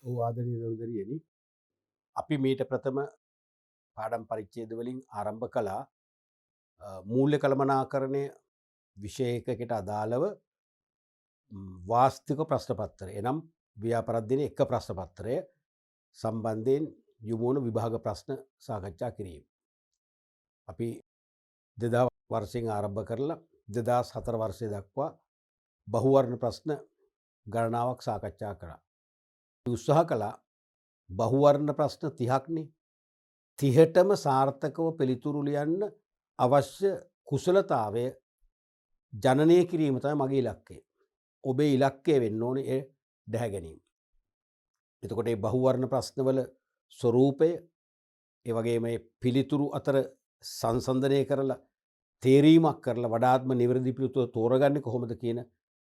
ආදරණීය සහෝදරියනි, අපි මීට ප්‍රථම පාඩම් පරිච්ඡේද වලින් ආරම්භ කළා මූල්‍ය කළමනාකරණය විෂය එකකට අදාළව වාස්තික ප්‍රශ්න පත්‍රය. එනම් ව්‍යාපාර දින 1 ප්‍රශ්න පත්‍රය සම්බන්ධයෙන් යොමු වුණු විභාග ප්‍රශ්න සාකච්ඡා කිරීම. අපි 2000 වර්ෂයෙන් ආරම්භ කරලා 2004 වර්ෂය දක්වා බහුවර්ණ ප්‍රශ්න ගණනාවක් සාකච්ඡා කළා. උත්සාහ කළා බහුවර්ණ ප්‍රශ්න 30ක්නේ. 30ටම සාර්ථකව පිළිතුරු ලියන්න අවශ්‍ය කුසලතාවය ජනනය කිරීම තමයි මගේ ඉලක්කය. ඔබේ ඉලක්කය වෙන්න ඕනේ ඒ දැහැ ගැනීම. එතකොට මේ බහුවර්ණ ප්‍රශ්නවල ස්වරූපය, ඒ වගේම මේ පිළිතුරු අතර සංසන්දනය කරලා තේරීමක් කරලා වඩාත්ම නිවැරදි පිළිතුර තෝරගන්නේ කොහොමද කියන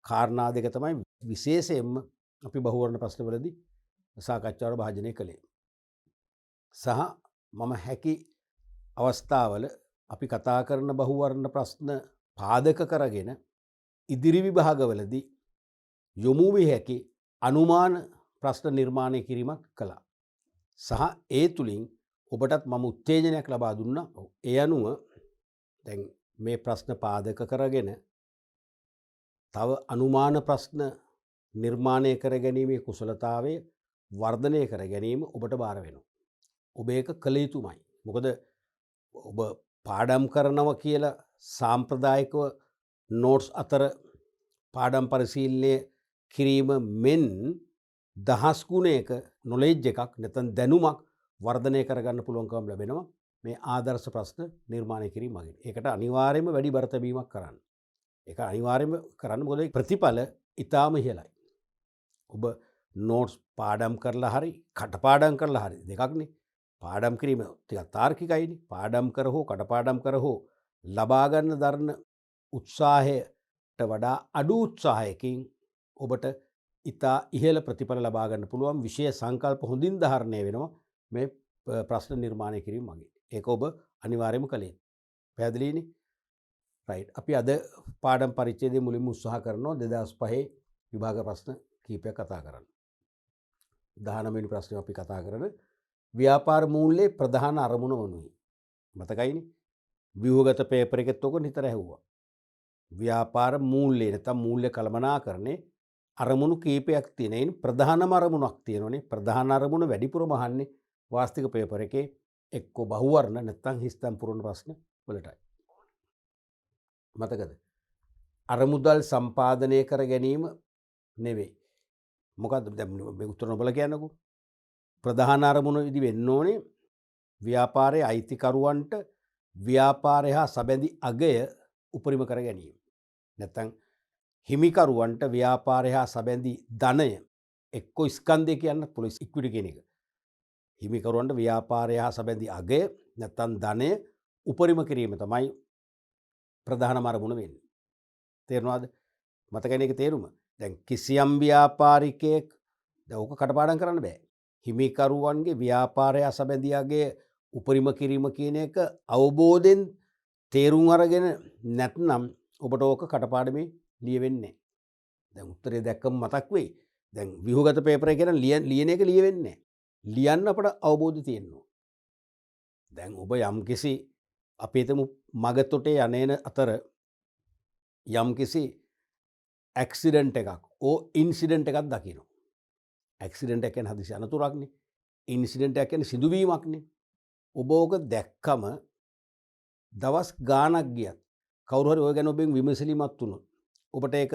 කාරණා දෙක තමයි විශේෂයෙන්ම අපි බහුවර්ණ ප්‍රශ්නවලදී සාකච්ඡාවට භාජනය කළේ. සහ මම හැකි අවස්ථාවල අපි කතා කරන බහුවර්ණ ප්‍රශ්න පාදක කරගෙන ඉදිරි විභාගවලදී යොමු විය හැකි අනුමාන ප්‍රශ්න නිර්මාණය කිරීමක් කළා. සහ ඒ තුලින් ඔබටත් මම උත්තේජනයක් ලබා දුන්නා. ඒ අනුව දැන් මේ ප්‍රශ්න පාදක කරගෙන තව අනුමාන ප්‍රශ්න නිර්මාණය කර ගැනීමේ කුසලතාවය වර්ධනය කර ගැනීම ඔබට බාර වෙනවා. ඔබ ඒක කළ යුතුමයි. මොකද ඔබ පාඩම් කරනවා කියලා සාම්ප්‍රදායිකව නෝට්ස් අතර පාඩම් පරිශීලනය කිරීම මෙන් දහස් ගුණයක නොලෙජ් එකක් නැත්නම් දැනුමක් වර්ධනය කරගන්න පුළුවන්කම ලැබෙනවා මේ ආදර්ශ ප්‍රශ්න නිර්මාණය කිරීම මගින්. ඒකට අනිවාර්යයෙන්ම වැඩි බර තැබීමක් කරන්න. ඒක අනිවාර්යයෙන්ම කරන්න. මොකද ප්‍රතිඵල ඊටාම ඉහළයි. ඔබ නෝට්ස් පාඩම් කරලා හරි කටපාඩම් කරලා හරි දෙකක්නේ. පාඩම් කිරීම ටිකක් තාර්කිකයිනේ. පාඩම් කර හෝ කටපාඩම් කර හෝ ලබා ගන්න දරන උත්සාහයට වඩා අඩු උත්සාහයකින් ඔබට ඉතා ඉහළ ප්‍රතිඵල ලබා ගන්න පුළුවන් විෂය සංකල්ප හොඳින් ධාරණය වෙනවා මේ ප්‍රශ්න නිර්මාණය කිරීම මගින්. ඒක ඔබ අනිවාර්යයෙන්ම කළේ. පැහැදිලිනේ? රයිට්. අපි අද පාඩම් පරිච්ඡේදයේ මුලින්ම උත්සාහ කරනවා 2005 විභාග ප්‍රශ්න කීපයක් කතා කරන්න. 19 වෙනි ප්‍රශ්නේ අපි කතා කරන ව්‍යාපාර මූල්‍යයේ ප්‍රධාන අරමුණ වනුයි. මතකයිනේ? ව්‍යුහගත පේපර් එකෙත් ඔක නිතර ඇහුවා. ව්‍යාපාර මූල්‍ය නැත්නම් මූල්‍ය කළමනාකරණේ අරමුණු කීපයක් තියෙනයින් ප්‍රධානම අරමුණක් තියෙනවනේ. ප්‍රධාන අරමුණ වැඩිපුරම අහන්නේ වාස්තික පේපර් එකේ එක්ක බහුවර්ණ නැත්නම් හිස්තම් පුරන ප්‍රශ්න වලටයි. මතකද? අරමුදල් සම්පාදනය කර ගැනීම නෙවෙයි. මොකද්ද දැන් මේ උත්තර නොබල කියන්නකෝ. ප්‍රධාන අරමුණ ඉදි වෙන්න ඕනේ ව්‍යාපාරයේ අයිතිකරුවන්ට ව්‍යාපාරය හා සැබැඳි අගය උපරිම කර ගැනීම. නැත්නම් හිමිකරුවන්ට ව්‍යාපාරය හා සැබැඳි ධනය එක්ක ස්කන්ධය කියන්න පුළුවන් ඉක්විටි කියන එක. හිමිකරුවන්ට ව්‍යාපාරය හා සැබැඳි අගය නැත්නම් ධනය උපරිම කිරීම තමයි ප්‍රධානම අරමුණ වෙන්නේ. තේරුණාද? මතකයිනේ ඒක තේරුම. දැන් කිසියම් ව්‍යාපාරිකයෙක් දැන් ඕක කටපාඩම් කරන්න බෑ. හිමිකරුවන්ගේ ව්‍යාපාරය අසබැඳියාගේ උපරිම කිරීම කියන එක අවබෝධයෙන් තේරුම් අරගෙන නැත්නම් ඔබට ඕක කටපාඩමේ ලියවෙන්නේ නැහැ. දැන් උත්තරේ දැක්කම මතක් වෙයි. දැන් ව්‍යුහගත පේපර් එක කියන ලියන එක ලියවෙන්නේ නැහැ. ලියන්න අපට අවබෝධය තියෙනවා. දැන් ඔබ යම්කිසි අපි හිතමු මගතොටේ යන්නේන අතර යම්කිසි ඇක්සිඩන්ට් එකක් ඕ ඉන්සිඩන්ට් එකක් දකිනවා. ඇක්සිඩන්ට් එක කියන්නේ හදිසි අනතුරක්නේ. ඉන්සිඩන්ට් එක කියන්නේ සිදුවීමක්නේ. ඔබ ඕක දැක්කම දවස් ගාණක් ගියත් කවුරු හරි ඔය ගැන ඔබෙන් විමසිලිමත් වුණොත් ඔබට ඒක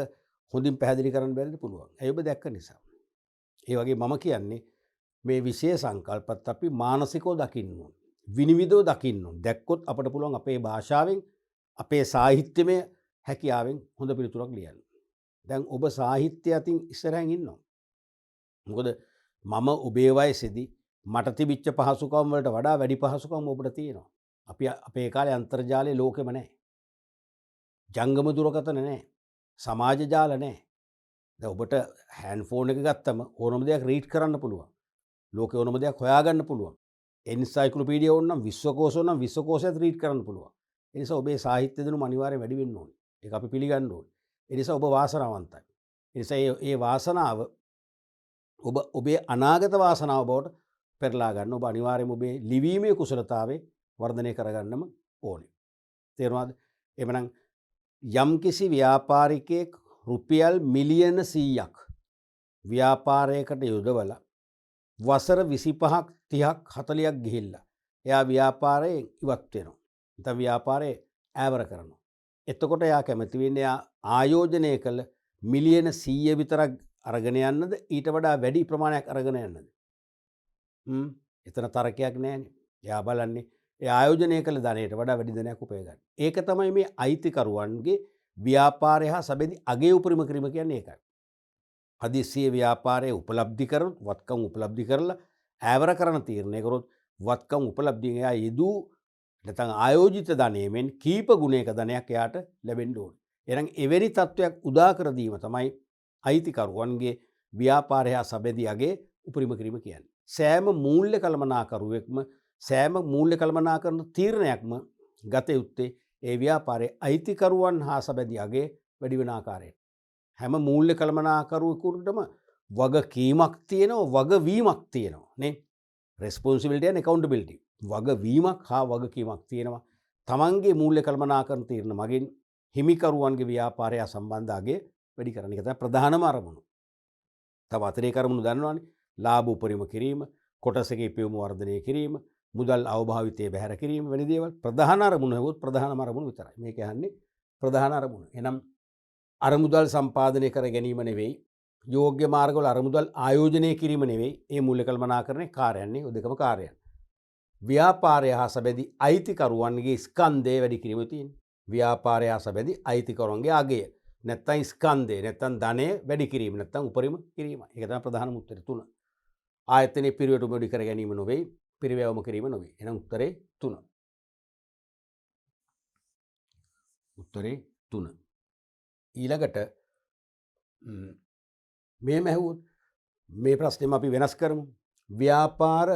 හොඳින් පැහැදිලි කරන්න බැරිද? පුළුවන්. ඇයි ඔබ දැක්ක නිසා. ඒ වගේ මම කියන්නේ මේ විශේෂ සංකල්පත් අපි මානසිකව දකින්න ඕන. විනිවිදව දකින්න ඕන. දැක්කොත් අපට පුළුවන් අපේ භාෂාවෙන් අපේ සාහිත්‍යමය හැකියාවෙන් හොඳ පිළිතුරක් ලියන්න. දැන් ඔබ සාහිත්‍ය අතින් ඉස්සරහින් ඉන්නවා. මොකද මම ඔබේ වයසේදී මට තිබිච්ච පහසුකම් වලට වඩා වැඩි පහසුකම් ඔබට තියෙනවා. අපි අපේ කාලේ අන්තර්ජාලයේ ලෝකෙම නැහැ. ජංගම දුරකථන නැහැ. සමාජ ජාල නැහැ. දැන් ඔබට හෑන්ඩ්ෆෝන් එක ගත්තම ඕනම දෙයක් රීඩ් කරන්න පුළුවන්. ලෝකේ ඕනම දෙයක් හොයාගන්න පුළුවන්. එන්සයික්ලෝපීඩියා ඕනනම් විශ්වකෝෂ ඕනනම් විශ්වකෝෂයත් රීඩ් කරන්න පුළුවන්. ඒ නිසා ඔබේ සාහිත්‍ය දැනුම අනිවාර්යයෙන් වැඩි වෙන්න ඕනේ. ඒක අපි පිළිගන්න ඕනේ. ඒ නිසා ඔබ වාසනාවන්තයි. ඒ නිසා ඒ වාසනාව ඔබේ අනාගත වාසනාව බවට පෙරලා ගන්න ඔබ අනිවාර්යයෙන්ම ඔබේ ලිවීමේ කුසලතාවේ වර්ධනය කරගන්නම ඕනේ. තේරුණාද? එhmenan යම්කිසි ව්‍යාපාරිකයෙක් රුපියල් මිලියන 100ක් ව්‍යාපාරයකට යොදවලා වසර 25ක් 30ක් 40ක් ගිහිල්ලා එයා ව්‍යාපාරයෙන් ඉවත් වෙනවා. නැත්නම් ව්‍යාපාරේ ඈවර කරනවා. එතකොට එයා කැමති වෙන්නේ එයා ආයෝජනය කළ මිලියන 100 විතරක් අරගෙන යන්නද ඊට වඩා වැඩි ප්‍රමාණයක් අරගෙන යන්නද? එතන තරකයක් නැහැනේ. එයා බලන්නේ ඒ ආයෝජනය කළ ධනයට වඩා වැඩි ධනයක් උපය ගන්න. ඒක තමයි මේ අයිතිකරුවන්ගේ ව්‍යාපාරය හා සබැඳි අගේ උපරිම කිරීම කියන්නේ ඒකයි. හදිස්සියේ ව්‍යාපාරයේ උපලබ්ධි කරොත් වත්කම් උපලබ්ධි කරලා ඈවර කරන තීරණය කරොත් වත්කම් උපලබ්ධියෙන් එයා යෙදූ නැත්නම් ආයෝජිත ධනයෙන් කීප ගුණයක ධනයක් එයාට ලැබෙන්න ඕනේ. එහෙනම් එවැනි තත්වයක් උදා කර දීම තමයි අයිතිකරුවන්ගේ ව්‍යාපාරය හා සබැඳි අගේ උපරිම කිරීම කියන්නේ. සෑම මූල්‍ය කළමනාකරුවෙක්ම සෑම මූල්‍ය කළමනාකරන තීරණයක්ම ගත යුත්තේ ඒ ව්‍යාපාරයේ අයිතිකරුවන් හා සබැඳි අගේ වැඩි වෙන ආකාරයට. හැම මූල්‍ය කළමනාකරුවෙකුටම වගකීමක් තියෙනවා වගවීමක් තියෙනවා නේ. responsibility and accountability. වගවීමක් හා වගකීමක් තියෙනවා. තමන්ගේ මූල්‍ය කළමනාකරන තීරණ මගින් හිමිකරුවන්ගේ ව්‍යාපාරය සම්බන්ධ අගේ වැඩි කරන එක තමයි ප්‍රධානම අරමුණ. තව අතිරේක අරමුණු දන්නවනේ. ලාභ උපරිම කිරීම, කොටසක ඉපයුම වර්ධනය කිරීම, මුදල් අවභාවිතය බැහැර කිරීම වැනි දේවල් ප්‍රධාන අරමුණ හෙවොත් ප්‍රධානම අරමුණ විතරයි. මේක යන්නේ ප්‍රධාන අරමුණ. එනම් අරමුදල් සම්පාදනය කර ගැනීම නෙවෙයි, යෝග්‍ය මාර්ගවල අරමුදල් ආයෝජනය කිරීම නෙවෙයි මේ මූල්‍ය කළමනාකරණයේ කාර්යයන්නේ ඔය දෙකම කාර්යයන්. ව්‍යාපාරය හා සැබැඳි අයිතිකරුවන්ගේ ස්කන්ධය වැඩි කිරීම තියෙන්නේ. ව්‍යාපාරය හා සැබැඳි අයිතිකරුවන්ගේ අගය නැත්තම් ස්කන්ධය නැත්තම් ධනය වැඩි කිරීම නැත්තම් උපරිම කිරීම. ඒක තමයි ප්‍රධානම උත්තරය 3. ආයතනයේ පිරිවැටුම වැඩි කර ගැනීම නොවේ, පිරිවැවම කිරීම නොවේ. එහෙනම් උත්තරේ 3. උත්තරේ 3. ඊළඟට මේ මැහුවොත් මේ ප්‍රශ්නේම අපි වෙනස් කරමු. ව්‍යාපාර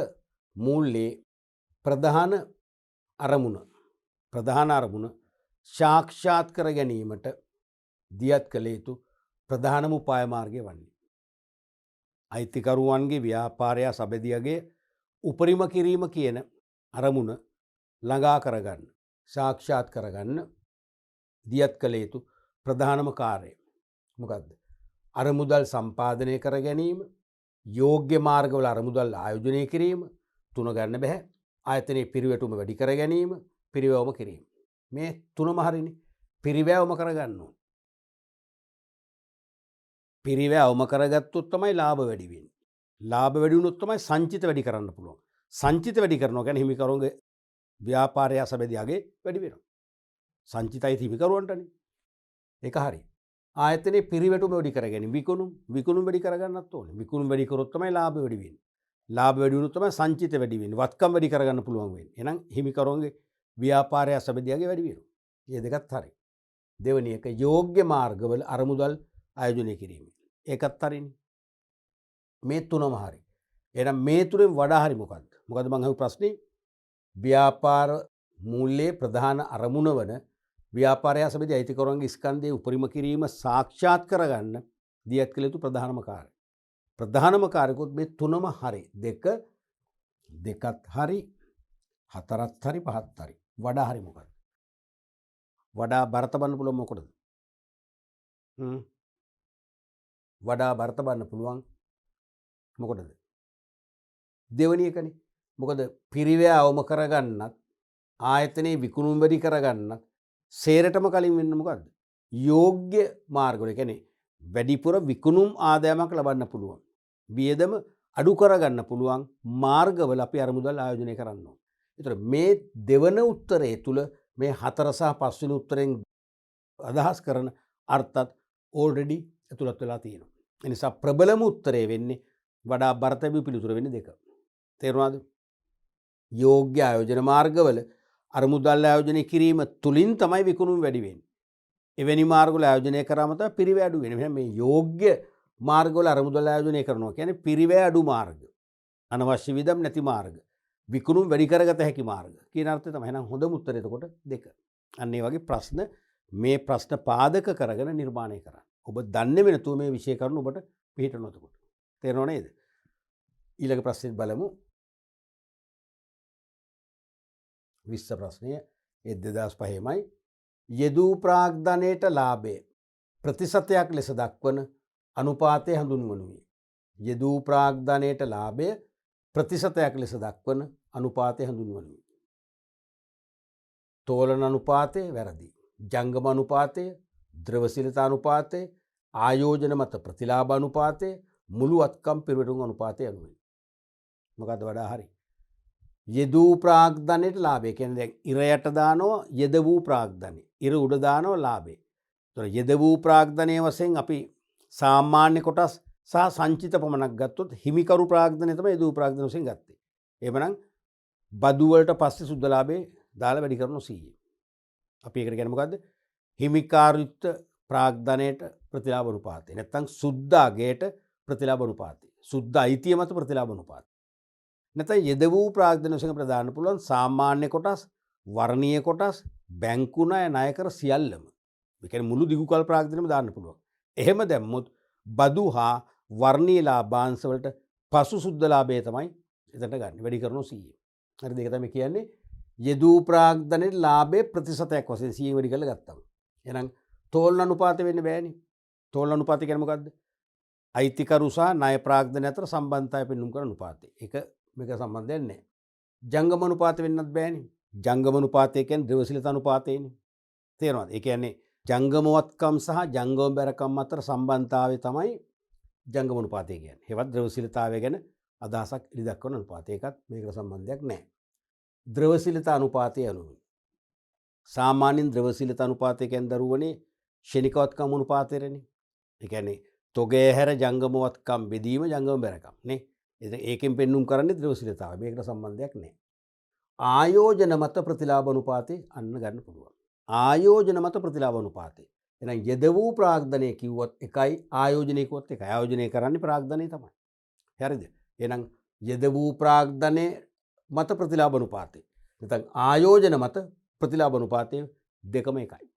මූල්‍යයේ ප්‍රධාන අරමුණ සාක්ෂාත් කර ගැනීමට දියත් කළ යුතු ප්‍රධානම උපාය මාර්ගය වන්නේ. අයිතිකරුවන්ගේ ව්‍යාපාරය සබැදියගේ උපරිම කිරීම කියන අරමුණ ළඟා කරගන්න, සාක්ෂාත් කරගන්න දියත් කළ යුතු ප්‍රධානම කාර්යය මොකක්ද? අරමුදල් සම්පාදනය කර ගැනීම, යෝග්‍ය මාර්ගවල අරමුදල් ආයෝජනය කිරීම, 3 ගන්න බෑ. ආයතනයේ පිරිවැටුම වැඩි කර ගැනීම, පිරිවැවම කිරීම. මේ 3ම හරිනේ. පිරිවැවම කරගන්න ඕන. පිරිවැවම කරගත්තොත් තමයි ලාභ වැඩි වෙන්නේ. ලාභ වැඩි වුණොත් තමයි සංචිත වැඩි කරන්න පුළුවන්. සංචිත වැඩි කරනවා කියන්නේ හිමිකරුවන්ගේ ව්‍යාපාරය සැබැදියාගේ වැඩි වෙනවා. සංචිතයි හිමිකරුවන්ටනේ. ඒක හරි. ආයතනයේ පිරිවැටුම වැඩි කර ගැනීම, විකුණුම් වැඩි කරගන්නත් ඕනේ. විකුණුම් වැඩි කරොත් තමයි ලාභ වැඩි වෙන්නේ. ලාභ වැඩි වුණොත් තමයි සංචිත වැඩි වෙන්නේ. වත්කම් වැඩි කරගන්න පුළුවන් වෙන්නේ. එහෙනම් හිමිකරුවන්ගේ ව්‍යාපාරය සැබැදියාගේ වැඩි වෙනවා. මේ දෙකත් හරි. දෙවෙනි එක යෝග්‍ය මාර්ගවල අරමුදල් ආයෝජනය කිරීම. ඒකත් හරිනේ. මේ 3ම හරි. එහෙනම් මේ තුනෙන් වඩා හරි මොකද්ද? මොකද මම අහපු ප්‍රශ්නේ ව්‍යාපාර මූල්‍යයේ ප්‍රධාන අරමුණ වන ව්‍යාපාරය සැබැදී අයිතිකරුවන්ගේ ස්කන්ධයේ උපරිම කිරීම සාක්ෂාත් කරගන්න දියත් කළ යුතු ප්‍රධානම කාර්යය. ප්‍රධානම කාර්යකොත් මේ 3ම හරි. දෙකත් හරි, 4ත් හරි, 5ත් හරි. වඩා හරි මොකද්ද? වඩා බර තබන්න පුළුවන් මොකටද? වඩා බර තබන්න පුළුවන් මොකටද? දෙවෙනි එකනේ. මොකද පිරිවැයවම කරගන්නත් ආයතනයේ විකුණුම් වැඩි කරගන්නත් සේරටම කලින් වෙන්න මොකද්ද? යෝග්‍ය මාර්ගවල. ඒ කියන්නේ වැඩිපුර විකුණුම් ආදායමක් ලබන්න පුළුවන්. වියදම අඩු කරගන්න පුළුවන් මාර්ගවල අපි අරමුදල් ආයෝජනය කරන්න ඕනේ. ඒතර මේ දෙවන උත්තරයේ තුල මේ 4 සහ 5 වෙනි උත්තරෙන් අදහස් කරන අර්ථත් already ඇතුළත් වෙලා තියෙනවා. ඒ නිසා ප්‍රබලම උත්තරේ වෙන්නේ වඩා බරතැබි පිළිතුර වෙන්නේ 2. තේරුණාද? යෝග්‍ය ආයෝජන මාර්ගවල අරමුදල් ආයෝජනය කිරීම තුලින් තමයි විකුණුම් වැඩි වෙන්නේ. එවැනි මාර්ගවල ආයෝජනය කරාම තමයි පිරිවැය අඩු වෙන්නේ. මේ යෝග්‍ය මාර්ගවල අරමුදල් ආයෝජනය කරනවා කියන්නේ පිරිවැය අඩු මාර්ග. අනවශ්‍ය විදම් නැති මාර්ග. විකුණුම් වැඩි කරගත හැකි මාර්ග. කියන අර්ථය තමයි. එහෙනම් හොඳම උත්තරය එතකොට 2. අන්න ඒ වගේ ප්‍රශ්න මේ ප්‍රශ්න පාදක කරගෙන නිර්මාණය කරන්න. ඔබ දන්නේ නැතුව මේ විෂය කරුණු ඔබට පිළිහිටනවා එතකොට. තේරෙනව නේද? ඊළඟ ප්‍රශ්නෙත් බලමු. 20 ප්‍රශ්නය ඒ 2005මයි. යෙදූ ප්‍රාග්ධනයට ලාභය ප්‍රතිශතයක් ලෙස දක්වන අනුපාතය හඳුන්වනුයේ. යෙදූ ප්‍රාග්ධනයට ලාභය ප්‍රතිශතයක් ලෙස දක්වන අනුපාතය හඳුන්වනුයේ. තෝලන අනුපාතය වැරදි. ජංගම අනුපාතය, ද්‍රවශීලතා අනුපාතය, ආයෝජන මත ප්‍රතිලාභ අනුපාතය, මුළු අත්කම් පිරිවැටුම් අනුපාතය යනුවෙන්. මොකද්ද වඩා හරි? යෙදූ ප්‍රාග්ධනයට ලාභය කියන්නේ දැන් ඉර යට දානවා යෙද වූ ප්‍රාග්ධනය. ඉර උඩ දානවා ලාභය. ඒතර යෙද වූ ප්‍රාග්ධනයේ වශයෙන් අපි සාමාන්‍ය කොටස් සහ සංචිත පමණක් ගත්තොත් හිමිකරු ප්‍රාග්ධනය තමයි යෙදූ ප්‍රාග්ධන වශයෙන් ගත්තේ. එහෙමනම් බදු වලට පස්සේ සුද්ධ ලාභේ දාලා වැඩි කරන 100. අපි ඒකට කියන්නේ මොකද්ද? හිමිකාරුත්ව ප්‍රාග්ධනයට ප්‍රතිලාභ අනුපාතය. නැත්නම් සුද්ධාගයට ප්‍රතිලාභ අනුපාතය. සුද්ධ අයිතිය මත ප්‍රතිලාභ අනුපාතය. නැත්නම් යෙද වූ ප්‍රාග්ධන වශයෙන් අපිට දාන්න පුළුවන් සාමාන්‍ය කොටස්, වර්ණීය කොටස්, බැංකු ණය, ණයකර සියල්ලම. ඒ කියන්නේ මුළු දිගුකල් ප්‍රාග්ධනෙම දාන්න පුළුවන්. එහෙම දැම්මොත් බදු හා වර්ණීය ලාභාංශ වලට පසු සුද්ධ ලාභය තමයි එතනට ගන්න. වැඩි කරනවා 100. හරිද? ඒක තමයි කියන්නේ යෙදූ ප්‍රාග්ධනයේ ලාභයේ ප්‍රතිශතයක් වශයෙන් 100 වැඩි කරලා ගත්තම. එහෙනම් තෝලන අනුපාතය වෙන්න බෑනේ. තෝලන අනුපාතය කියන්නේ මොකද්ද? අයිතිකරු සහ ණය ප්‍රාග්ධන අතර සම්බන්ධතාවය පෙන්වන කරන අනුපාතය. ඒක මේක සම්බන්ධයක් නැහැ. ජංගම අනුපාතය වෙන්නත් බෑනේ. ජංගම අනුපාතය කියන්නේ ද්‍රවශීලතා අනුපාතයනේ. තේරෙනවද? ඒ කියන්නේ ජංගමවත්කම් සහ ජංගම බැරකම් අතර සම්බන්ධතාවය තමයි ජංගම අනුපාතය කියන්නේ. ඒවත් ද්‍රවශීලතාවය ගැන අදහසක් ඉදි දක්වන අනුපාතය. ඒකත් මේකට සම්බන්ධයක් නැහැ. ද්‍රවශීලතා අනුපාතය අනුව සාමාන්‍යයෙන් ද්‍රවශීලතා අනුපාතය කියන්නේ දරුවනේ ෂණිකවත්කම් අනුපාතයනේ. ඒ කියන්නේ තොගේ හැර ජංගමවත්කම් බෙදීම ජංගම බැරකම් නේ. ඒකෙන් පෙන්눔 කරන්නේ ද්‍රවශීලතාවය. මේකට සම්බන්ධයක් නැහැ. ආයෝජන මත ප්‍රතිලාභ අනුපාතය අන්න ගන්න පුළුවන්. ආයෝජන මත ප්‍රතිලාභ අනුපාතය. එහෙනම් යෙද වූ ප්‍රාග්ධනය කිව්වොත් එකයි ආයෝජනය කිව්වොත් එකයි. ආයෝජනය කරන්නේ ප්‍රාග්ධනය තමයි. හරිද? එහෙනම් යෙද වූ ප්‍රාග්ධනය මත ප්‍රතිලාභ අනුපාතය. නැත්නම් ආයෝජන මත ප්‍රතිලාභ අනුපාතය දෙකම එකයි.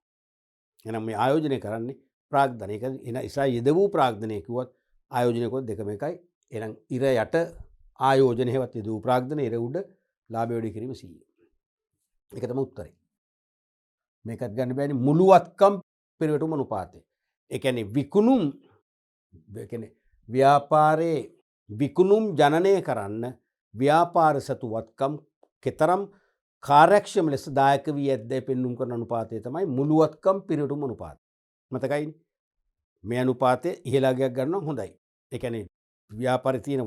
එහෙනම් මේ ආයෝජනය කරන්නේ ප්‍රාග්ධනය. ඒක නිසා යෙද වූ ප්‍රාග්ධනය කිව්වොත් ආයෝජනය කිව්වොත් දෙකම එකයි. එහෙනම් ඉර යට ආයෝජන හේවත් යෙද වූ ප්‍රාග්ධනය, ඉර උඩ ලාභය වැඩි කිරීම 100. ඒක තමයි උත්තරේ. මේකත් ගන්න බෑනේ මුළු අත්කම් පෙරවැටුම අනුපාතය. ඒ කියන්නේ විකුණුම් ඒ කියන්නේ ව්‍යාපාරයේ විකුණුම් ජනනය කරන්න ව්‍යාපාර සතු වත්කම් කෙතරම් කාර්යක්ෂම ලෙස දායක වී ඇද්දැයි පෙන්눔 කරන අනුපාතය තමයි මුළු වත්කම් පෙරවැටුම අනුපාතය. මතකයිනේ? මේ අනුපාතය ඉහළගයක් ගන්නවා හොඳයි. ඒ කියන්නේ ව්‍යාපාරයේ තියෙන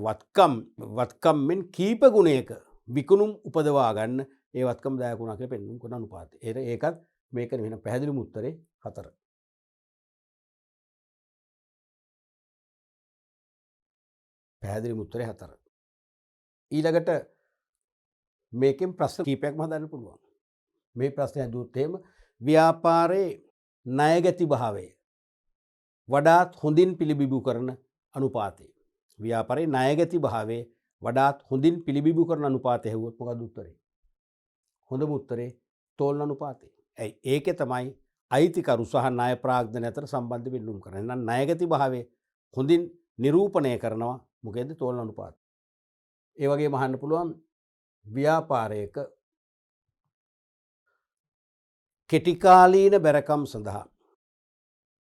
වත්කම් මෙන් කීප ගුණයක විකුණුම් උපදවා ගන්න ඒ වත්කම් දායක වුණා කියලා පෙන්눔 කරන අනුපාතය. ඒකත් මේක වෙන පැහැදිලිම උත්තරේ 4. පැහැදිලිම උත්තරේ 4. ඊළඟට මේකෙන් ප්‍රශ්න කීපයක්ම හදන්න පුළුවන්. මේ ප්‍රශ්නය දුන්නොත් එහෙම ව්‍යාපාරයේ ණයගැති භාවය වඩාත් හොඳින් පිළිබිඹු කරන අනුපාතය. ව්‍යාපාරයේ ණයගැති භාවය වඩාත් හොඳින් පිළිබිඹු කරන අනුපාතය හෙව්වොත් මොකද උත්තරේ? හොඳම උත්තරේ තෝලන අනුපාතය. ඒකේ තමයි අයිතිකරු සහ ණය ප්‍රාග්ධන අතර සම්බන්ධ පෙන්눔 කරන්නේ. එහෙනම් ණයගැති භාවය හොඳින් නිරූපණය කරනවා මොකේද? තෝලන අනුපාතය. ඒ වගේම අහන්න පුළුවන් ව්‍යාපාරයක කෙටිකාලීන බැරකම් සඳහා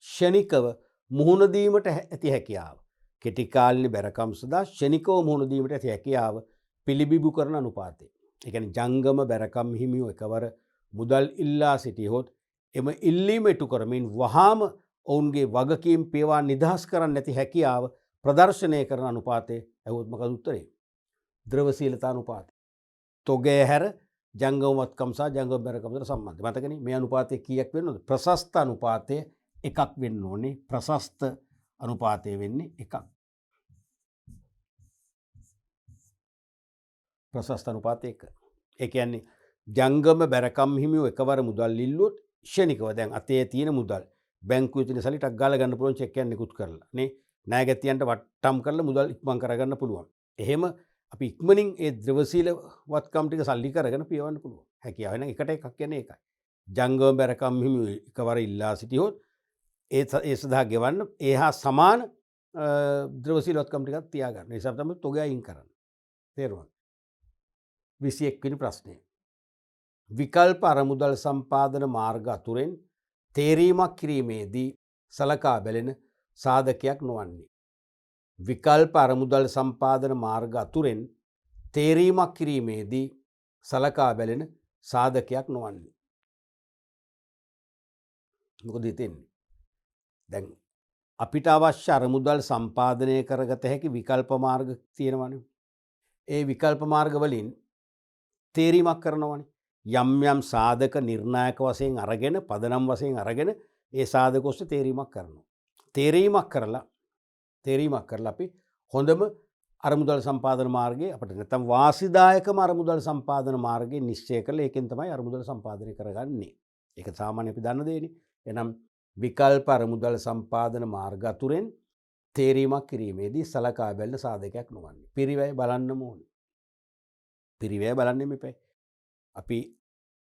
ෂණිකව මුහුණ දීමට ඇති හැකියාව. කෙටිකාලීන බැරකම් සඳහා ෂණිකව මුහුණ දීමට ඇති හැකියාව පිළිබිඹු කරන අනුපාතය. ඒ කියන්නේ ජංගම බැරකම් හිමියෝ එකවර මුදල් ඉල්ලා සිටියහොත් එම ඉල්ලීම ඉටු කරමින් වහාම ඔවුන්ගේ වගකීම් පේවා නිදහස් කරන්න නැති හැකියාව ප්‍රදර්ශනය කරන අනුපාතය ඇහුවොත් මොකද උත්තරේ? ද්‍රවශීලතා අනුපාතය. තොගේ හැර ජංගමවත්කම් සහ ජංගම බැරකම් අතර සම්බන්ධය. මතකනේ මේ අනුපාතය කීයක් වෙන්න ඕනද? ප්‍රශස්ත අනුපාතය එකක් වෙන්න ඕනේ. ප්‍රශස්ත අනුපාතය වෙන්නේ එකක්. ප්‍රශස්ත අනුපාතය 1. ඒ කියන්නේ ජංගම බැරකම් හිමියෝ එකවර මුදල් ඉල්ලුවොත් ෂණිකව දැන් අතේ තියෙන මුදල් බැංකුවේ තියෙන සල්ලි ටක් ගාලා ගන්න පුළුවන් චෙක් එකක් නිකුත් කරලා නේ ණයගැතියන්ට වට්ටම් කරලා මුදල් ඉක්මන් කරගන්න පුළුවන්. එහෙම අපි ඉක්මනින් ඒ ද්‍රවශීල වත්කම් ටික සල්ලි කරගෙන පියවන්න පුළුවන්. හැකියාව. එහෙනම් එකට එකක් කියන්නේ ඒකයි. ජංගම බැරකම් හිමියෝ එකවර ඉල්ලා සිටියොත් ඒ සඳහා ගෙවන්න ඒ හා සමාන ද්‍රවශීලවත්කම් ටිකක් තියාගන්න. ඒ නිසා තමයි තොගය අයින් කරන්නේ. තේරුණාද? 21 වෙනි ප්‍රශ්නය. විකල්ප අරමුදල් සම්පාදන මාර්ග අතුරෙන් තේරීමක් කිරීමේදී සලකා බැලෙන සාධකයක් නොවන්නේ. විකල්ප අරමුදල් සම්පාදන මාර්ග අතුරෙන් තේරීමක් කිරීමේදී සලකා බැලෙන සාධකයක් නොවන්නේ. මොකද හිතෙන්නේ? දැන් අපිට අවශ්‍ය අරමුදල් සම්පාදනය කරගත හැකි විකල්ප මාර්ග තියෙනවනේ. ඒ විකල්ප මාර්ග වලින් තේරීමක් කරනවනේ. යම් යම් සාධක නිර්ණායක වශයෙන් අරගෙන පදනම් වශයෙන් අරගෙන ඒ සාධක ඔස්සේ තේරීමක් කරනවා. තේරීමක් කරලා අපි හොඳම අරමුදල් සම්පාදන මාර්ගයේ අපිට නැත්නම් වාසිදායකම අරමුදල් සම්පාදන මාර්ගයේ නිශ්චය කරලා ඒකෙන් තමයි අරමුදල් සම්පාදනය කරගන්නේ. ඒක සාමාන්‍ය අපි දන්න දෙයනේ. එනම් විකල්ප අරමුදල් සම්පාදන මාර්ග අතුරෙන් තේරීමක් කිරීමේදී සලකා බැලෙන සාධකයක් නොවන්නේ. පිරිවැය බලන්නම ඕනේ. පිරිවැය බලන්නෙම එපා. අපි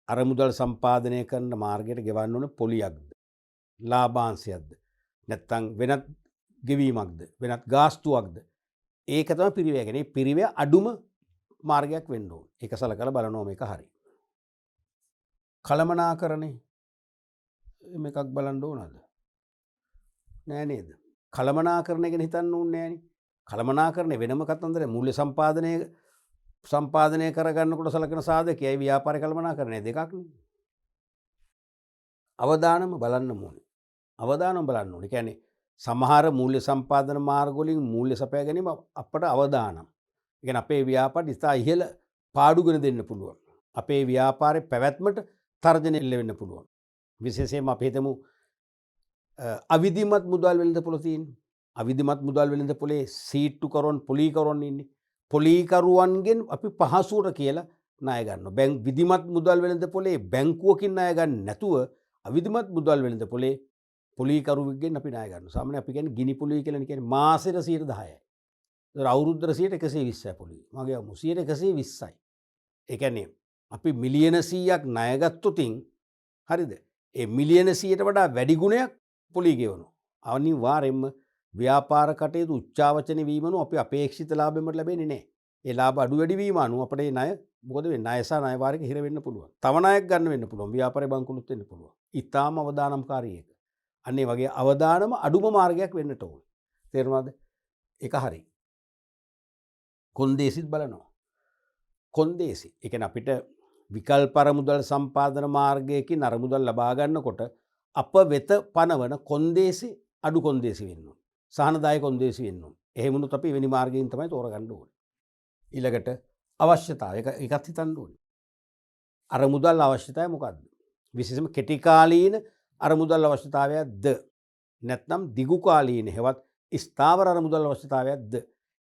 අරමුදල් සම්පාදනය කරන මාර්ගයට ගෙවන්න ඕන පොලියක්ද? ලාභාංශයක්ද? නැත්නම් වෙනත් ගෙවීමක්ද? වෙනත් ගාස්තුවක්ද? ඒක තමයි පිරිවැය කියන්නේ. පිරිවැය අඩුම මාර්ගයක් වෙන්න ඕන. ඒක සලකලා බලනවා මේක හරි. කළමනාකරණේ මේකක් බලන්න ඕනද? නෑ නේද? කළමනාකරණය ගැන හිතන්න ඕනේ නෑනේ. කළමනාකරණය වෙනම කතන්දරේ මූල්‍ය සම්පාදනය කරගන්නකොට සලකන සාධකයයි ව්‍යාපාර කළමනාකරණය දෙකක් නේ. අවදානම බලන්න ඕනේ. අවදානම බලන්න ඕනේ. කියන්නේ සමහර මූල්‍ය සම්පාදන මාර්ග වලින් මූල්‍ය සපයා ගැනීම අපට අවදානම්. ඒ කියන්නේ අපේ ව්‍යාපාරය ඉතා ඉහළ පාඩුගෙන දෙන්න පුළුවන්. අපේ ව්‍යාපාරේ පැවැත්මට තර්ජනය එල්ල වෙන්න පුළුවන්. විශේෂයෙන්ම අපි හිතමු අවිධිමත් මුදල් වෙළඳපොළ තියෙන්නේ. අවිධිමත් මුදල් වෙළඳපොලේ සීට්ටුකරුවන් පොලීකරුවන් ඉන්නේ. පොලීකරුවන්ගෙන් අපි පහසුවට කියලා ණය ගන්නවා. විධිමත් මුදල් වෙළඳපොලේ බැංකුවකින් ණය ගන්න නැතුව අවිධිමත් මුදල් වෙළඳපොලේ පොලීකරුවෙක්ගෙන් අපි ණය ගන්නවා. සාමාන්‍ය අපි කියන්නේ ගිනි පොලී කියලා කියන්නේ මාසෙට 10%යි. ඒතර අවුරුද්දට 120යි පොලී. මගේ අමු 120යි. ඒ කියන්නේ අපි මිලියන 100ක් ණය ගත්තොතින් හරිද? ඒ මිලියන 100ට වඩා වැඩි ගුණයක් පොලී ගෙවනවා. අනිවාර්යෙන්ම ව්‍යාපාර කටයුතු උච්චාවචන වීමනු අපි අපේක්ෂිත ලාභෙකට ලැබෙන්නේ නැහැ. ඒ ලාභ අඩු වැඩි වීම අනුව අපේ ණය මොකද වෙන්නේ? ණය සහ ණය වාරික හිර වෙන්න පුළුවන්. තව ණයක් ගන්න වෙන්න පුළුවන්. ව්‍යාපාරේ බංකුලුත් වෙන්න පුළුවන්. ඊටාම අවදානම්කාරී එක. අන්නේ වගේ අවදානම අඩුම මාර්ගයක් වෙන්නට ඕනේ. තේරුණාද? ඒක හරි. කොන්දේසිත් බලනවා. කොන්දේසි. ඒ කියන්නේ අපිට විකල්ප අරමුදල් සම්පාදන මාර්ගයකින් අරමුදල් ලබා ගන්නකොට අප වෙත පනවන කොන්දේසි අඩු කොන්දේසි වෙන්න ඕනේ. සහනදායක කොන්දේසි වෙන්න ඕනේ. එහෙම වුණොත් අපි එවැනි මාර්ගයෙන් තමයි තෝරගන්න ඕනේ. ඊළඟට අවශ්‍යතාවය එකත් හිතන්න ඕනේ. අරමුදල් අවශ්‍යතාවය මොකක්ද? විශේෂයෙන්ම කෙටි කාලීන අරමුදල් අවශ්‍යතාවයක්ද? නැත්නම් දිගු කාලීන හෙවත් ස්ථාවර අරමුදල් අවශ්‍යතාවයක්ද?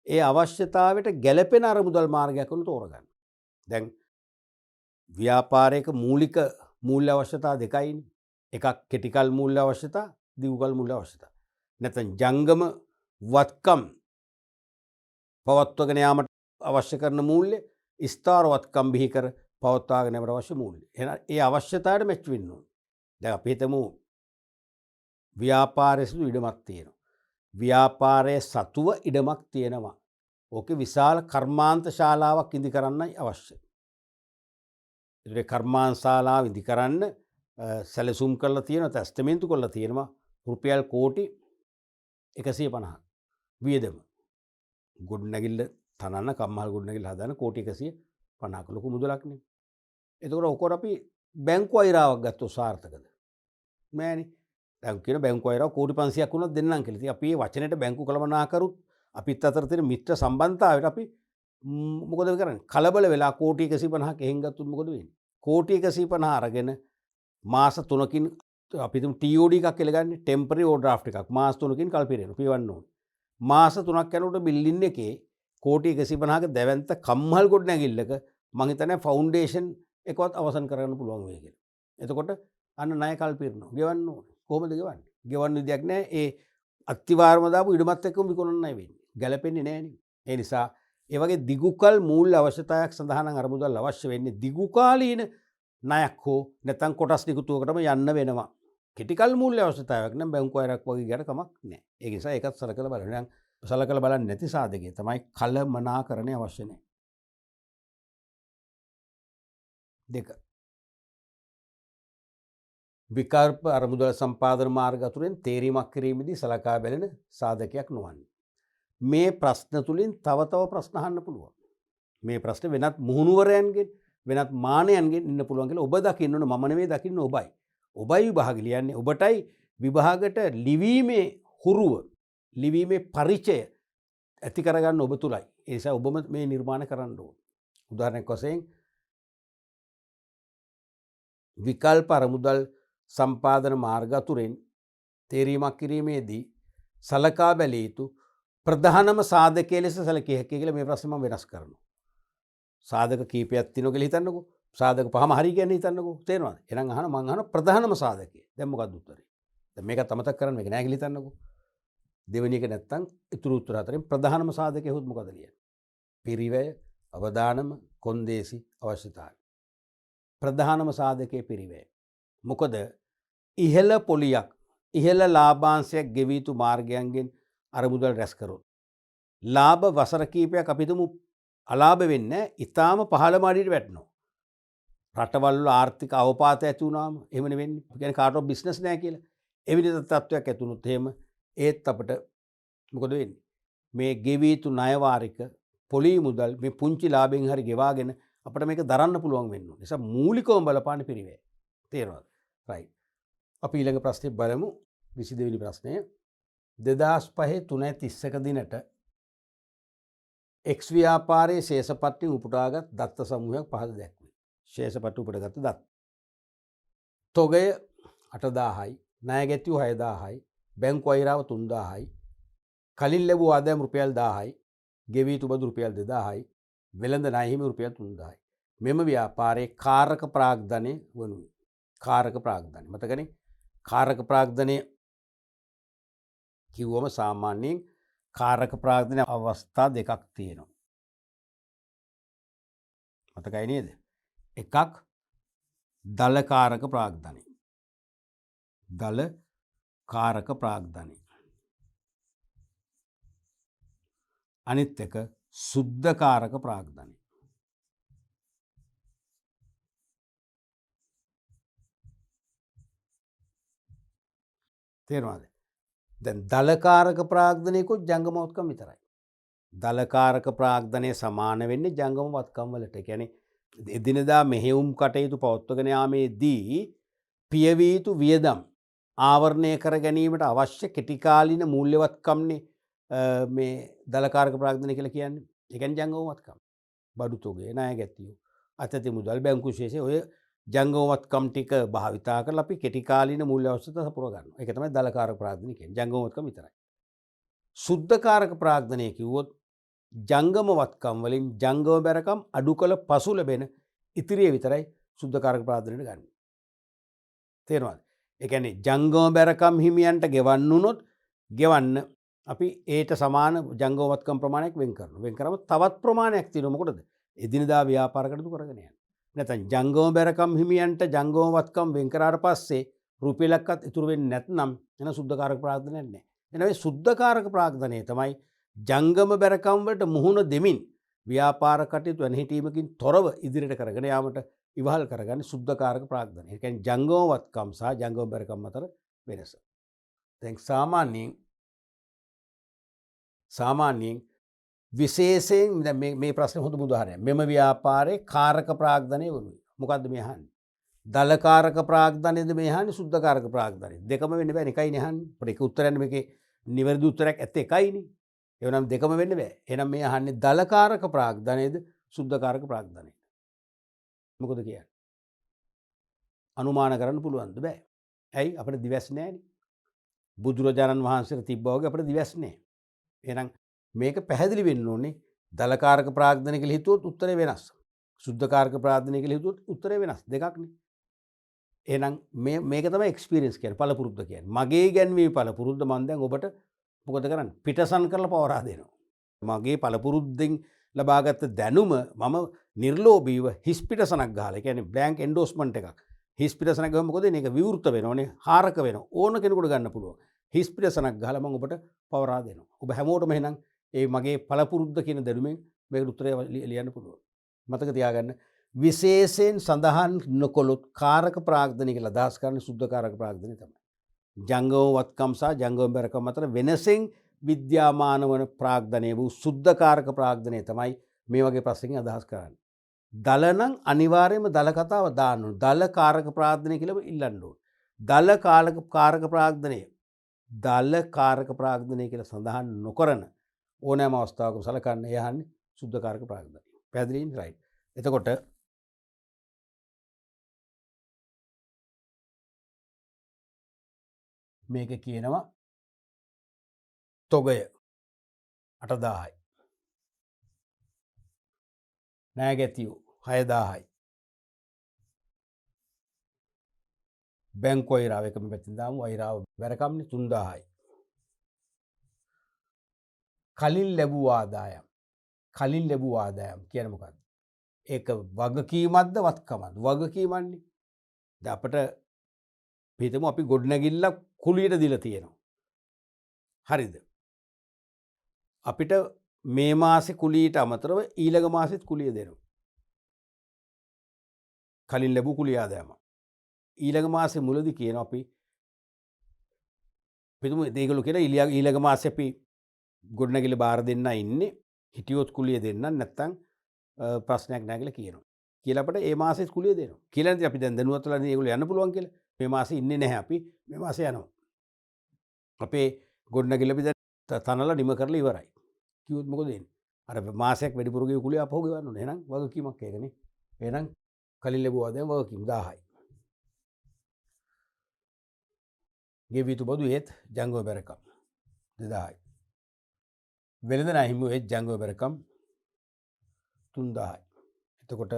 ඒ අවශ්‍යතාවයට ගැළපෙන අරමුදල් මාර්ගයක් වුණ තෝරගන්න. දැන් ව්‍යාපාරයක මූලික මූල්‍ය අවශ්‍යතා දෙකයිනේ. එකක් කෙටිකල් මූල්‍ය අවශ්‍යතා, දිගුකල් මූල්‍ය අවශ්‍යතා. නැත්නම් ජංගම වත්කම් පවත්වාගෙන යාමට අවශ්‍ය කරන මූල්‍ය, ස්ථාවර වත්කම් බිහි කර පවත්වාගෙන යාමට අවශ්‍ය මූල්‍ය. එහෙනම් ඒ අවශ්‍යතාවයට මැච් වෙන්න ඕනේ. දැන් අපි හිතමු ව්‍යාපාරයේ සතු ඉඩමක් තියෙනවා. ව්‍යාපාරයේ සතුව ඉඩමක් තියෙනවා. ඕකේ විශාල කර්මාන්ත ශාලාවක් ඉදි කරන්නයි අවශ්‍ය. ඒ කර්මාන්ත ශාලාව ඉදි කරන්න සැලසුම් කරලා තියෙනවා, තැස්තමේන්තු කරලා තියෙනවා රුපියල් කෝටි 150ක් වියදම. ගොඩනැගිල්ල තනන්න කම්මල් ගොඩනැගිල්ල හදන්න කෝටි 150ක ලොකු මුදලක් නේ. එතකොට ඔකර අපි බැංකු අයිරාවක් ගත්තොත් සාර්ථකද? නෑනේ. දැන් කියන බැංකු අයිරාව කෝටි 500ක් වුණොත් දෙන්නම් කියලා. ඉතින් අපි මේ වචනෙට බැංකු කළමනාකරුත් අපිත් අතර තියෙන මිත්‍ර සම්බන්ධතාවයට අපි මොකද කරන්නේ? කලබල වෙලා කෝටි 150ක් එහෙන් ගත්තොත් මොකද වෙන්නේ? කෝටි 150 අරගෙන මාස 3කින් අපි තුමු TOD එකක් එලගන්නේ ටෙම්පරරි ඕවර්ඩ්‍රාෆ්ට් එකක් මාස 3කින් කල් පිරවන්න ඕනේ. මාස 3ක් යනකොට බිල්ඩින් එකේ කෝටි 150ක දැවැන්ත කම්මල් ගොඩනැගිල්ලක මං හිතන්නේ ෆවුන්ඩේෂන් එකවත් අවසන් කරන්න පුළුවන් වෙයි කියලා. එතකොට අන්න ණය කල් පිරනවා. ගෙවන්න ඕනේ. කොහොමද ගෙවන්නේ? ගෙවන්න විදියක් නැහැ. ඒ අත්තිවාරම දාපු ඉඩමත් එක්කම විකුණන්නයි වෙන්නේ. ගැලපෙන්නේ නැහනේ. ඒ නිසා ඒ වගේ දිගුකල් මූල්‍ය අවශ්‍යතාවයක් සඳහා නම් අරමුදල් අවශ්‍ය වෙන්නේ දිගු කාලීන ණයක් හෝ නැත්නම් කොටස් නිකුතුවකටම යන්න වෙනවා. කෙටිකල් මූල්‍ය අවශ්‍යතාවයක් නම් බැංකු අයරක් වගේ ගියට කමක් නැහැ. ඒ නිසා ඒකත් සලකලා බලන්න. සලකලා බලන්නේ නැති සාධකය තමයි කලමනාකරණය අවශ්‍ය නැහැ. දෙක විකල්ප අරමුදල් සම්පාදන මාර්ග අතුරෙන් තේරීමක් කිරීමේදී සලකා බැලෙන සාධකයක් නොවන්නේ. මේ ප්‍රශ්න තුලින් තව තව ප්‍රශ්න අහන්න පුළුවන්. මේ ප්‍රශ්න වෙනත් මුහුණුවරයන්ගෙන් වෙනත් මානයන්ගෙන් ඉන්න පුළුවන් කියලා ඔබ දකින්න ඕන, මම නෙවෙයි දකින්න ඔබයි. ඔබයි විභාග ලියන්නේ, ඔබටයි විභාගයට ලිවීමේ හුරුව, ලිවීමේ පරිචය ඇති කරගන්න ඔබ තුලයි. ඒ නිසා ඔබම මේ නිර්මාණ කරන්න ඕන. උදාහරණයක් වශයෙන් විකල්ප අරමුදල් සම්පාදන මාර්ග අතුරෙන් තේරීමක් කිරීමේදී සලකා බැලිය යුතු ප්‍රධානම සාධකය ලෙස සැලකිය හැකියි කියලා මේ ප්‍රශ්නේ මම වෙනස් කරනවා. සාධක කීපයක් තියෙනවා කියලා හිතන්නකෝ. සාධක පහම හරි කියන්නේ හිතන්නකෝ. තේරෙනවද? එහෙනම් මම අහන ප්‍රධානම සාධකය. දැන් මොකක්ද උත්තරේ? දැන් මේකත් අමතක කරන්න, මේක නෑ කියලා හිතන්නකෝ. දෙවෙනි එක නැත්තම් ඉතුරු උත්තර හතරෙන් ප්‍රධානම සාධකය හොත් මොකද ලියන්නේ? පිරිවැය, අවදානම, කොන්දේසි, අවශ්‍යතාවය. ප්‍රධානම සාධකයේ පිරිවැය. මොකද ඉහළ පොලියක්, ඉහළ ලාභාංශයක් ගෙවිය යුතු මාර්ගයන්ගෙන් අරමුදල් රැස් කරොත් ලාභ වසර කීපයක් අපි හිතමු අලාභ වෙන්නේ ඉතාම පහළ මාඩියට වැටෙනවා. රටවල් වල ආර්ථික අවපාත ඇති වුණාම එහෙමනේ වෙන්නේ. ඒ කියන්නේ කාටවත් බිස්නස් නැහැ කියලා. ඒ විදිහට තත්ත්වයක් ඇති වුණොත් එහෙම ඒත් අපිට මොකද වෙන්නේ? මේ ගෙවිය යුතු ණය වාරික පොලී මුදල් මේ පුංචි ලාභයෙන් හරි ගෙවාගෙන අපිට මේක දරන්න පුළුවන් වෙන්න ඕනේ. ඒ නිසා මූලිකවම බලපාන පිරිවැය. තේරෙනවද? රයිට්. අපි ඊළඟ ප්‍රශ්නේ බලමු. 22 වෙනි ප්‍රශ්නය. 2005 3:31 දිනට X ව්‍යාපාරයේ ශේෂපත්තින් උපුටාගත් දත්ත සමූහයක් පහත දැක්වේ. ශේෂපත්ති උපුටාගත් දත්ත. තොගය 8000යි, ණය ගැතියු 6000යි, බැංකු අයිරාව 3000යි, කලින් ලැබූ ආදායම රුපියල් 1000යි, ගෙවී යුතු බදු රුපියල් 2000යි, වෙළඳ ණය හිමි රුපියල් 3000යි. මෙම ව්‍යාපාරයේ කාරක ප්‍රාග්ධනය වනුයි. කාරක ප්‍රාග්ධනය. මතකනේ? කාරක ප්‍රාග්ධනය කිව්වම සාමාන්‍යයෙන් කාරක ප්‍රාග්ධනය අවස්ථා දෙකක් තියෙනවා. මතකයි නේද? එකක් දල කාරක ප්‍රාග්ධනය. දල කාරක ප්‍රාග්ධනය. අනිත් එක සුද්ධ කාරක ප්‍රාග්ධනය. තේරෙනවද? දැන් දලකාරක ප්‍රාග්ධනයකුත් ජංගම වත්කම් විතරයි. දලකාරක ප්‍රාග්ධනය සමාන වෙන්නේ ජංගම වත්කම් වලට. ඒ කියන්නේ එදිනදා මෙහෙයුම් කටයුතු පවත්වාගෙන යාමේදී පියවිය යුතු වියදම් ආවරණය කර ගැනීමට අවශ්‍ය කෙටිකාලීන මූල්‍යවත්කම්නේ මේ දලකාරක ප්‍රාග්ධනය කියලා කියන්නේ. ඒ කියන්නේ ජංගම වත්කම්. බඩු තොගය, ණය ගැතියු, අතැති මුදල්, බැංකු විශේෂය ඔය ජංගම වත්කම් ටික භාවිතා කරලා අපි කෙටිකාලීන මූල්‍ය අවශ්‍යතා පුරව ගන්නවා. ඒක තමයි දලකාරක ප්‍රාග්ධනය කියන්නේ. ජංගම වත්කම් විතරයි. සුද්ධකාරක ප්‍රාග්ධනය කිව්වොත් ජංගම වත්කම් වලින් ජංගම බැරකම් අඩු කළ පසු ලැබෙන ඉතිරිය විතරයි සුද්ධකාරක ප්‍රාග්ධනයට ගන්න. තේරෙනවද? ඒ කියන්නේ ජංගම බැරකම් හිමියන්ට ගෙවන්න උනොත් ගෙවන්න අපි ඒට සමාන ජංගම වත්කම් ප්‍රමාණයක් වෙන් කරනවා. වෙන් කරාම තවත් ප්‍රමාණයක් තියෙනවා. මොකටද? එදිනදා ව්‍යාපාර කටයුතු කරගෙන යන්න. නැත්නම් ජංගම බැරකම් හිමියන්ට ජංගම වත්කම් වෙන් කරාට පස්සේ රුපියලක්වත් ඉතුරු වෙන්නේ නැත්නම් එන සුද්ධකාරක ප්‍රාග්ධනයක් නැහැ. එන මේ සුද්ධකාරක ප්‍රාග්ධනය තමයි ජංගම බැරකම් වලට මුහුණ දෙමින් ව්‍යාපාර කටයුතු වෙනහිටීමකින් තොරව ඉදිරියට කරගෙන යාමට ඉවහල් කරගන්නේ සුද්ධකාරක ප්‍රාග්ධනය. ඒ කියන්නේ ජංගම වත්කම් සහ ජංගම බැරකම් අතර වෙනස. දැන් සාමාන්‍යයෙන් විශේෂයෙන් මේ ප්‍රශ්නේ හොඳ උදාහරණයක්. මෙම ව්‍යාපාරයේ කාරක ප්‍රාග්ධනය වුණේ. මොකද්ද මේ අහන්නේ? දලකාරක ප්‍රාග්ධනයද මේ අහන්නේ සුද්ධකාරක ප්‍රාග්ධනයද? දෙකම වෙන්න බෑ. එකයිනේ අහන්නේ. අපිට එක උත්තරයක් මේකේ නිවැරදි උත්තරයක් ඇත්තේ එකයිනේ. එවනම් දෙකම වෙන්න බෑ. එහෙනම් මේ අහන්නේ දලකාරක ප්‍රාග්ධනයද සුද්ධකාරක ප්‍රාග්ධනයද? මොකද කියන්නේ? අනුමාන කරන්න පුළුවන්ද? බෑ. ඇයි? අපිට දිවස් නෑනේ. බුදුරජාණන් වහන්සේට තිබ්බා වගේ අපිට දිවස් නෑ. එහෙනම් මේක පැහැදිලි වෙන්න ඕනේ. දලකාරක ප්‍රාග්ධනය කියලා හිතුවොත් උත්තරේ වෙනස්. සුද්ධකාරක ප්‍රාග්ධනය කියලා හිතුවොත් උත්තරේ වෙනස්. දෙකක්නේ. එහෙනම් මේක තමයි එක්ස්පීරියන්ස් කියන්නේ, පළපුරුද්ද කියන්නේ. මගේ ඉගැන්වීමේ පළපුරුද්ද මම දැන් ඔබට මොකද කරන්නේ? පිටසන් කරලා පවරා දෙනවා. මගේ පළපුරුද්දෙන් ලබාගත් දැනුම මම නිර්ලෝභීව හිස් පිටසනක් ගහලා, ඒ කියන්නේ බ්ලැන්ක් එන්ඩෝස්මන්ට් එකක්. හිස් පිටසනක් ගහම මොකද මේක විවෘත වෙනවනේ, හාරක වෙනවා. ඕන කෙනෙකුට ගන්න පුළුවන්. හිස් පිරසනක් ගහලා මම ඔබට පවරා දෙනවා. ඔබ හැමෝටම එහෙනම් ඒ මගේ පළපුරුද්ද කියන දැනුමෙන් මේකට උත්තරය ලියන්න පුළුවන්. මතක තියාගන්න විශේෂයෙන් සඳහන් නොකොළොත් කාරක ප්‍රාග්ධනය කියලා අදහස් කරන්නේ සුද්ධ කාරක ප්‍රාග්ධනය තමයි. ජංගම වත්කම් සහ ජංගම බැරකම් අතර වෙනසෙන් විද්‍යාමාන වන ප්‍රාග්ධනය වූ සුද්ධ කාරක ප්‍රාග්ධනය තමයි මේ වගේ ප්‍රශ්නකින් අදහස් කරන්නේ. දල නම් අනිවාර්යයෙන්ම දල කතාව දාන්න ඕනේ. දල කාරක ප්‍රාග්ධනය කියලා ඉල්ලන්න ඕනේ. දල කාරක ප්‍රාග්ධනය දල කාරක ප්‍රාග්ධනය කියලා සඳහන් නොකරන ඕනෑම අවස්ථාවක සලකන්න යහන්නේ සුද්ධ කාරක ප්‍රාග්ධනය. පැහැදිලිද? රයිට්. එතකොට මේක කියනවා තොගය 8000යි. නෑගැතියෝ 6000යි. බැංකු වෛරාව එකම පැත්තෙන් දාමු. වෛරාව බැරකම්නේ 3000යි. කලින් ලැබූ ආදායම් කියන්නේ මොකක්ද? ඒක වගකීමක්ද වත්කමක්ද? වගකීමන්නේ. දැන් අපිට හිතමු අපි ගොඩනැගිල්ලක් කුලියට දීලා තියෙනවා. හරිද? අපිට මේ මාසේ කුලියට අමතරව ඊළඟ මාසෙත් කුලිය දෙනවා. කලින් ලැබූ කුලිය ආදායම. ඊළඟ මාසේ මුලදී කියනවා අපි හිතමු ඒගොල්ලෝ කියන ඊළඟ මාසේ අපි ගොඩනැගිල්ල බාර දෙන්න ඉන්නේ. හිටියොත් කුලිය දෙන්න නැත්නම් ප්‍රශ්නයක් නැහැ කියලා කියනවා. කියලා අපිට ඒ මාසෙත් කුලිය දෙනවා. කියලා ඉතින් අපි දැන් දැනුවත් වෙලා ඉන්නේ ඒගොල්ලෝ යන්න පුළුවන් කියලා. මේ මාසේ ඉන්නේ නැහැ අපි. මේ මාසේ යනවා. අපේ ගොඩනැගිල්ල අපි දැන් තනලා නිම කරලා ඉවරයි. කිව්වොත් මොකද වෙන්නේ? අර මාසයක් වැඩිපුර ගෙවු කුලිය අපහො ගෙවන්න ඕනේ. එහෙනම් වගකීමක් ඒකනේ. එහෙනම් කලින් ලැබුවා දැන් වගකීම් 1000යි. ගෙවිය යුතු බදු ඒත් ජංගම බැරකම් 2000යි. වෙළඳ ණය හිමි ඒත් ජංගම බැරකම් 3000යි. එතකොට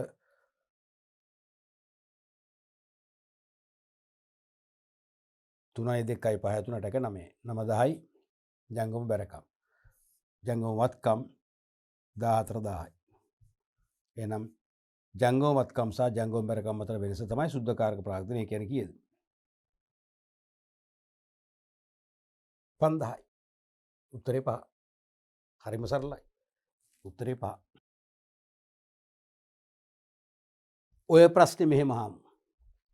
තුනයි දෙකයි පහයි තුනට එක 9 9000යි ජංගම බැරකම්. ජංගම වත්කම් 14000යි. එහෙනම් ජංගම වත්කම් සහ ජංගම බැරකම් අතර වෙනස තමයි සුද්ධ කාරක ප්‍රාග්ධනය කියන්නේ කීයද? 5000යි. උත්තරේ 5. හරිම සරලයි. උත්තරේ 5. ඔය ප්‍රශ්නේ මෙහෙම අහමු.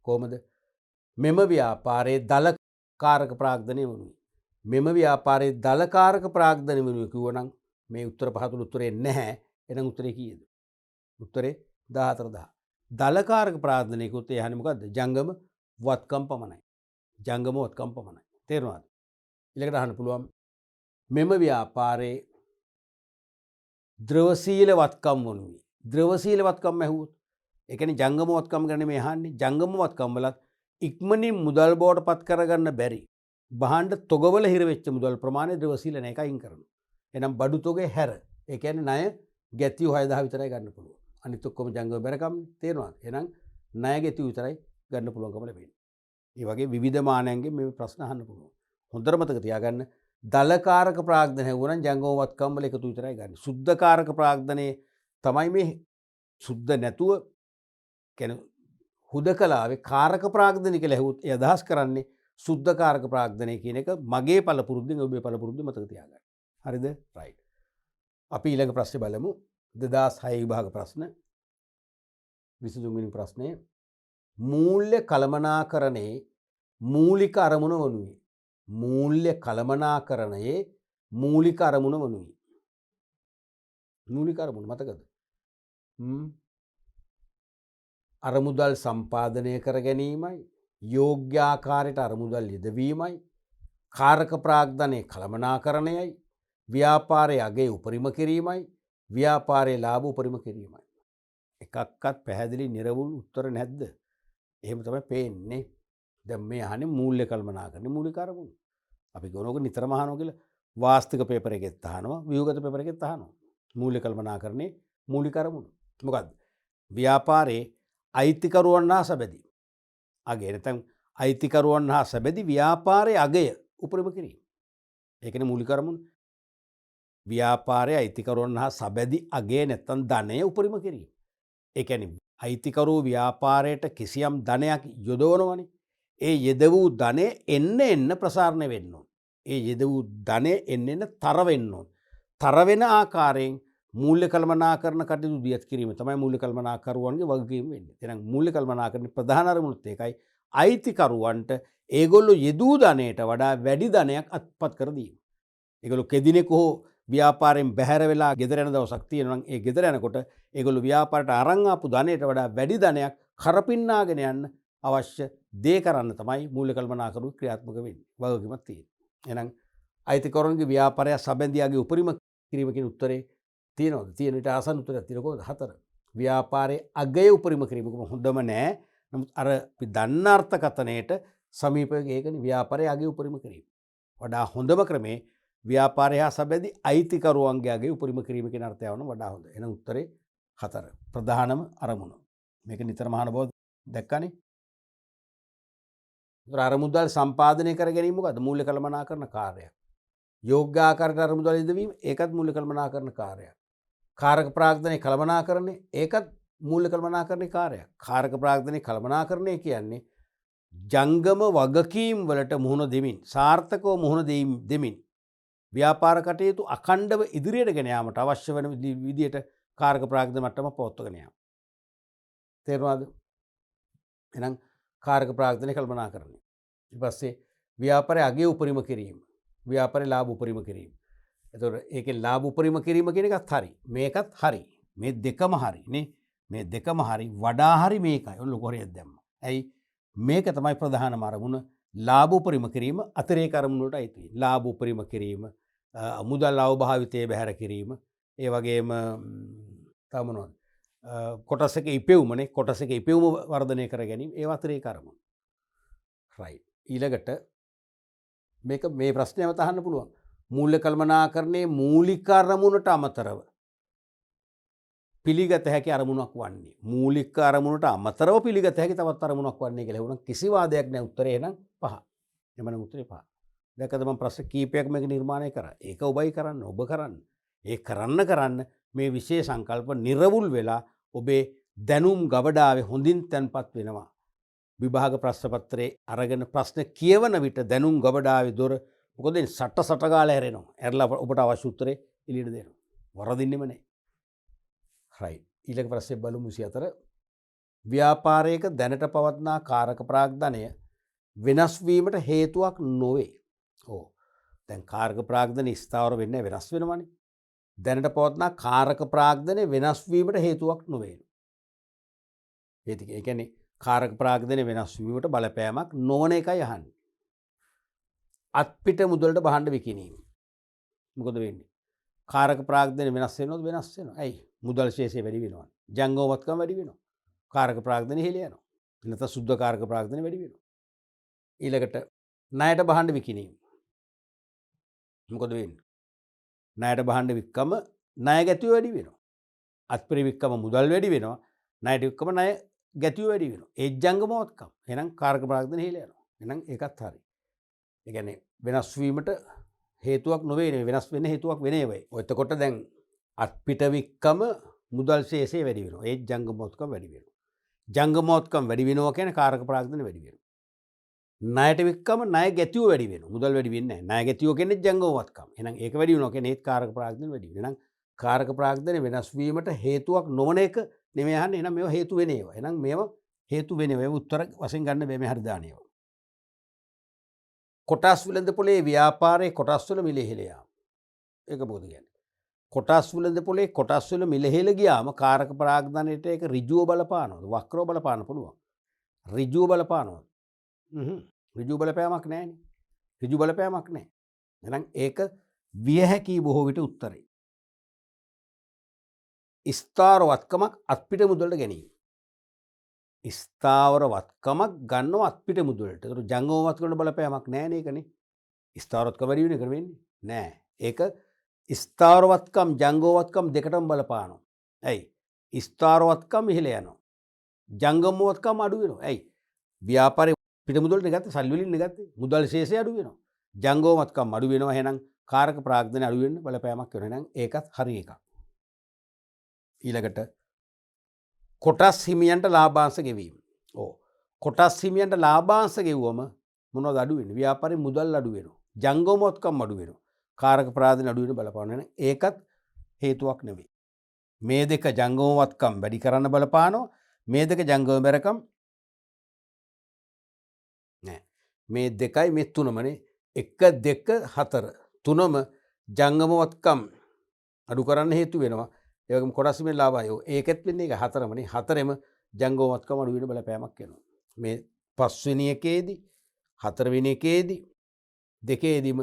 කොහොමද? මෙම ව්‍යාපාරයේ දල කාරක ප්‍රාග්ධනය වනුයි. මෙම ව්‍යාපාරයේ දල කාරක ප්‍රාග්ධනය වනුයි කිව්වනම් මේ උත්තර පහ තුල උත්තරේ නැහැ. එහෙනම් උත්තරේ කීයද? උත්තරේ 14000. දල කාරක ප්‍රාග්ධනය කිව්වොත් ඒ යහන්නේ මොකද්ද? ජංගම වත්කම් පමණයි. ජංගම වත්කම් පමණයි. තේරුණාද? ඊළඟට අහන්න පුළුවන් මෙම ව්‍යාපාරයේ ද්‍රවශීල වත්කම් වනුයි. ද්‍රවශීල වත්කම් ඇහුවොත් ඒ කියන්නේ ජංගම වත්කම් ගැන මේ අහන්නේ. ජංගම වත්කම් වලත් ඉක්මනින් මුදල් බවට පත් කරගන්න බැරි බහඬ තොගවල හිර වෙච්ච මුදල් ප්‍රමාණය ද්‍රවශීල නැහැ අයින් කරනවා. එහෙනම් බඩු තොගේ හැර ඒ කියන්නේ ණය ගැතියෝ 6000 විතරයි ගන්න පුළුවන්. අනිත් ඔක්කොම ජංගම බැරකම්නේ. තේරුණාද? එහෙනම් ණය ගැතියෝ විතරයි ගන්න පුළුවන්කම ලැබෙන්නේ. මේ වගේ විවිධ මානයන්ගෙන් මේ ප්‍රශ්න අහන්න පුළුවන්. හොඳට මතක තියාගන්න දල කාරක ප්‍රාග්ධනය වුණනම් ජංගම වත්කම් වල එකතු විතරයි ගන්න. සුද්ධ කාරක ප්‍රාග්ධනයේ තමයි මේ සුද්ධ නැතුව කියන්නේ හුදකලාවේ කාරක ප්‍රාග්ධනය කියලා ඇහුවොත් ඒ අදහස් කරන්නේ සුද්ධ කාරක ප්‍රාග්ධනය කියන එක මගේ පළපුරුද්දෙන් ඔබේ පළපුරුද්ද මතක තියාගන්න. හරිද? රයිට්. අපි ඊළඟ ප්‍රශ්නේ බලමු. 2006 විභාග ප්‍රශ්න 23 වෙනි ප්‍රශ්නේ මූල්‍ය කළමනාකරණයේ මූලික අරමුණ වනුයි. මූල්‍ය කළමනාකරණයේ මූලික අරමුණ වනුයි. මූලික අරමුණ මතකද? අරමුදල් සම්පාදනය කර ගැනීමයි, යෝග්‍යාකාරයට අරමුදල් යෙදවීමයි, කාරක ප්‍රාග්ධනයේ කළමනාකරණයයි, ව්‍යාපාරයේ අගය උපරිම කිරීමයි, ව්‍යාපාරයේ ලාභ උපරිම කිරීමයි. එකක්වත් පැහැදිලි නිර්වුල් උත්තර නැද්ද? එහෙම තමයි පේන්නේ. දැන් මේ අහන්නේ මූල්‍ය කළමනාකරණයේ මූලික අරමුණ. අපි ගොනෝක නිතරම අහනවා කියලා වාස්තික පේපර් එකෙත් අහනවා, ව්‍යුහගත පේපර් එකෙත් අහනවා. මූල්‍ය කළමනාකරණයේ මූලික අරමුණ. මොකද්ද? ව්‍යාපාරයේ අයිතිකරුවන් හා සබැඳි අගය නැත්නම් අයිතිකරුවන් හා සබැඳි ව්‍යාපාරයේ අගය උපරිම කිරීම. ඒකනේ මූලික අරමුණ. ව්‍යාපාරයේ අයිතිකරුවන් හා සබැඳි අගය නැත්නම් ධනය උපරිම කිරීම. ඒ කියන්නේ අයිතිකරුවෝ ව්‍යාපාරයට කිසියම් ධනයක් යොදවනවනේ. ඒ යෙද වූ ධනය එන්න ප්‍රසාරණය වෙන්න ඕන. ඒ යෙදූ ධනය එන්න තර වෙන්න ඕන. තර වෙන ආකාරයෙන් මූල්‍ය කළමනාකරණ කටයුතු දියත් කිරීම තමයි මූල්‍ය කළමනාකරුවන්ගේ වගකීම වෙන්නේ. එහෙනම් මූල්‍ය කළමනාකරණයේ ප්‍රධාන අරමුණුත් ඒකයි. අයිතිකරුවන්ට ඒගොල්ලෝ යෙදූ ධනයට වඩා වැඩි ධනයක් අත්පත් කර දීම. ඒගොල්ලෝ කෙදිනෙක හෝ ව්‍යාපාරයෙන් බැහැර වෙලා ගෙදර යන දවසක් තියෙනවා නම් ඒ ගෙදර යනකොට ඒගොල්ලෝ ව්‍යාපාරයට අරන් ආපු ධනයට වඩා වැඩි ධනයක් කරපින්නාගෙන යන්න අවශ්‍ය දේ කරන්න තමයි මූල්‍ය කළමනාකරුවෝ ක්‍රියාත්මක වෙන්නේ. වගකීමක් තියෙනවා. එහෙනම් අයිතිකරුවන්ගේ ව්‍යාපාරය සබැඳියාගේ උපරිම කිරීම කියන උත්තරේ තියෙනවද? තියෙන ඊට ආසන්න උත්තරයක් තියෙනවා කොහොමද? 4. ව්‍යාපාරයේ අගය උපරිම කිරීම හොඳම නෑ. නමුත් අර අපි දන්න අර්ථකථනයට සමීපව ඒකනේ ව්‍යාපාරයේ අගය උපරිම කිරීම. වඩා හොඳම ක්‍රමේ ව්‍යාපාරය හා සබැඳි අයිතිකරුවන්ගේ අගය උපරිම කිරීම කියන අර්ථය වන වඩා හොඳ. එහෙනම් උත්තරේ 4. ප්‍රධානම අරමුණ. මේක නිතරම අහන බව දැක්කනේ. අරමුදල් සම්පාදනය කර ගැනීම මොකද්ද? මූල්‍ය කළමනාකරණ කාර්යයක්. යෝග්‍ය ආකාරයට අරමුදල් ඉදවීම ඒකත් මූල්‍ය කළමනාකරණ කාර්යයක්. කාරක ප්‍රාග්ධනයේ කළමනාකරණය ඒකත් මූල්‍ය කළමනාකරණයේ කාර්යයක්. කාරක ප්‍රාග්ධනයේ කළමනාකරණය කියන්නේ ජංගම වගකීම් වලට මුහුණ දෙමින් සාර්ථකව මුහුණ දෙමින් ව්‍යාපාර කටයුතු අඛණ්ඩව ඉදිරියට ගෙන යාමට අවශ්‍ය වෙන විදියට කාරක ප්‍රාග්ධන මට්ටම පවත්වාගෙන යාම. තේරුණාද? එහෙනම් කාරක ප්‍රාග්ධනයේ කළමනාකරණය. ඊට පස්සේ ව්‍යාපාරයේ අගය උපරිම කිරීම. ව්‍යාපාරයේ ලාභ උපරිම කිරීම. එතකොට ඒකේ ලාභ උපරිම කිරීම කියන එකත් හරි. මේකත් හරි. මේ දෙකම හරි නේ. මේ දෙකම හරි වඩා හරි මේකයි. ඔන්න ලොකු හරියක් දැම්මා. ඇයි? මේක තමයි ප්‍රධානම අරමුණ. ලාභ උපරිම කිරීම අතිරේක අරමුණ වලට අයිති වෙන්නේ. ලාභ උපරිම කිරීම, මුදල් අවභාවිතය බැහැර කිරීම, ඒ වගේම තව මොනවද? කොටසක ඉපෙවුමනේ. කොටසක ඉපෙවුම වර්ධනය කර ගැනීම ඒව අතිරේක අරමුණ. රයිට්. ඊළඟට මේක මේ ප්‍රශ්නයම අහන්න පුළුවන්. මූල්‍ය කළමනාකරණයේ මූලික අරමුණට අමතරව පිළිගත හැකි අරමුණක් වන්නේ. මූලික අරමුණට අමතරව පිළිගත හැකි තවත් අරමුණක් වන්නේ කියලා වුණා. කිසි වාදයක් නැහැ. උත්තරේ එහෙනම් 5. එමනම් උත්තරේ 5. දැක්කද මම ප්‍රශ්න කීපයක් මේක නිර්මාණය කරා. ඒක ඔබයි කරන්න, ඔබ කරන්න. ඒ කරන්න මේ විශේෂ සංකල්ප නිර්වුල් වෙලා ඔබේ දැනුම් ගබඩාවේ හොඳින් තැන්පත් වෙනවා. විභාග ප්‍රශ්න පත්‍රයේ අරගෙන ප්‍රශ්න කියවන විට දැනුම් ගබඩාවේ දොර මොකද සට ගාලා හැරෙනවා. ඇරලා ඔබට අවශ්‍ය උත්තරේ එළියට දෙනවා. වරදින්නෙම නැහැ. රයිට්. ඊළඟ ප්‍රශ්නේ බලමු 24. ව්‍යාපාරයක දැනට පවත්නා කාරක ප්‍රාග්ධනය වෙනස් වීමට හේතුවක් නොවේ. ඔව්. දැන් කාරක ප්‍රාග්ධනය ස්ථාවර වෙන්නේ වෙනස් වෙනවනේ. දැනට පවත්නා කාරක ප්‍රාග්ධනය වෙනස් වීමට හේතුවක් නොවේ. ඒ කියන්නේ කාරක ප්‍රාග්ධනය වෙනස් වීමට බලපෑමක් නොවන එකයි අහන්නේ. අත්පිට මුදලට බහඬ විකිණීම. මොකද වෙන්නේ? කාරක ප්‍රාග්ධනය වෙනස් වෙනවද? වෙනස් වෙනවා. ඇයි? මුදල් ශේෂය වැඩි වෙනවා. ජංගමවත්කම වැඩි වෙනවා. කාරක ප්‍රාග්ධනය ඉහළ යනවා. නැත්නම් සුද්ධ කාරක ප්‍රාග්ධනය වැඩි වෙනවා. ඊළඟට ණයට බහඬ විකිණීම. මොකද වෙන්නේ? ණයට බහඬ වික්කම ණය ගැතිය වැඩි වෙනවා. අත්පිට වික්කම මුදල් වැඩි වෙනවා. ණයට වික්කම ණය ගැතිය වැඩි වෙනවා. ඒ ජංගමවත්කම. එහෙනම් කාරක ප්‍රාග්ධනය ඉහළ යනවා. එහෙනම් ඒකත් හරි. ඒ කියන්නේ වෙනස් වීමට හේතුවක් නොවේ නේ වෙනස් වෙන්න හේතුවක් වෙන්නේ වෙයි. එතකොට දැන් අත්පිට වික්කම මුදල් ශේෂය වැඩි වෙනවා. ඒ ජංගමවත්කම වැඩි වෙනවා. ජංගමවත්කම වැඩි වෙනවා කියන්නේ කාරක ප්‍රාග්ධනය වැඩි වෙනවා. ණයට වික්කම ණය ගැතිය වැඩි වෙනවා. මුදල් වැඩි වෙන්නේ නැහැ. ණය ගැතිය කියන්නේ ජංගමවත්කම. එහෙනම් ඒක වැඩි වෙනවා කියන්නේ ඒත් කාරක ප්‍රාග්ධනය වැඩි වෙනවා. එහෙනම් කාරක ප්‍රාග්ධනය වෙනස් වීමට හේතුවක් නොවන එක නෙමෙයි අහන්නේ. එහෙනම් මේවා හේතු වෙන ඒවා. එහෙනම් මේවා හේතු වෙන ඒවා. උත්තර වශයෙන් ගන්න බෑ මේ හරි දාන ඒවා. කොටස් විලඳ පොලේ ව්‍යාපාරයේ කොටස් වල මිල ඉහළ යාම. ඒක මොකද කියන්නේ? කොටස් විලඳ පොලේ කොටස් වල මිල ඉහළ ගියාම කාරක ප්‍රාග්ධනයට ඒක ඍජුව බලපානවද? වක්‍රව බලපාන්න පුළුවන්. ඍජුව බලපානවද? ඍජුව බලපෑමක් නැහැනේ. ඍජු බලපෑමක් නැහැ. එහෙනම් ඒක විය හැකි බොහෝ විට උත්තරේ. ස්ථාවර වත්කමක් අත්පිට මුදලට ගැනීම. ස්ථාවර වත්කමක් ගන්නව අත්පිට මුදලට. ඒතර ජංගම වත්කමට බලපෑමක් නැහැ නේ ඒකනේ. ස්ථාවර වත්කම වැඩි වෙන එක වෙන්නේ නැහැ. ඒක ස්ථාවර වත්කම් ජංගම වත්කම් දෙකටම බලපානවා. ඇයි? ස්ථාවර වත්කම් ඉහළ යනවා. ජංගම වත්කම් අඩු වෙනවා. ඇයි? ව්‍යාපාරේ පිට මුදලට ගත්තේ සල්ලි වලින් ගත්තේ. මුදල් ශේෂය අඩු වෙනවා. ජංගම වත්කම් අඩු වෙනවා. එහෙනම් කාරක ප්‍රාග්ධනය අඩු වෙන්න බලපෑමක් වෙනවා. එහෙනම් ඒකත් හරි එකක්. ඊළඟට කොටස් හිමියන්ට ලාභාංශ ගෙවීම. කොටස් හිමියන්ට ලාභාංශ ගෙවුවම මොනවද අඩු වෙන්නේ? ව්‍යාපාරේ මුදල් අඩු වෙනවා. ජංගමවත්කම් අඩු වෙනවා. කාරක ප්‍රාධන අඩු වෙන බලපාන වෙන ඒකත් හේතුවක් නෙවෙයි. මේ දෙක ජංගමවත්කම් වැඩි කරන්න බලපානවා. මේ දෙක ජංගම බැරකම් නෑ. මේ දෙකයි මේ තුනමනේ 1 2 4 තුනම ජංගමවත්කම් අඩු කරන්න හේතු වෙනවා. ඒ වගේම කොටස් වීමේ ලාභය ඒකෙත් වෙන්නේ ඒක හතරමනේ. හතරෙම ජංගමවත්කම අඩු වෙන බලපෑමක් වෙනවා. මේ පස්වෙනි එකේදී හතරවෙනි එකේදී දෙකේදීම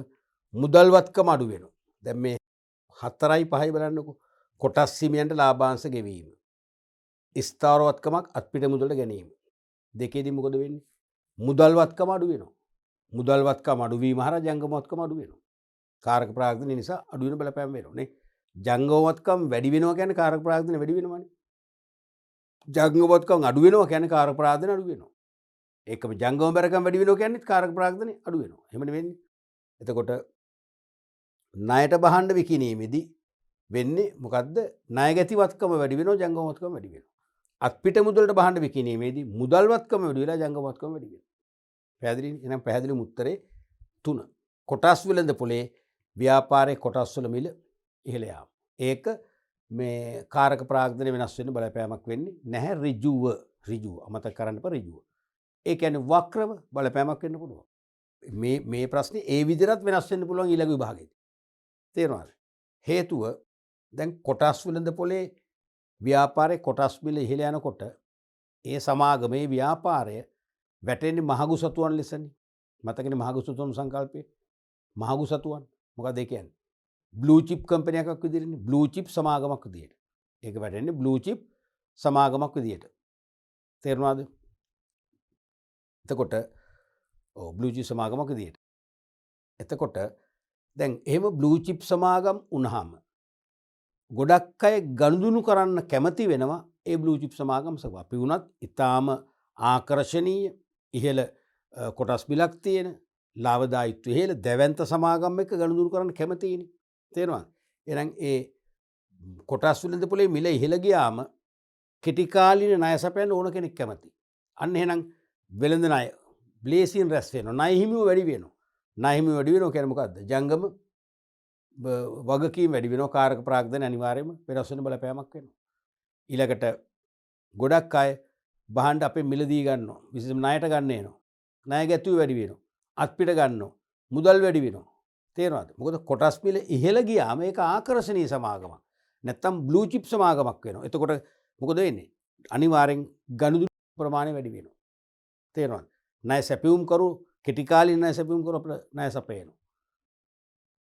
මුදල්වත්කම අඩු වෙනවා. දැන් මේ 4යි 5යි බලන්නකෝ. කොටස් හිමියන්ට ලාභාංශ ගෙවීම. ස්ථාවරවත්කමක් අත්පිට මුදලට ගැනීම. දෙකේදී මොකද වෙන්නේ? මුදල්වත්කම අඩු වෙනවා. මුදල්වත්කම අඩු වීම හරහා ජංගමවත්කම අඩු වෙනවා. කාරක ප්‍රාග්ධන නිසා අඩු වෙන බලපෑම වෙනවා නේ. ජංගමවත්කම් වැඩි වෙනවා කියන්නේ කාරක ප්‍රාග්ධන වැඩි වෙනවනේ. ජංගමවත්කම් අඩු වෙනවා කියන්නේ කාරක ප්‍රාග්ධන අඩු වෙනවා. ඒකම ජංගම බැරකම් වැඩි වෙනවා කියන්නේ කාරක ප්‍රාග්ධන අඩු වෙනවා. එහෙමනේ වෙන්නේ. එතකොට ණයට බහඬ විකිණීමේදී වෙන්නේ මොකද්ද? ණය ගැතිවත්කම වැඩි වෙනවා ජංගමවත්කම වැඩි වෙනවා. අත්පිට මුදලට බහඬ විකිණීමේදී මුදල්වත්කම වැඩි වෙලා ජංගමවත්කම වැඩි වෙනවා. පැහැදිලිනේ? එහෙනම් පැහැදිලිම උත්තරේ 3. කොටස් වෙළඳ පොලේ ව්‍යාපාරයේ කොටස් වල මිල ඉහළ යාම. ඒක මේ කාරක ප්‍රාග්ධන වෙනස් වෙන්න බලපෑමක් වෙන්නේ නැහැ ඍජුව අමතක කරන්න එපා ඍජුව. ඒ කියන්නේ වක්‍රව බලපෑමක් වෙන්න පුළුවන්. මේ ප්‍රශ්නේ ඒ විදිහට වෙනස් වෙන්න පුළුවන් ඊළඟ විභාගෙදී. තේරෙනවද? හේතුව දැන් කොටස් වෙළඳ පොලේ ව්‍යාපාරයේ කොටස් මිල ඉහළ යනකොට ඒ සමාගමේ ව්‍යාපාරය වැටෙන්නේ මහගු සතුන් ලෙසනේ. මතකනේ මහගු සතුන් සංකල්පය. මහගු සතුන් මොකද ඒ කියන්නේ? බ්ලූ චිප් කම්පැනි එකක් විදිහටනේ. බ්ලූ චිප් සමාගමක් විදිහට. ඒක වැටෙන්නේ බ්ලූ චිප් සමාගමක් විදිහට. තේරුණාද? එතකොට බ්ලූ චිප් සමාගමක් විදිහට. එතකොට දැන් එහෙම බ්ලූ චිප් සමාගම් වුණාම ගොඩක් අය ගනුදෙනු කරන්න කැමති වෙනවා ඒ බ්ලූ චිප් සමාගම් සභාව. අපි වුණත් ඊටාම ආකර්ශනීය ඉහළ කොටස් බිලක් තියෙන ලාභදායීත්වය ඉහළ දැවැන්ත සමාගම් එක්ක ගනුදෙනු කරන්න කැමතියිනේ. තේරෙනවද? එහෙනම් ඒ කොටස් වෙළඳ පොලේ මිල ඉහළ ගියාම කෙටි කාලින ණය සපයන්න ඕන කෙනෙක් කැමති. අන්න එහෙනම් වෙළඳ ණය බ්ලේසින් රැස් වෙනවා. ණය හිමිව වැඩි වෙනවා. ණය හිමිව වැඩි වෙනවා කියන්නේ මොකද්ද? ජංගම වගකීම් වැඩි වෙනවා. කාරක ප්‍රාග්ධන අනිවාර්යයෙන්ම වෙනස් වෙන බලපෑමක් වෙනවා. ඊළඟට ගොඩක් අය බහඬ අපේ මිලදී ගන්නවා. විශේෂයෙන්ම ණයට ගන්න එනවා. ණය ගැතුව වැඩි වෙනවා. අත්පිට ගන්නවා. මුදල් වැඩි වෙනවා. තේරෙනවද? මොකද කොටස් මිල ඉහළ ගියාම ඒක ආකර්ශනීය සමාගමක්. නැත්තම් බ්ලූ චිප් සමාගමක් වෙනවා. එතකොට මොකද වෙන්නේ? අනිවාර්යෙන් ගනුදෙනු ප්‍රමාණය වැඩි වෙනවා. තේරෙනවද? ණය සැපයුම් කරු කෙටි කාලින ණය සැපයුම් කරු අපිට ණය සපයනවා.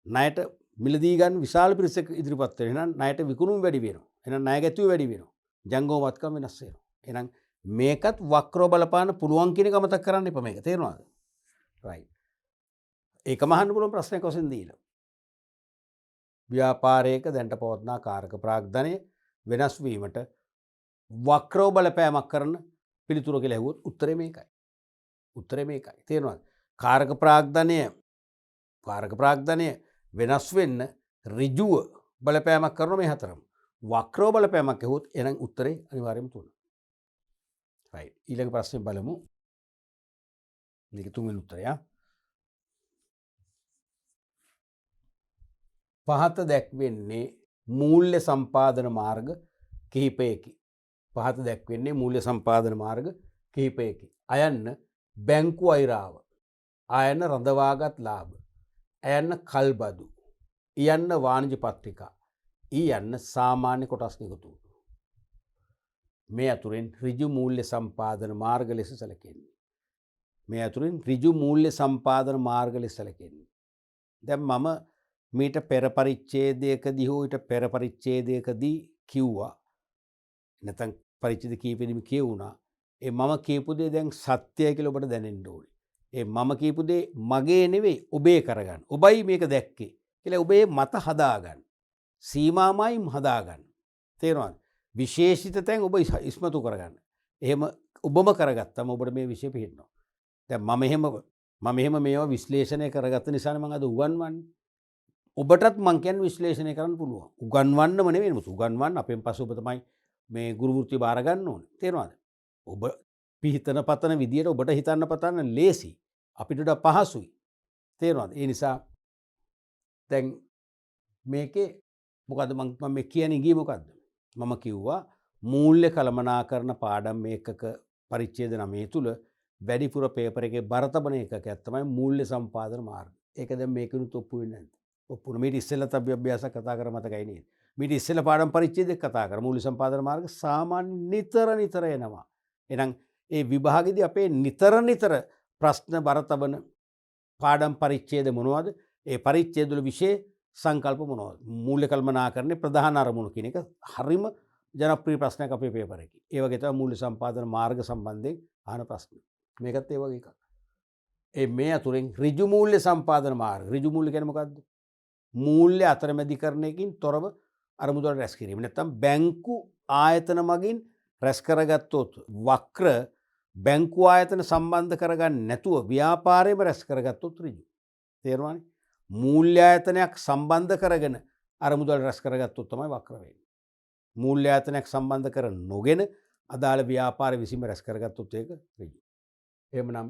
ණයට මිලදී ගන්න විශාල පිරිසක් ඉදිරිපත් වෙනවා. එහෙනම් ණයට විකුණුම් වැඩි වෙනවා. එහෙනම් ණය ගැතුව වැඩි වෙනවා. ජංගමවත්කම වෙනස් වෙනවා. එහෙනම් මේකත් වක්‍රව බලපාන පුළුවන් කියන එක මතක් කරන්න එපා මේක. තේරුණාද? රයිට්. ඒකම අහන්න පුළුවන් ප්‍රශ්නයක් වශයෙන් දීලා. ව්‍යාපාරයක දැනට පවත්නා කාරක ප්‍රාග්ධනය වෙනස් වීමට වක්‍රව බලපෑමක් කරන පිළිතුර කියලා ඇහුවොත් උත්තරේ මේකයි. උත්තරේ මේකයි. තේරුණාද? කාරක ප්‍රාග්ධනය වෙනස් වෙන්න ඍජුව බලපෑමක් කරන මේ හතරම. වක්‍රව බලපෑමක් ඇහුවොත් එහෙනම් උත්තරේ අනිවාර්යයෙන්ම 3. රයිට්. ඊළඟ ප්‍රශ්නේ බලමු. මේක තුන්වෙනි උත්තරය. පහත දැක්වෙන්නේ මූල්‍ය සම්පාදන මාර්ග කිහිපයකි. පහත දැක්වෙන්නේ මූල්‍ය සම්පාදන මාර්ග කිහිපයකි. අයන්න බැංකු අයිරාව, අයන්න රඳවාගත් ලාභ, අයන්න කල්බදු, යන්න වාණිජ පත්‍රිකා, යන්න සාමාන්‍ය කොටස් නිකුතු. මේ අතුරින් ඍජු මූල්‍ය සම්පාදන මාර්ග ලෙස සැලකෙන්නේ. මේ අතුරින් ඍජු මූල්‍ය සම්පාදන මාර්ග ලෙස සැලකෙන්නේ. දැන් මම මීට පෙර පරිච්ඡේදයකදී හෝ ඊට පෙර පරිච්ඡේදයකදී කිව්වා. නැත්නම් පරිච්ඡේද කීපෙදිම කියවුණා. ඒ මම කියපු දේ දැන් සත්‍යයි කියලා ඔබට දැනෙන්න ඕනේ. ඒ මම කියපු දේ මගේ නෙවෙයි ඔබේ කරගන්න. ඔබයි මේක දැක්කේ කියලා ඔබේ මත හදාගන්න. සීමාමයි හදාගන්න. තේරෙනවද? විශේෂිත තැන් ඔබ ඉස්මතු කරගන්න. එහෙම ඔබම කරගත්තම ඔබට මේ විෂය පිළිහෙනවා. දැන් මම එහෙම මේවා විශ්ලේෂණය කරගත්ත නිසා මම අද උගන්වන්නේ. ඔබටත් මං කියන්නේ විශ්ලේෂණය කරන්න පුළුවන්. උගන්වන්නම නෙවෙයි මුතු. උගන්වන්න අපෙන් පස්සේ ඔබ තමයි මේ ගුරු වෘත්තිය බාර ගන්න ඕනේ. තේරෙනවද? ඔබ පිහිතන පතන විදියට ඔබට හිතන්න පතන්න ලේසි. අපිට වඩා පහසුයි. තේරුණාද? ඒ නිසා දැන් මේකේ මොකද මම මේ කියන්නේ ගියේ මොකද්ද? මම කිව්වා මූල්‍ය කළමනාකරණ පාඩම් මේකක පරිච්ඡේද 9 තුල වැඩිපුර පේපර් එකේ බර තබන එකකයක් තමයි මූල්‍ය සම්පාදන මාර්ග. ඒක දැන් මේකෙනුත් ඔප්පු වෙන්නේ නැද්ද? ඔප්පු වුණා. මීට ඉස්සෙල්ලත් අපි අභ්‍යාසයක් කතා කර මතකයි නේද? මීට ඉස්සෙල්ලා පාඩම් පරිච්ඡේදයක් කතා කරා. මූල්‍ය සම්පාදන මාර්ග සාමාන්‍ය නිතර එනවා. එහෙනම් ඒ විභාගෙදී අපේ නිතර ප්‍රශ්න බර තබන පාඩම් පරිච්ඡේද මොනවද? ඒ පරිච්ඡේද වල විශේෂ සංකල්ප මොනවද? මූල්‍ය කළමනාකරණේ ප්‍රධාන අරමුණු කියන එක හරිම ජනප්‍රිය ප්‍රශ්නයක් අපේ පේපර් එකේ. ඒ වගේ තමයි මූල්‍ය සම්පාදන මාර්ග සම්බන්ධයෙන් අහන ප්‍රශ්න. මේකත් ඒ වගේ එකක්. මේ අතුරෙන් ඍජු මූල්‍ය සම්පාදන මාර්ග. ඍජු මූල්‍ය කියන්නේ මොකද්ද? මූල්‍ය අතරමැදිකරණයකින් තොරව අරමුදල් රැස් කිරීම. නැත්නම් බැංකු ආයතන මගින් රැස් කරගත්තොත් වක්‍ර බැංකු ආයතන සම්බන්ධ කරගන්න නැතුව ව්‍යාපාරයේම රැස් කරගත්තොත් ඍජු. තේරුණානේ? මූල්‍ය ආයතනයක් සම්බන්ධ කරගෙන අරමුදල් රැස් කරගත්තොත් තමයි වක්‍ර වෙන්නේ. මූල්‍ය ආයතනයක් සම්බන්ධ කර නොගෙන අදාළ ව්‍යාපාර විසීම රැස් කරගත්තොත් ඒක ඍජු. එහෙමනම්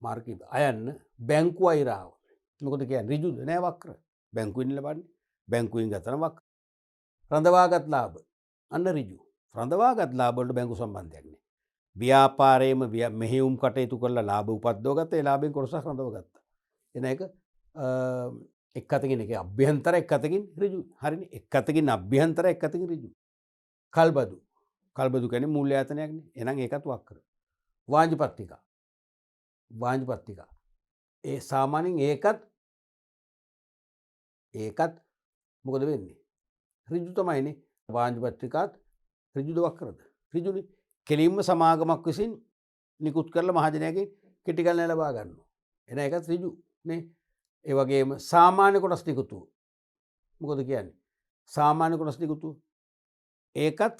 මාර්ගය අයන්න බැංකු අයිරාව. මොකද කියන්නේ ඍජුද නෑ වක්‍ර. බැංකුවෙන් ලබන්නේ. බැංකුවෙන් ගතන වක්‍ර. රඳවාගත් ලාභ අන්න ඍජු. රඳවාගත් ලාභ වලට බැංකු සම්බන්ධයක් නෑ. ව්‍යාපාරයේම මෙහෙයුම් කටයුතු කරලා ලාභ උපද්දව ගත්ත ඒ ලාභයෙන් කොටසක් රඳව ගත්තා. එන එක එක් අතකින් එක අභ්‍යන්තර එක් අතකින් ඍජු. හරිනේ. එක් අතකින් අභ්‍යන්තර එක් අතකින් ඍජු. කල්බදු. කල්බදු කියන්නේ මූල්‍ය ආයතනයක්නේ. එහෙනම් ඒකත් වක්‍ර. වාංජිපත්තිකා. වාංජිපත්තිකා. ඒ සාමාන්‍යයෙන් ඒකත් මොකද වෙන්නේ? ඍජු තමයිනේ. වාංජිපත්තිකාත් ඍජුද වක්‍රද? ඍජුනේ. කෙලින්ම සමාගමක් විසින් නිකුත් කරලා මහජනයාගෙන් කෙටි කලන ලබා ගන්නවා. එන එකත් ඍජු නේ. ඒ වගේම සාමාන්‍ය කොටස් නිකුතු. මොකද කියන්නේ? සාමාන්‍ය කොටස් නිකුතු. ඒකත්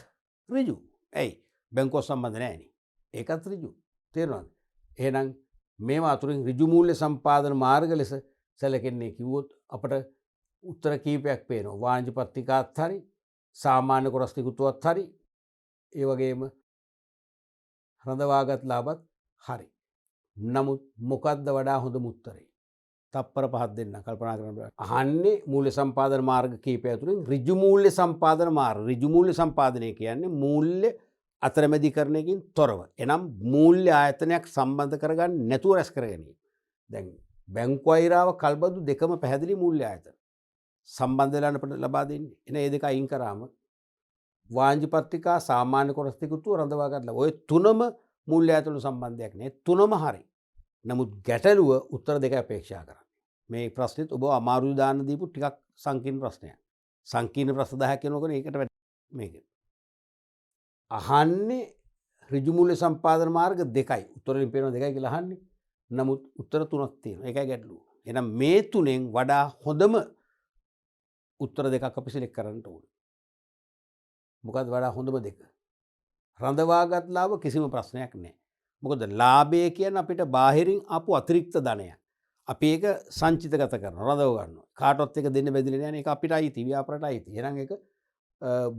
ඍජු. ඇයි? බැංකුව සම්බන්ධ නැහැනේ. ඒකත් ඍජු. තේරුණාද? එහෙනම් මේවා අතුරින් ඍජු මූල්‍ය සම්පාදන මාර්ග ලෙස සැලකෙන්නේ කිව්වොත් අපට උත්තර කීපයක් පේනවා. වාංජිපත්තිකාත් හරි, සාමාන්‍ය කොටස් නිකුතුවත් හරි, ඒ වගේම රඳවාගත් ලාභත් හරි. නමුත් මොකද්ද වඩා හොඳම උත්තරේ? තප්පර 5ක් දෙන්න කල්පනා කරන්න. අහන්නේ මූල්‍ය සම්පාදන මාර්ග කීපය අතුරින් ඍජු මූල්‍ය සම්පාදන මාර්ග. ඍජු මූල්‍ය සම්පාදනය කියන්නේ මූල්‍ය අතරමැදිකරණයකින් තොරව. එනම් මූල්‍ය ආයතනයක් සම්බන්ධ කරගන්න නැතුව රැස් කර ගැනීම. දැන් බැංකු අයිරාව කල්බදු දෙකම පැහැදිලි මූල්‍ය ආයතන. සම්බන්ධ වෙලා අපිට ලබා දෙන්නේ. එන මේ දෙක අයින් කරාම වාංජිපත්තිකා සාමාන්‍ය කොටස් නිකුතුව රඳවා ගන්න. ඔය තුනම මූල්‍ය ආයතන සම්බන්ධයක් නෑ. තුනම හරි. නමුත් ගැටලුව උත්තර දෙක අපේක්ෂා කරන්නේ. මේ ප්‍රශ්නෙත් ඔබ අමාරු දාන්න දීපු ටිකක් සංකීර්ණ ප්‍රශ්නයක්. සංකීර්ණ ප්‍රශ්න 10ක් එනකොට ඒකට මේක. අහන්නේ ඍජු මූල්‍ය සම්පාදන මාර්ග දෙකයි. උත්තරෙන් පේනවා දෙකයි කියලා අහන්නේ. නමුත් උත්තර තුනක් තියෙනවා. ඒකයි ගැටලුව. එහෙනම් මේ තුනෙන් වඩා හොඳම උත්තර දෙකක් අපි සිලෙක්ට් කරන්න ඕනේ. මොකද වඩා හොඳම දෙක? රඳවාගත් ලාභ කිසිම ප්‍රශ්නයක් නැහැ. මොකද ලාභය කියන්නේ අපිට බාහිරින් ආපු අතිරික්ත ධනයක්. අපි ඒක සංචිතගත කරනවා, රඳව ගන්නවා. කාටවත් එක දෙන්න බැඳිලා නැහැ නේ. ඒක අපිට අයිති, ව්‍යාපාරයට අයිති. එහෙනම් ඒක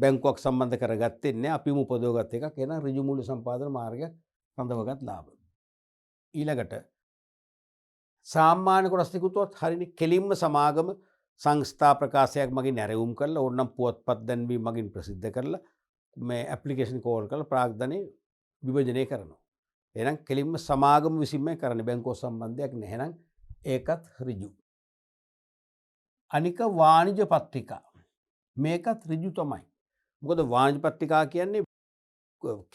බැංකුවක් සම්බන්ධ කරගත්තේ නැහැ. අපිම උපදවගත් එකක්. එහෙනම් ඍජු මූල්‍ය සම්පාදන මාර්ගයක් රඳවගත් ලාභ. ඊළඟට සාමාන්‍ය කොටස් නිකුතුවත් හරිනේ. කෙලින්ම සමාගම සංස්ථා ප්‍රකාශයක් මගින් ඇරවුම් කරලා ඕනනම් පුවත්පත් දැන්වීම මගින් ප්‍රසිද්ධ කරලා මේ ඇප්ලිකේෂන් කෝල් කරලා ප්‍රාග්ධනය විභජනය කරනවා. එහෙනම් කෙලින්ම සමාගම විසින්ම කරන්නේ. බැංකුව සම්බන්ධයක් නැහැ. එහෙනම් ඒකත් ඍජු. අනික වාණිජ පත්‍රිකා. මේකත් ඍජු තමයි. මොකද වාණිජ පත්‍රිකා කියන්නේ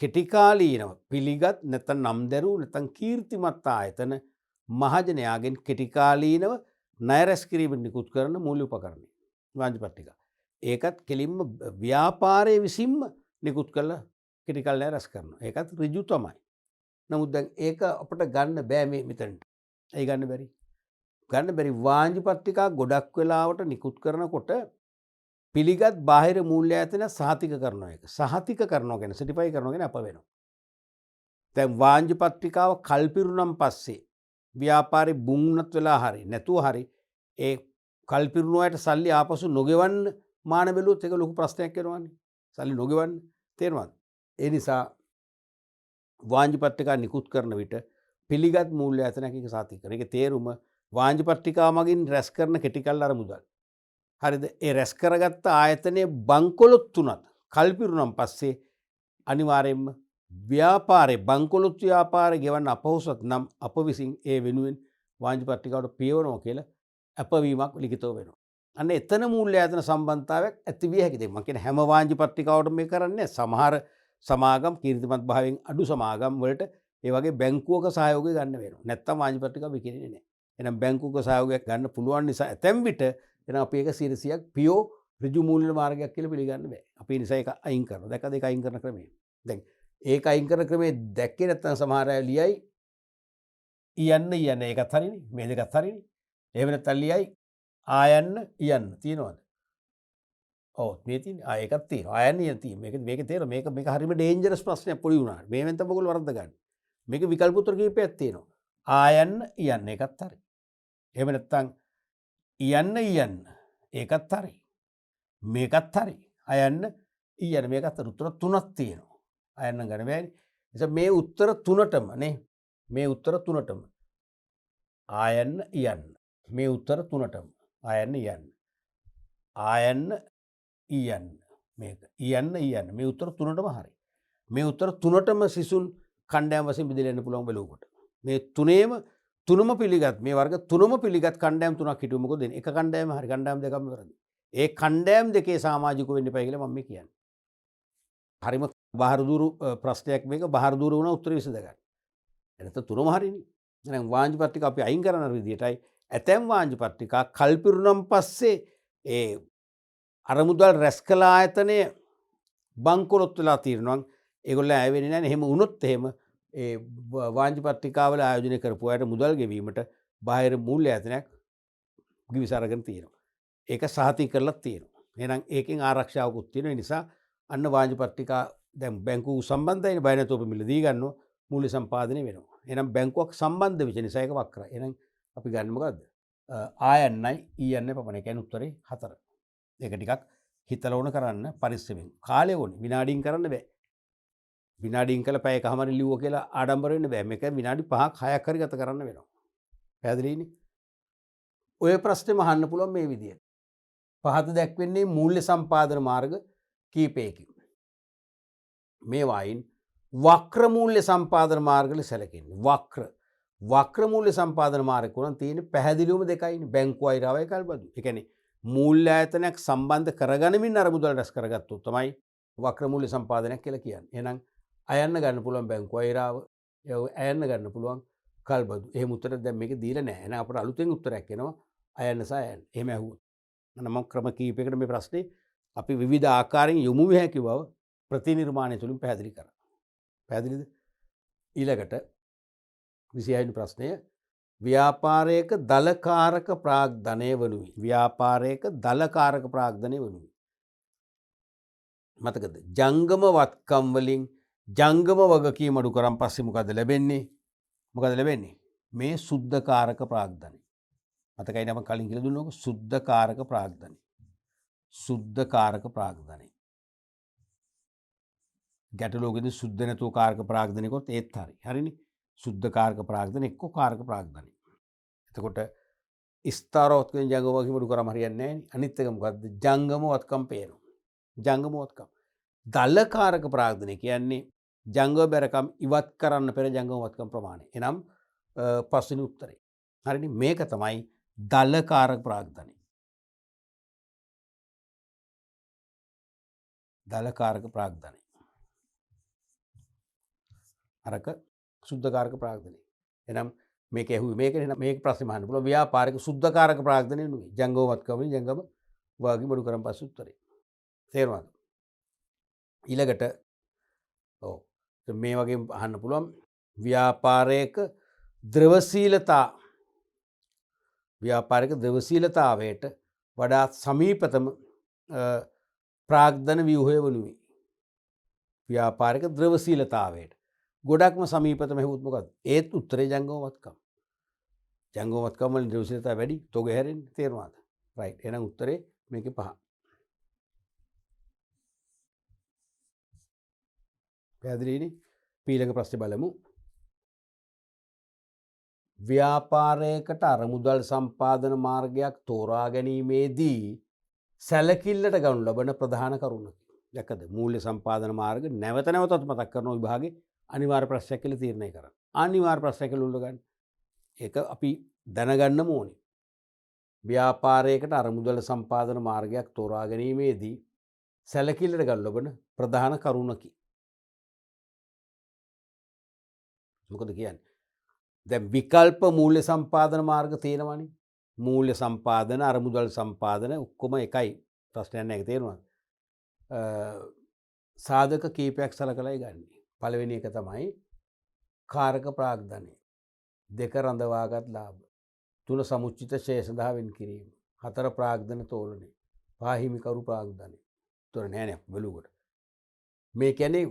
කෙටිකාලීනව පිළිගත් නැත්නම් නම්දරු නැත්නම් කීර්තිමත් ආයතන මහජනයාගෙන් කෙටිකාලීනව ණය රැස් කිරීමෙන් නිකුත් කරන මූල්‍ය උපකරණය. වාණිජ පත්‍රිකා. ඒකත් කෙලින්ම ව්‍යාපාරයේ විසින්ම නිකුත් කරලා කෙටිකල් ණය රැස් කරනවා. ඒකත් ඍජු තමයි. නමුත් දැන් ඒක අපිට ගන්න බෑ මේ මෙතනට. ඇයි ගන්න බැරි? ගන්න බැරි වාණිජ පත්‍රිකා ගොඩක් වෙලාවට නිකුත් කරනකොට පිළිගත් බාහිර මූල්‍ය ආයතන සහතික කරනවා. ඒක සහතික කරනවා කියන්නේ සර්ටිෆයි කරනවා කියන්නේ අප වෙනවා. දැන් වාණිජ පත්‍රිකාව කල්පිරුනම් පස්සේ ව්‍යාපාරේ බුන්නත් වෙලා හරි නැතුව හරි ඒ කල්පිරුණු අයට සල්ලි ආපසු නොගෙවන්න මාන බැලුවොත් ඒක ලොකු ප්‍රශ්නයක් වෙනවානේ. සල්ලි නොගෙවන්න. තේරුණාද? ඒ නිසා වාණිජ පත්‍රිකා නිකුත් කරන විට පිළිගත් මූල්‍ය ආයතනයක ඒක සාතික කරනවා. ඒකේ තේරුම වාණ්ජ පත්‍රිකා මගින් රැස් කරන කෙටි කල් අරමුදල්. හරිද? ඒ රැස් කරගත්ත ආයතනයේ බංකොලොත් තුනත් කල්පිරුණම් පස්සේ අනිවාර්යයෙන්ම ව්‍යාපාරේ බංකොලොත් ව්‍යාපාරේ ගෙවන්න අපහසුත් නම් අප විසින් ඒ වෙනුවෙන් වාණ්ජ පත්‍රිකාවට පියවනවා කියලා අපවීමක් ලිඛිතව වෙනවා. අන්න එතන මූල්‍ය ආයතන සම්බන්ධතාවයක් ඇති විය හැකිද? මම කියන හැම වාණ්ජ පත්‍රිකාවටම මේක කරන්නේ සමහර සමාගම් කීර්තිමත් භාවයෙන් අඩු සමාගම් වලට ඒ වගේ බැංකුවක සහයෝගය ගන්න වෙනවා. නැත්තම් වාණ්ජ පත්‍රිකාව විකිණෙන්නේ නැහැ. එහෙනම් බැංකුවක සහයෝගයක් ගන්න පුළුවන් නිසා ඇතැම් විට එහෙනම් අපි ඒක 100ක් පියෝ ඍජු මූල්‍ය මාර්ගයක් කියලා පිළිගන්න බෑ. අපි ඒ නිසා ඒක අයින් කරනවා. දැක්කද ඒක අයින් කරන ක්‍රමය? දැන් ඒක අයින් කරන ක්‍රමේ දැක්කේ නැත්නම් සමහර අය ලියයි යන්න ඒකත් හරිනේ. මේ දෙකත් හරිනේ. එහෙම නැත්නම් ලියයි ආයන්න යන්න තියෙනවද? ඔව් මේ තියෙන්නේ. ඒකත් තියෙනවා. ආයන්න යන්න තියෙනවා. මේකේ තේරෙන මේක හරිම ඩේන්ජරස් ප්‍රශ්නයක් පොඩි වුණාට. මේවෙන් තමයි ඔයගොල්ලෝ වරද්ද ගන්න. මේක විකල්ප උත්තර කීපයක් තියෙනවා. ආයන්න යන්න ඒකත් හරි. එහෙම නැත්නම් යන්න ඒකත් හරි. මේකත් හරි. අයන්න ඊයන මේකත් උත්තර තුනක් තියෙනවා. අයන්න ගන්න බෑනේ. නිසා මේ උත්තර තුනටම නේ මේ උත්තර තුනටම ආයන්න යන්න. මේ උත්තර තුනටම ආයන්න යන්න. ආයන්න ඊයන්න. මේක යන්න මේ උත්තර තුනටම හරි. මේ උත්තර තුනටම සිසුන් කණ්ඩායම් වශයෙන් බෙදලා යන්න පුළුවන් බලුවකට. මේ තුනම පිළිගත් මේ වර්ග තුනම පිළිගත් කණ්ඩායම් තුනක් හිටුව මොකද වෙන්නේ? එක කණ්ඩායම හරි කණ්ඩායම් දෙකම වැරදි. ඒ කණ්ඩායම් දෙකේ සමාජිකව වෙන්න එපා කියලා මම මේ කියන්නේ. හරිම බාහිරදూరు ප්‍රශ්නයක් මේක බාහිරදూరు වුණා උත්තර විසඳ ගන්න. එතන තුනම හරිනේ. එහෙනම් වාණ්ජ පත්‍රිකා අපි අයින් කරන විදිහටයි ඇතැම් වාණ්ජ පත්‍රිකා කල්පිරුණම් පස්සේ ඒ අරමුදල් රැස් කළ ආයතනය බංකොලොත් වෙලා තියෙනවා. ඒගොල්ලෝ ඇය වෙන්නේ නැහැ. එහෙම වුණොත් එහෙම ඒ වාණ්ජ පත්‍රිකාවල ආයෝජනය කරපු අයට මුදල් ගෙවීමට බාහිර මූල්‍ය ආයතනයක් ගිවිසාරගෙන තියෙනවා. ඒක සහතික කරලා තියෙනවා. එහෙනම් ඒකෙන් ආරක්ෂාවකුත් තියෙන නිසා අන්න වාණ්ජ පත්‍රිකා දැන් බැංකුව සම්බන්ධයිනේ බය නැතුව අපි මිල දී ගන්නවා මූල්‍ය සම්පාදනය වෙනවා. එහෙනම් බැංකුවක් සම්බන්ධ වෙච්ච නිසා ඒක වක්‍රයි. එහෙනම් අපි ගන්න මොකද්ද? ආයන්නයි ඊයන්නයි පමණ. ඒ කියන්නේ උත්තරේ 4. ඒක ටිකක් හිතලා ඕන කරන්න පරිස්සමෙන්. කාලය ඕනේ. විනාඩියෙන් කරන්න බෑ. විනාඩියෙන් කළ පැය එකමාරි ලිව්ව කියලා ආඩම්බර වෙන්න බෑ. මේක විනාඩි 5ක් 6ක් හරි ගත කරන්න වෙනවා. පැහැදිලිනේ? ඔය ප්‍රශ්නේම අහන්න පුළුවන් මේ විදියට. පහත දැක්වෙන්නේ මූල්‍ය සම්පාදන මාර්ග කීපයකින්. මේ වයින් වක්‍ර මූල්‍ය සම්පාදන මාර්ගවල සැලකෙන්නේ. වක්‍ර මූල්‍ය සම්පාදන මාර්ග උනන් තියෙන පැහැදිලිවම දෙකයිනේ. බැංකුව අයිරාවයි කල්බදු. ඒ කියන්නේ මූල්‍ය ආයතනයක් සම්බන්ධ කරගනිමින් අරමුදල් රැස් කරගත්තොත් තමයි වක්‍ර මූල්‍ය සම්පාදනයක් කියලා කියන්නේ. එහෙනම් අයන්න ගන්න පුළුවන් බැංකුව අයිරාව, අයන්න ගන්න පුළුවන් කල්බදු. එහෙම උත්තර දැන් මේක දීලා නැහැ. එහෙනම් අපිට අලුතෙන් උත්තරයක් එනවා. අයන්න සහ අයන්න. එහෙම ඇහුවොත්. මම ක්‍රම කීපයකට මේ ප්‍රශ්නේ අපි විවිධ ආකාරයෙන් යොමු විය හැකි බව ප්‍රතිනිර්මාණය තුලින් පැහැදිලි කරා. පැහැදිලිද? ඊළඟට 26 වෙනි ප්‍රශ්නය ව්‍යාපාරයක දලකාරක ප්‍රාග්ධනය වනුයි. ව්‍යාපාරයක දලකාරක ප්‍රාග්ධනය වනුයි. මතකද? ජංගම වත්කම් වලින් ජංගම වගකීම් අඩු කරන් පස්සේ මොකද ලැබෙන්නේ? මේ සුද්ධකාරක ප්‍රාග්ධනය. මතකයි නම කලින් කියලා දුන්නෝක සුද්ධකාරක ප්‍රාග්ධනය. සුද්ධකාරක ප්‍රාග්ධනය. ගැටලුවකදී සුද්ධ නැතුව කාරක ප්‍රාග්ධනය කරොත් ඒත් හරි. හරිනේ? සුද්ධකාරක ප්‍රාග්ධනය එක්ක කාරක ප්‍රාග්ධනය. එතකොට ස්ථාරවත්කම් ජංගම වගකීම් අඩු කරාම හරියන්නේ නැහැ නේ. අනිත් එක මොකද්ද? ජංගම වත්කම් පේනවා. ජංගම වත්කම්. දලකාරක ප්‍රාග්ධනය කියන්නේ ජංගම බැරකම් ඉවත් කරන්න පෙර ජංගම වත්කම් ප්‍රමාණය. එනම් පස්වෙනි උත්තරේ. හරිනේ? මේක තමයි දලකාරක ප්‍රාග්ධනය. දලකාරක ප්‍රාග්ධනය. අරක සුද්ධකාරක ප්‍රාග්ධනය. එනම් මේක ඇහුවේ මේක නේ. මේක ප්‍රශ්නේ අහන්න පුළුවන්. ව්‍යාපාරික සුද්ධකාරක ප්‍රාග්ධනය නෙවෙයි. ජංගම වත්කම් වලින් ජංගම වගකීම් අඩු කරන් පස්සේ උත්තරේ. තේරුණාද? ඊළඟට ඔව් මේ වගේ අහන්න පුළුවන් ව්‍යාපාරයක ද්‍රවශීලතාවයට වඩා සමීපතම ප්‍රාග්ධන ව්‍යුහය වනුයි. ව්‍යාපාරික ද්‍රවශීලතාවයට ගොඩක්ම සමීපතම හෙව්වොත් මොකද්ද? ඒත් උත්තරේ ජංගම වත්කම්. ජංගම වත්කම් වලින් ද්‍රවශීලතාව වැඩි තොග හැරෙන්නේ. තේරුණාද? රයිට්. එහෙනම් උත්තරේ මේකේ 5. පැහැදිලිනේ? ඊළඟ ප්‍රශ්නේ බලමු. ව්‍යාපාරයකට අරමුදල් සම්පාදන මාර්ගයක් තෝරා ගැනීමේදී සැලකිල්ලට ගනු ලබන ප්‍රධාන කරුණකි. දැක්කද? මූල්‍ය සම්පාදන මාර්ග නැවත නැවතත් මතක් කරන විභාගේ අනිවාර්ය ප්‍රශ්නයක් කියලා තීරණය කරන්න. අනිවාර්ය ප්‍රශ්නයක් කියලා උල්ල ගන්න. ඒක අපි දැනගන්නම ඕනේ. ව්‍යාපාරයකට අරමුදල් සම්පාදන මාර්ගයක් තෝරා ගැනීමේදී සැලකිල්ලට ගනු ලබන ප්‍රධාන කරුණකි. මොකද කියන්නේ? දැන් විකල්ප මූල්‍ය සම්පාදන මාර්ග තියෙනවනේ. මූල්‍ය සම්පාදන අරමුදල් සම්පාදන ඔක්කොම එකයි. ප්‍රශ්නයක් නැහැ. ඒක තේරුණාද? සාධක කීපයක් සලකලායි ගන්න. පළවෙනි එක තමයි කාරක ප්‍රාග්ධනය. දෙක රඳවාගත් ලාභ. තුන සමුච්චිත ශේෂ සඳහා වෙන් කිරීම. හතර ප්‍රාග්ධන තෝලනය. පහ හිමිකරු ප්‍රාග්ධනය. තොර නෑ නේ බලුවට. මේ කියන්නේ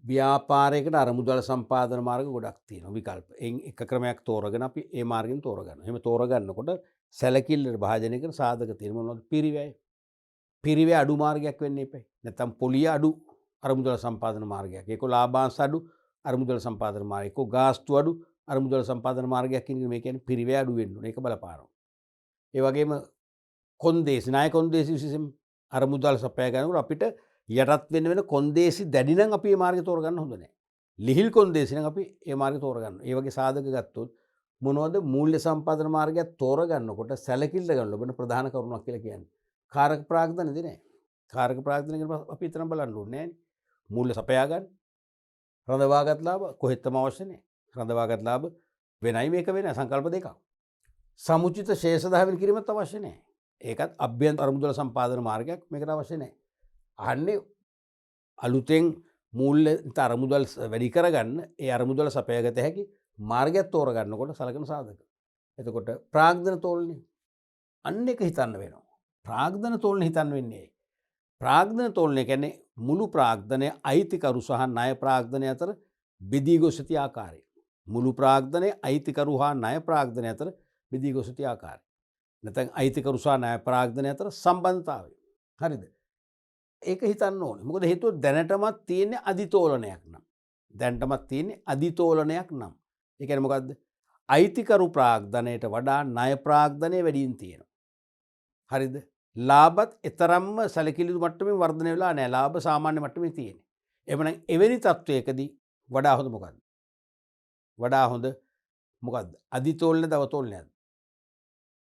ව්‍යාපාරයකට අරමුදල් සම්පාදන මාර්ග ගොඩක් තියෙනවා විකල්ප. එක ක්‍රමයක් තෝරගෙන අපි ඒ මාර්ගෙන් තෝරගන්නවා. එහෙම තෝරගන්නකොට සැලකිල්ලට භාජනය කරන සාධක තියෙනවා. මොනවද? පිරිවැය. පිරිවැය අඩු මාර්ගයක් වෙන්න එපා. නැත්නම් පොලිය අඩු අරමුදල් සම්පාදන මාර්ගයක්. ඒක ලාභාංශ අඩු අරමුදල් සම්පාදන මාර්ගයක්. ඒක ගාස්තු අඩු අරමුදල් සම්පාදන මාර්ගයක් කියන මේ කියන්නේ පිරිවැය අඩු වෙන්න ඕනේ. ඒක බලපානවා. ඒ වගේම කොන්දේසි ණය කොන්දේසි විශේෂයෙන් අරමුදල් සපයා ගන්නකොට අපිට යටත් වෙන කොන්දේසි දැඩි නම් අපි මේ මාර්ගය තෝරගන්න හොඳ නැහැ. ලිහිල් කොන්දේසි නම් අපි මේ මාර්ගය තෝරගන්න. ඒ වගේ සාධක ගත්තොත් මොනවද මූල්‍ය සම්පාදන මාර්ගයක් තෝරගන්නකොට සැලකිල්ල ගන්න ලබන ප්‍රධාන කරුණක් කියලා කියන්නේ. කාරක ප්‍රාග්ධනද නෑ. කාරක ප්‍රාග්ධන ගැන අපි විතරක් බලන්න ඕනේ නෑනේ. මූල්‍ය සපයා ගන්න. රඳවාගත් ලාභ කොහෙත්ම අවශ්‍ය නෑ. රඳවාගත් ලාභ වෙනයි මේක වෙනයි සංකල්ප දෙකක්. සමුචිත ශේෂ දහවින් කිරීමත් අවශ්‍ය නෑ. ඒකත් අභ්‍යන්තර අරමුදල සම්පාදන මාර්ගයක් මේකට අවශ්‍ය නෑ. අහන්නේ අලුතෙන් මූල්‍ය අරමුදල් වැඩි කරගන්න ඒ අරමුදල සපයාගත හැකි මාර්ගයක් තෝරගන්නකොට සලකන සාධක. එතකොට ප්‍රාග්ධන තෝලනය අන්න එක හිතන්න වෙනවා. ප්‍රාග්ධන තෝලනය හිතන්න වෙන්නේ. ප්‍රාග්ධන තෝලනය කියන්නේ මුළු ප්‍රාග්ධනය අයිතිකරු සහ ණය ප්‍රාග්ධනය අතර බෙදී ගොස් ඇති ආකාරය. මුළු ප්‍රාග්ධනය අයිතිකරු හා ණය ප්‍රාග්ධනය අතර බෙදී ගොස් ඇති ආකාරය. නැත්නම් අයිතිකරු සහ ණය ප්‍රාග්ධනය අතර සම්බන්ධතාවය. හරිද? ඒක හිතන්න ඕනේ. මොකද හේතුව දැනටමත් තියෙන්නේ අධිතෝලනයක් නම්. දැනටමත් තියෙන්නේ අධිතෝලනයක් නම්. ඒ කියන්නේ මොකද්ද? අයිතිකරු ප්‍රාග්ධනයට වඩා ණය ප්‍රාග්ධනය වැඩියෙන් තියෙනවා. හරිද? ලාභත් එතරම්ම සැලකිලි මට්ටමින් වර්ධනය වෙලා නැහැ. ලාභ සාමාන්‍ය මට්ටමේ තියෙන්නේ. එවනම් එවැනි තත්වයකදී වඩා හොඳ මොකද්ද? වඩා හොඳ මොකද්ද? අධිතෝලනද අවතෝලනයද?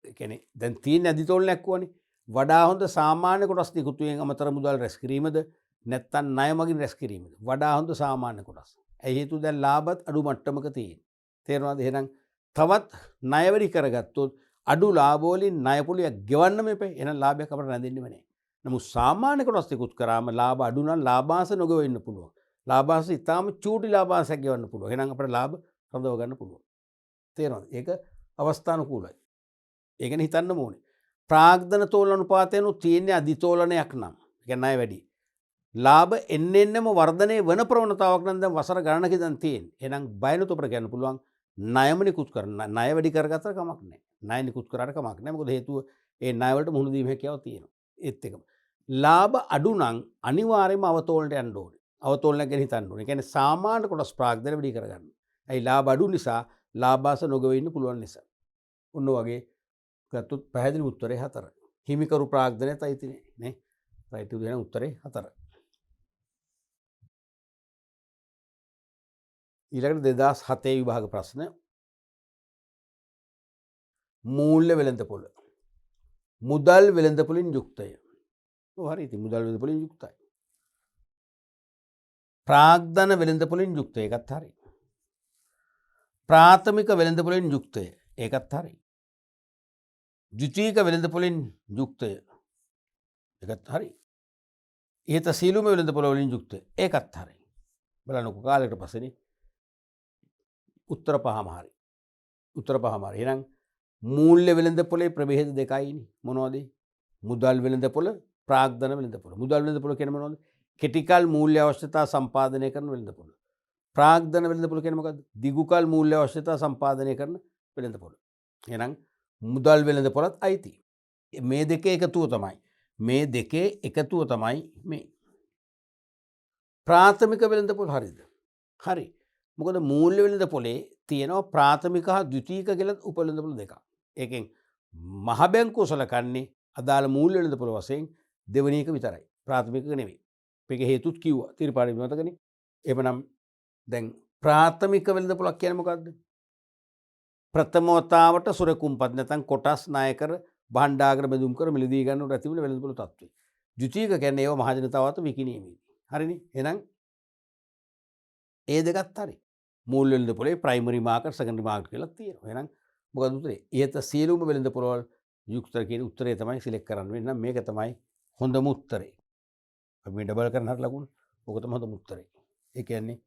ඒ කියන්නේ දැන් තියෙන්නේ අධිතෝලනයක් වුණේ. වඩා හොඳ සාමාන්‍ය කොටස් නිකුතුයෙන් අමතර මුදල් රැස් කිරීමද නැත්නම් ණය මගින් රැස් කිරීමද? වඩා හොඳ සාමාන්‍ය කොටස්. ඒ හේතුව දැන් ලාභත් අඩු මට්ටමක තියෙන. තේරෙනවද? එහෙනම් තවත් ණය වැඩි කරගත්තොත් අඩු ලාභ වලින් ණය පොලියක් ගෙවන්න මෙපේ. එහෙනම් ලාභයක් අපිට රැඳෙන්නේම නැහැ. නමුත් සාමාන්‍ය කොටස් නිකුත් කරාම ලාභ අඩු නම් ලාභාංශ නොගෙව ඉන්න පුළුවන්. ලාභාංශ ඉතාම චූටි ලාභාංශයක් ගෙවන්න පුළුවන්. එහෙනම් අපිට ලාභ රඳව ගන්න පුළුවන්. තේරෙනවද? ඒක අවස්ථානුකූලයි. ඒක ගැන හිතන්න ඕනේ. ප්‍රාග්ධන තෝලන අනුපාතයනු තියෙන්නේ අධිතෝලනයක් නම්. ඒ කියන්නේ ණය වැඩි. ලාභ එන්නෙන්නම වර්ධනය වෙන ප්‍රවණතාවක් නම් දැන් වසර ගණනක ඉඳන් තියෙන්නේ. එහෙනම් බය නැතුව අපිට කියන්න පුළුවන් ණයම නිකුත් කරන ණය වැඩි කරගත්තට කමක් නැහැ. ණය නිකුත් කරාට කමක් නැහැ. මොකද හේතුව ඒ ණය වලට මුහුණ දීම හැකියාව තියෙනවා. ඒත් එකම. ලාභ අඩු නම් අනිවාර්යයෙන්ම අවතෝලනට යන්න ඕනේ. අවතෝලනයක් ගැන හිතන්න ඕනේ. ඒ කියන්නේ සාමාන්‍ය කොටස් ප්‍රාග්ධන වැඩි කරගන්න. ඇයි ලාභ අඩු නිසා ලාභාංශ නොගෙව ඉන්න පුළුවන් නිසා. ඔන්න වගේ ගත්තොත් පැහැදිලි උත්තරේ 4. හිමිකරු ප්‍රාග්ධනයත් අයිතිනේ නේ. රයිට් උදේන උත්තරේ 4. ඊළඟට 2007 විභාග ප්‍රශ්න. මූල්‍ය වෙළඳපොළ. මුදල් වෙළඳපොළින් යුක්තය. ඔව් හරි ඉතින් මුදල් වෙළඳපොළින් යුක්තයි. ප්‍රාග්ධන වෙළඳපොළින් යුක්තය. ඒකත් හරි. ප්‍රාථමික වෙළඳපොළින් යුක්තය. ඒකත් හරි. ද්විතීයික වෙළඳපොළින් යුක්තය. ඒකත් හරි. ඉහත සීලුම වෙළඳපොළ වලින් යුක්තය. ඒකත් හරි. බලන්නකො කාලයකට පස්සේනේ. උත්තර පහම හරි. උත්තර පහම හරි. එහෙනම් මූල්‍ය වෙළඳපොලේ ප්‍රභේද දෙකයිනේ. මොනවද? මුදල් වෙළඳපොළ, ප්‍රාග්ධන වෙළඳපොළ. මුදල් වෙළඳපොළ කියන්නේ මොනවද? කෙටිකල් මූල්‍ය අවශ්‍යතා සම්පාදනය කරන වෙළඳපොළ. ප්‍රාග්ධන වෙළඳපොළ කියන්නේ මොකද්ද? දිගුකල් මූල්‍ය අවශ්‍යතා සම්පාදනය කරන වෙළඳපොළ. එහෙනම් මුදල් වෙළඳපොළත් අයිති. මේ දෙකේ එකතුව තමයි. මේ දෙකේ එකතුව තමයි මේ. ප්‍රාථමික වෙළඳපොළ හරිද? හරි. මොකද මූල්‍ය වෙළඳ පොලේ තියෙනවා ප්‍රාථමික හා ද්විතීයික කියලා උපවෙළඳ පොළ දෙකක්. ඒකෙන් මහ බැංකුව සලකන්නේ අදාළ මූල්‍ය වෙළඳ පොළ වශයෙන් දෙවෙනි එක විතරයි. ප්‍රාථමික නෙවෙයි. මේක හේතුත් කිව්වා. තිරපාඩි මතකනේ. එහෙමනම් දැන් ප්‍රාථමික වෙළඳ පොළක් කියන්නේ මොකද්ද? ප්‍රථම වතාවට සුරකුම්පත් නැත්නම් කොටස් ණය කර භාණ්ඩාගාර බෙදුම් කර මිලදී ගන්නට ඇතිවන වෙළඳ පොළ තත්ත්වය. ද්විතීයික කියන්නේ ඒව මහජනතාව අත විකිණීමේදී. හරිනේ. එහෙනම් ඒ දෙකත් හරි. මූල්‍ය වෙළඳ පොලේ ප්‍රයිමරි මාකට් සෙකන්ඩරි මාකට් කියලා තියෙනවා. එහෙනම් මොකද උත්තරේ? ඊට සියලුම වෙළඳ පොළවල් යුක්ත කියන උත්තරේ තමයි සිලෙක්ට් කරන්න වෙන්නේ. නම් මේක තමයි හොඳම උත්තරේ. අපි මේ ඩබල් කරන හරිය ලකුණු. ඕක තමයි හොඳම උත්තරේ. ඒ කියන්නේ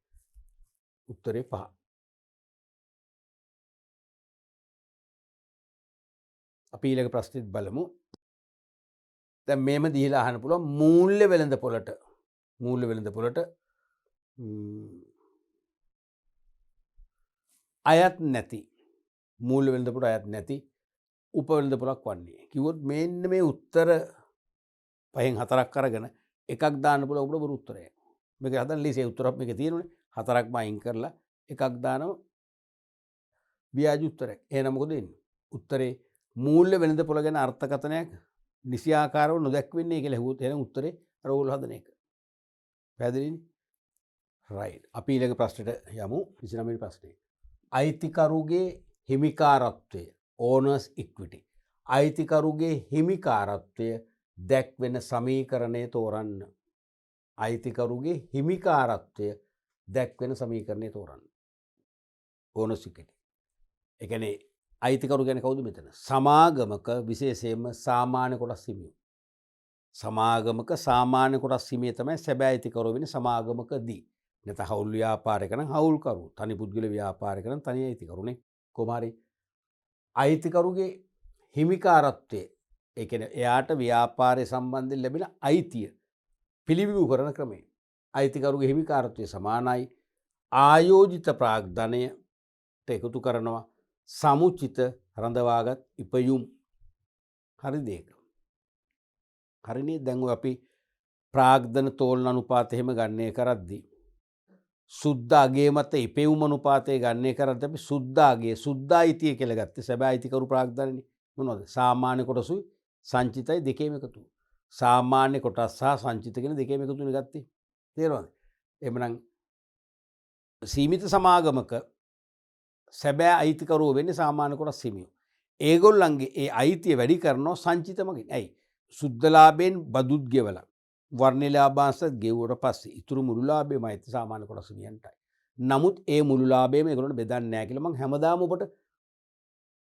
උත්තරේ 5. අපි ඊළඟ ප්‍රශ්නෙත් බලමු. දැන් මේම දීලා අහන්න පුළුවන් මූල්‍ය වෙළඳ පොළට අයත් නැති මූල්‍ය වෙළඳ පොළට අයත් නැති උපවෙළඳ පොළක් වන්නේ. කිව්වොත් මෙන්න මේ උත්තර පහෙන් 4ක් අරගෙන එකක් දාන්න පුළුවන් ඔබට බොරු උත්තරයක්. මේක හදන්න ලීසේ උත්තරයක් මේකේ තියෙනනේ. 4ක්ම අයින් කරලා එකක් දානවා ව්‍යාජ උත්තරයක්. එහෙනම් මොකද වෙන්නේ? උත්තරේ මූල්‍ය වෙළඳ පොළ ගැන අර්ථකථනයක් නිසියාකාරව නොදැක්වෙන්නේ කියලා හෙව්වොත් එහෙනම් උත්තරේ අර ඕගොල්ලෝ හදන එක. පැහැදිලිනේ? රයිට්. අපි ඊළඟ ප්‍රශ්නෙට යමු. 29 වෙනි ප්‍රශ්නේ. අයිතිකරුගේ හිමිකාරත්වය ඕනර්ස් ඉක්විටි. අයිතිකරුගේ හිමිකාරත්වය දැක්වෙන සමීකරණය තෝරන්න. අයිතිකරුගේ හිමිකාරත්වය දැක්වෙන සමීකරණය තෝරන්න. ඕනර්ස් ඉක්විටි. ඒ කියන්නේ අයිතිකරු ගැන කවුද මෙතන? සමාගමක විශේෂයෙන්ම සාමාන්‍ය කොටස් හිමියෝ. සමාගමක සාමාන්‍ය කොටස් හිමිය තමයි සැබෑ අයිතිකරුව වෙන්නේ සමාගමකදී. නැත්නම් හවුල් ව්‍යාපාරයක නම් හවුල්කරු, තනි පුද්ගල ව්‍යාපාරයක නම් තනි අයිතිකරුනේ. කොහොම හරි අයිතිකරුගේ හිමිකාරත්වය, ඒ කියන්නේ එයාට ව්‍යාපාරය සම්බන්ධයෙන් ලැබෙන අයිතිය පිළිබිඹු කරන ක්‍රමය. අයිතිකරුගේ හිමිකාරත්වය සමානයි ආයෝජිත ප්‍රාග්ධනයට එකතු කරනවා සමුචිත රඳවාගත් ඉපයුම්. හරිද ඒක? හරිනේ. දැන් ඔය අපි ප්‍රාග්ධන තෝලන අනුපාත එහෙම ගණනය කරද්දී සුද්ධ අගේ මත ඉපෙවුම් අනුපාතය ගණනය කරද්දී අපි සුද්ධ අයිතිය කියලා ගත්තේ සැබෑ අයිතිකරු ප්‍රාග්ධනනේ. මොනවද? සාමාන්‍ය කොටසුයි සංචිතයි දෙකේම එකතු. සාමාන්‍ය කොටස් සහ සංචිත කියන දෙකේම එකතුනේ ගත්තේ. තේරුණාද? එහෙමනම් සීමිත සමාගමක සැබෑ අයිතිකරුව වෙන්නේ සාමාන්‍ය කොටස් හිමියෝ. ඒගොල්ලන්ගේ ඒ අයිතිය වැඩි කරනවා සංචිත මගින්. ඇයි? සුද්ධ ලාභයෙන් බදුත් ගෙවලා වර්ණ ලාභාංශත් ගෙවුවට පස්සේ ඉතුරු මුළු ලාභයම අයිති සාමාන්‍ය කොටස් හිමියන්ටයි. නමුත් ඒ මුළු ලාභයම ඒගොල්ලන්ට බෙදන්නේ නැහැ කියලා මම හැමදාම ඔබට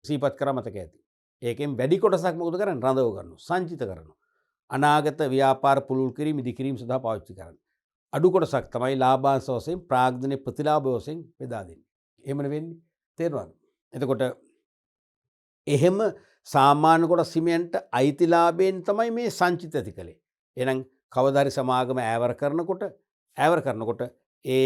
සිහිපත් කරා මතක ඇති. ඒකෙන් වැඩි කොටසක් මොකද කරන්නේ? රඳව ගන්නවා. සංචිත කරනවා. අනාගත ව්‍යාපාර පුළුල් කිරීම ඉදි කිරීම සඳහා පාවිච්චි කරන්නේ. අඩු කොටසක් තමයි ලාභාංශ වශයෙන් ප්‍රාග්ධනයේ ප්‍රතිලාභ වශයෙන් බෙදා දෙන්නේ. එහෙමනේ වෙන්නේ. තේරුණාද? එතකොට එහෙම සාමාන්‍ය කොටස් හිමියන්ට අයිතිලාභයෙන් තමයි මේ සංචිත ඇති කළේ. එහෙනම් කවදා හරි සමාගම ඈවර කරනකොට ඒ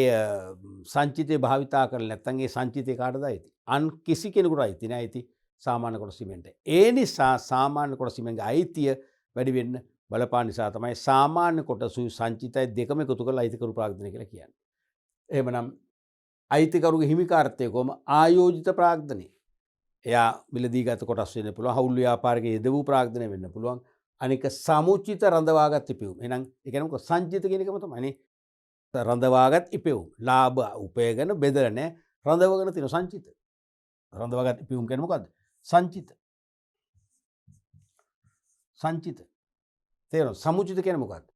සංචිතේ භාවිතා කරලා නැත්නම් ඒ සංචිතේ කාටද අයිති? අන් කිසි කෙනෙකුට අයිති නෑ. අයිති සාමාන්‍ය කොටස් හිමියන්ට. ඒ නිසා සාමාන්‍ය කොටස් හිමියන්ගේ අයිතිය වැඩි වෙන්න බලපාන නිසා තමයි සාමාන්‍ය කොටසුයි සංචිතයි දෙකම එකතු කරලා අයිතිකරු ප්‍රාග්ධනය කියලා කියන්නේ. එහෙමනම් අයිතිකරුගේ හිමිකාරත්වය කොහොම? ආයෝජිත ප්‍රාග්ධනය. එයා මිලදී ගත කොටස් වෙන්න පුළුවන්. හවුල් ව්‍යාපාරිකයේ යෙද වූ ප්‍රාග්ධනය වෙන්න පුළුවන්. අනික සමුචිත රඳවාගත් ඉපෙවුම්. එහෙනම් ඒ කියන්නේ මොකද? සංචිත කියන එකම තමයිනේ. රඳවාගත් ඉපෙවුම්. ලාභ උපයගෙන බෙදලා නැහැ. රඳවගෙන තියෙන සංචිත. රඳවාගත් ඉපෙවුම් කියන්නේ මොකද්ද? සංචිත. තේරෙනවද? සමුචිත කියන්නේ මොකද්ද?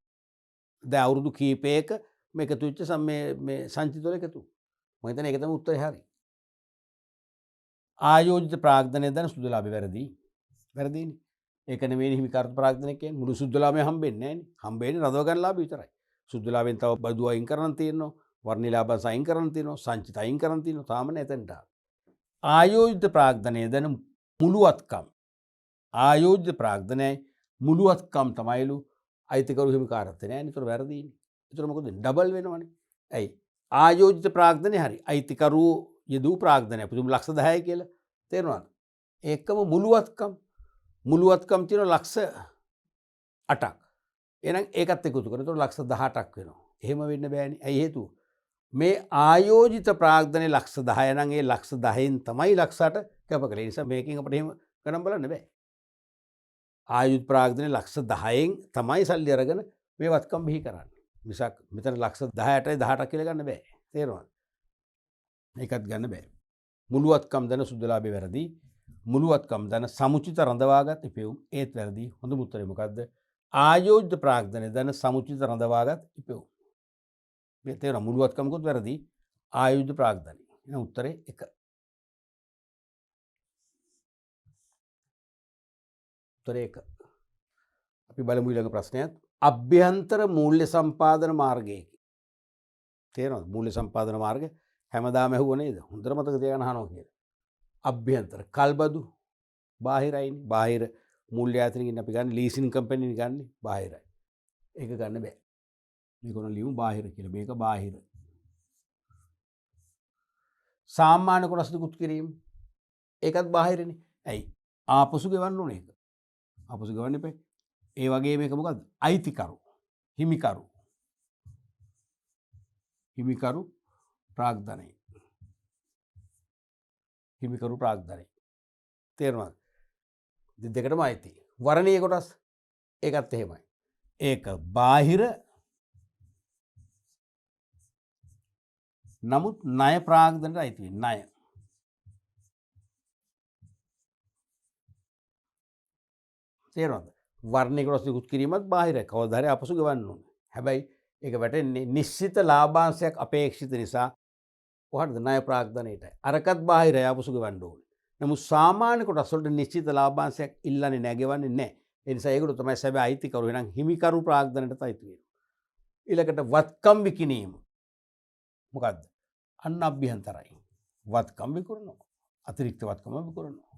දැන් අවුරුදු කීපයක මේක එකතු වෙච්ච මේ සංචිත වල එකතු. මම හිතන්නේ ඒක තමයි උත්තරේ හරි. ආයෝජිත ප්‍රාග්ධනය දැන සුද්ධ ලාභය වැරදීනේ. ඒක නෙවෙයි හිමිකාරත්ව ප්‍රාග්ධනය කියන්නේ. මුළු සුද්ධ ලාභය හම්බෙන්නේ නැහැනේ. හම්බෙන්නේ රඳව ගන්න ලාභය විතරයි. සුද්ධ ලාභයෙන් තව බදු අයින් කරන්න තියෙනවා. වර්ණ ලාභය අයින් කරන්න තියෙනවා. සංචිත අයින් කරන්න තියෙනවා. තාම නැතෙන්ට. ආයෝජිත ප්‍රාග්ධනය දැන මුළුවත්කම්. ආයෝජිත ප්‍රාග්ධනයයි මුළුවත්කම් තමයිලු අයිතිකරු හිමිකාරත්වය නෑනේ. ඒතර වැරදීනේ. ඒතර මොකද? ඩබල් වෙනවනේ. ඇයි? ආයෝජිත ප්‍රාග්ධනය හරි. අයිතිකරු යෙදූ ප්‍රාග්ධනය අපි තුමු ලක්ෂ 10යි කියලා. තේරුණාද? ඒකම මුළුවත්කම් තියෙන ලක්ෂ 8ක්. එහෙනම් ඒකත් එකතු කරලා ඒතර ලක්ෂ 18ක් වෙනවා. එහෙම වෙන්න බෑනේ. ඇයි හේතුව? මේ ආයෝජිත ප්‍රාග්ධනය ලක්ෂ 10 නම් ඒ ලක්ෂ 10න් තමයි ලක්ෂ 8 කැප කළේ. ඒ නිසා මේකෙන් අපිට එහෙම ගණන් බලන්න බෑ. ආයුධ ප්‍රාග්ධනය ලක්ෂ 10න් තමයි සල්ලි අරගෙන මේ වත්කම් බිහි කරන්නේ. මිසක් මෙතන ලක්ෂ 10ටයි 18ක් කියලා ගන්න බෑ. තේරුණාද? ඒකත් ගන්න බෑ. මුළුවත්කම් දන සුද්ධලාභේ වැරදි. මුළුවත්කම් දන සමුචිත රඳවාගත් ඉපෙවුම් ඒත් වැරදි. හොඳම උත්තරේ මොකද්ද? ආයෝජිත ප්‍රාග්ධනය දන සමුචිත රඳවාගත් ඉපෙවුම්. මේ තේරුණා? මුළුවත්කමකුත් වැරදි. ආයෝජිත ප්‍රාග්ධනය. එහෙනම් උත්තරේ 1. උත්තරේ 1. අපි බලමු ඊළඟ ප්‍රශ්නයත්. අභ්‍යන්තර මූල්‍ය සම්පාදන මාර්ගයකි. තේරෙනවද? මූල්‍ය සම්පාදන මාර්ගය හැමදාම ඇහුව නේද? හොඳට මතක තියාගන්න අහනවා කියලා. අභ්‍යන්තර කල්බදු බාහිරයිනේ. බාහිර මූල්‍ය ආයතනකින් අපි ගන්න ලීසින් කම්පැනි ගන්න බාහිරයි. ඒක ගන්න බෑ. මේක උන ලියමු බාහිර කියලා. මේක බාහිර. සාමාන්‍ය කොටස් නිකුත් කිරීම. ඒකත් බාහිරනේ. ඇයි? ආපසු ගෙවන්න ඕනේ ඒක. ආපසු ගෙවන්න එපා. ඒ වගේ මේක මොකද්ද? අයිතිකරු. හිමිකරු. හිමිකරු ප්‍රාග්ධනය. හිමිකරු ප්‍රාග්ධනය. තේරුණාද? දෙකටම අයිති. වර්ණීය කොටස් ඒකත් එහෙමයි. ඒක බාහිර නමුත් ණය ප්‍රාග්ධනයට අයිති වෙන්නේ. ණය. තේරුණාද? වර්ණීය කොටස් නිකුත් කිරීමත් බාහිරයි. කවදා හරි අපසු ගෙවන්න ඕනේ. හැබැයි ඒක වැටෙන්නේ නිශ්චිත ලාභාංශයක් අපේක්ෂිත නිසා කොහටද? ණය ප්‍රාග්ධනයටයි. අරකත් බාහිරයි අපසු ගෙවන්න ඕනේ. නමුත් සාමාන්‍ය කොටස් වලට නිශ්චිත ලාභාංශයක් ඉල්ලන්නේ නැහැ, ගෙවන්නේ නැහැ. ඒ නිසා ඒගොල්ලෝ තමයි සැබෑ අයිතිකරු. එහෙනම් හිමිකරු ප්‍රාග්ධනයටත් අයිති වෙනවා. ඊළඟට වත්කම් විකිණීම. මොකද්ද? අන්න අභ්‍යන්තරයි. වත්කම් විකුණනවා. අතිරික්ත වත්කම විකුණනවා.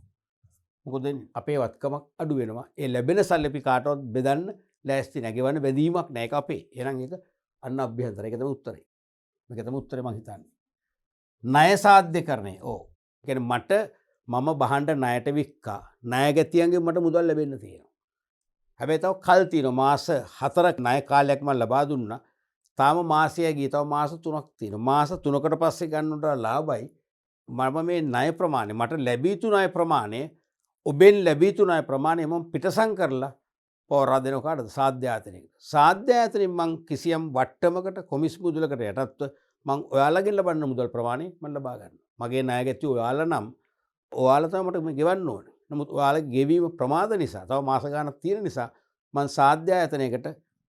මොකද අපේ වත්කමක් අඩු වෙනවා. ඒ ලැබෙන සල්ලි අපි කාටවත් බෙදන්න ලෑස්ති නැහැ. ගෙවන්න බැදීමක් නැහැ. ඒක අපේ. එහෙනම් ඒක අන්න අභ්‍යන්තර. ඒක තමයි උත්තරේ. මේක තමයි උත්තරේ මම හිතන්නේ. ණය සාධ්‍යකරණය. ඔව්. ඒ කියන්නේ මට මම බහඬ ණයට වික්කා. ණය ගැතියන්ගෙන් මට මුදල් ලැබෙන්න තියෙනවා. හැබැයි තව කල් තියෙනවා. මාස 4ක් ණය කාලයක් මම ලබා දුන්නා. තාම මාසය ගියේ. තව මාස 3ක් තියෙනවා. මාස 3කට පස්සේ ගන්නට ලාභයි. මම මේ ණය ප්‍රමාණය මට ලැබී යුතු ණය ප්‍රමාණය ඔබෙන් ලැබී යුතු ණය ප්‍රමාණය මම පිටසම් කරලා පවරා දෙනවා කාටද? සාධ්‍ය ආයතනයකට. සාධ්‍ය ආයතනයෙන් මං කිසියම් වට්ටමකට කොමිස් මුදලකට යටත්ව මං ඔයාලගෙන් ලබන්න මුදල් ප්‍රමාණය මම ලබා ගන්නවා. මගේ ණය ගැති ඔයාලා නම් ඔයාලා තමයි මට මේ ගෙවන්න ඕනේ. නමුත් ඔයාලගේ ගෙවීම ප්‍රමාද නිසා තව මාස ගාණක් තියෙන නිසා මං සාධ්‍ය ආයතනයකට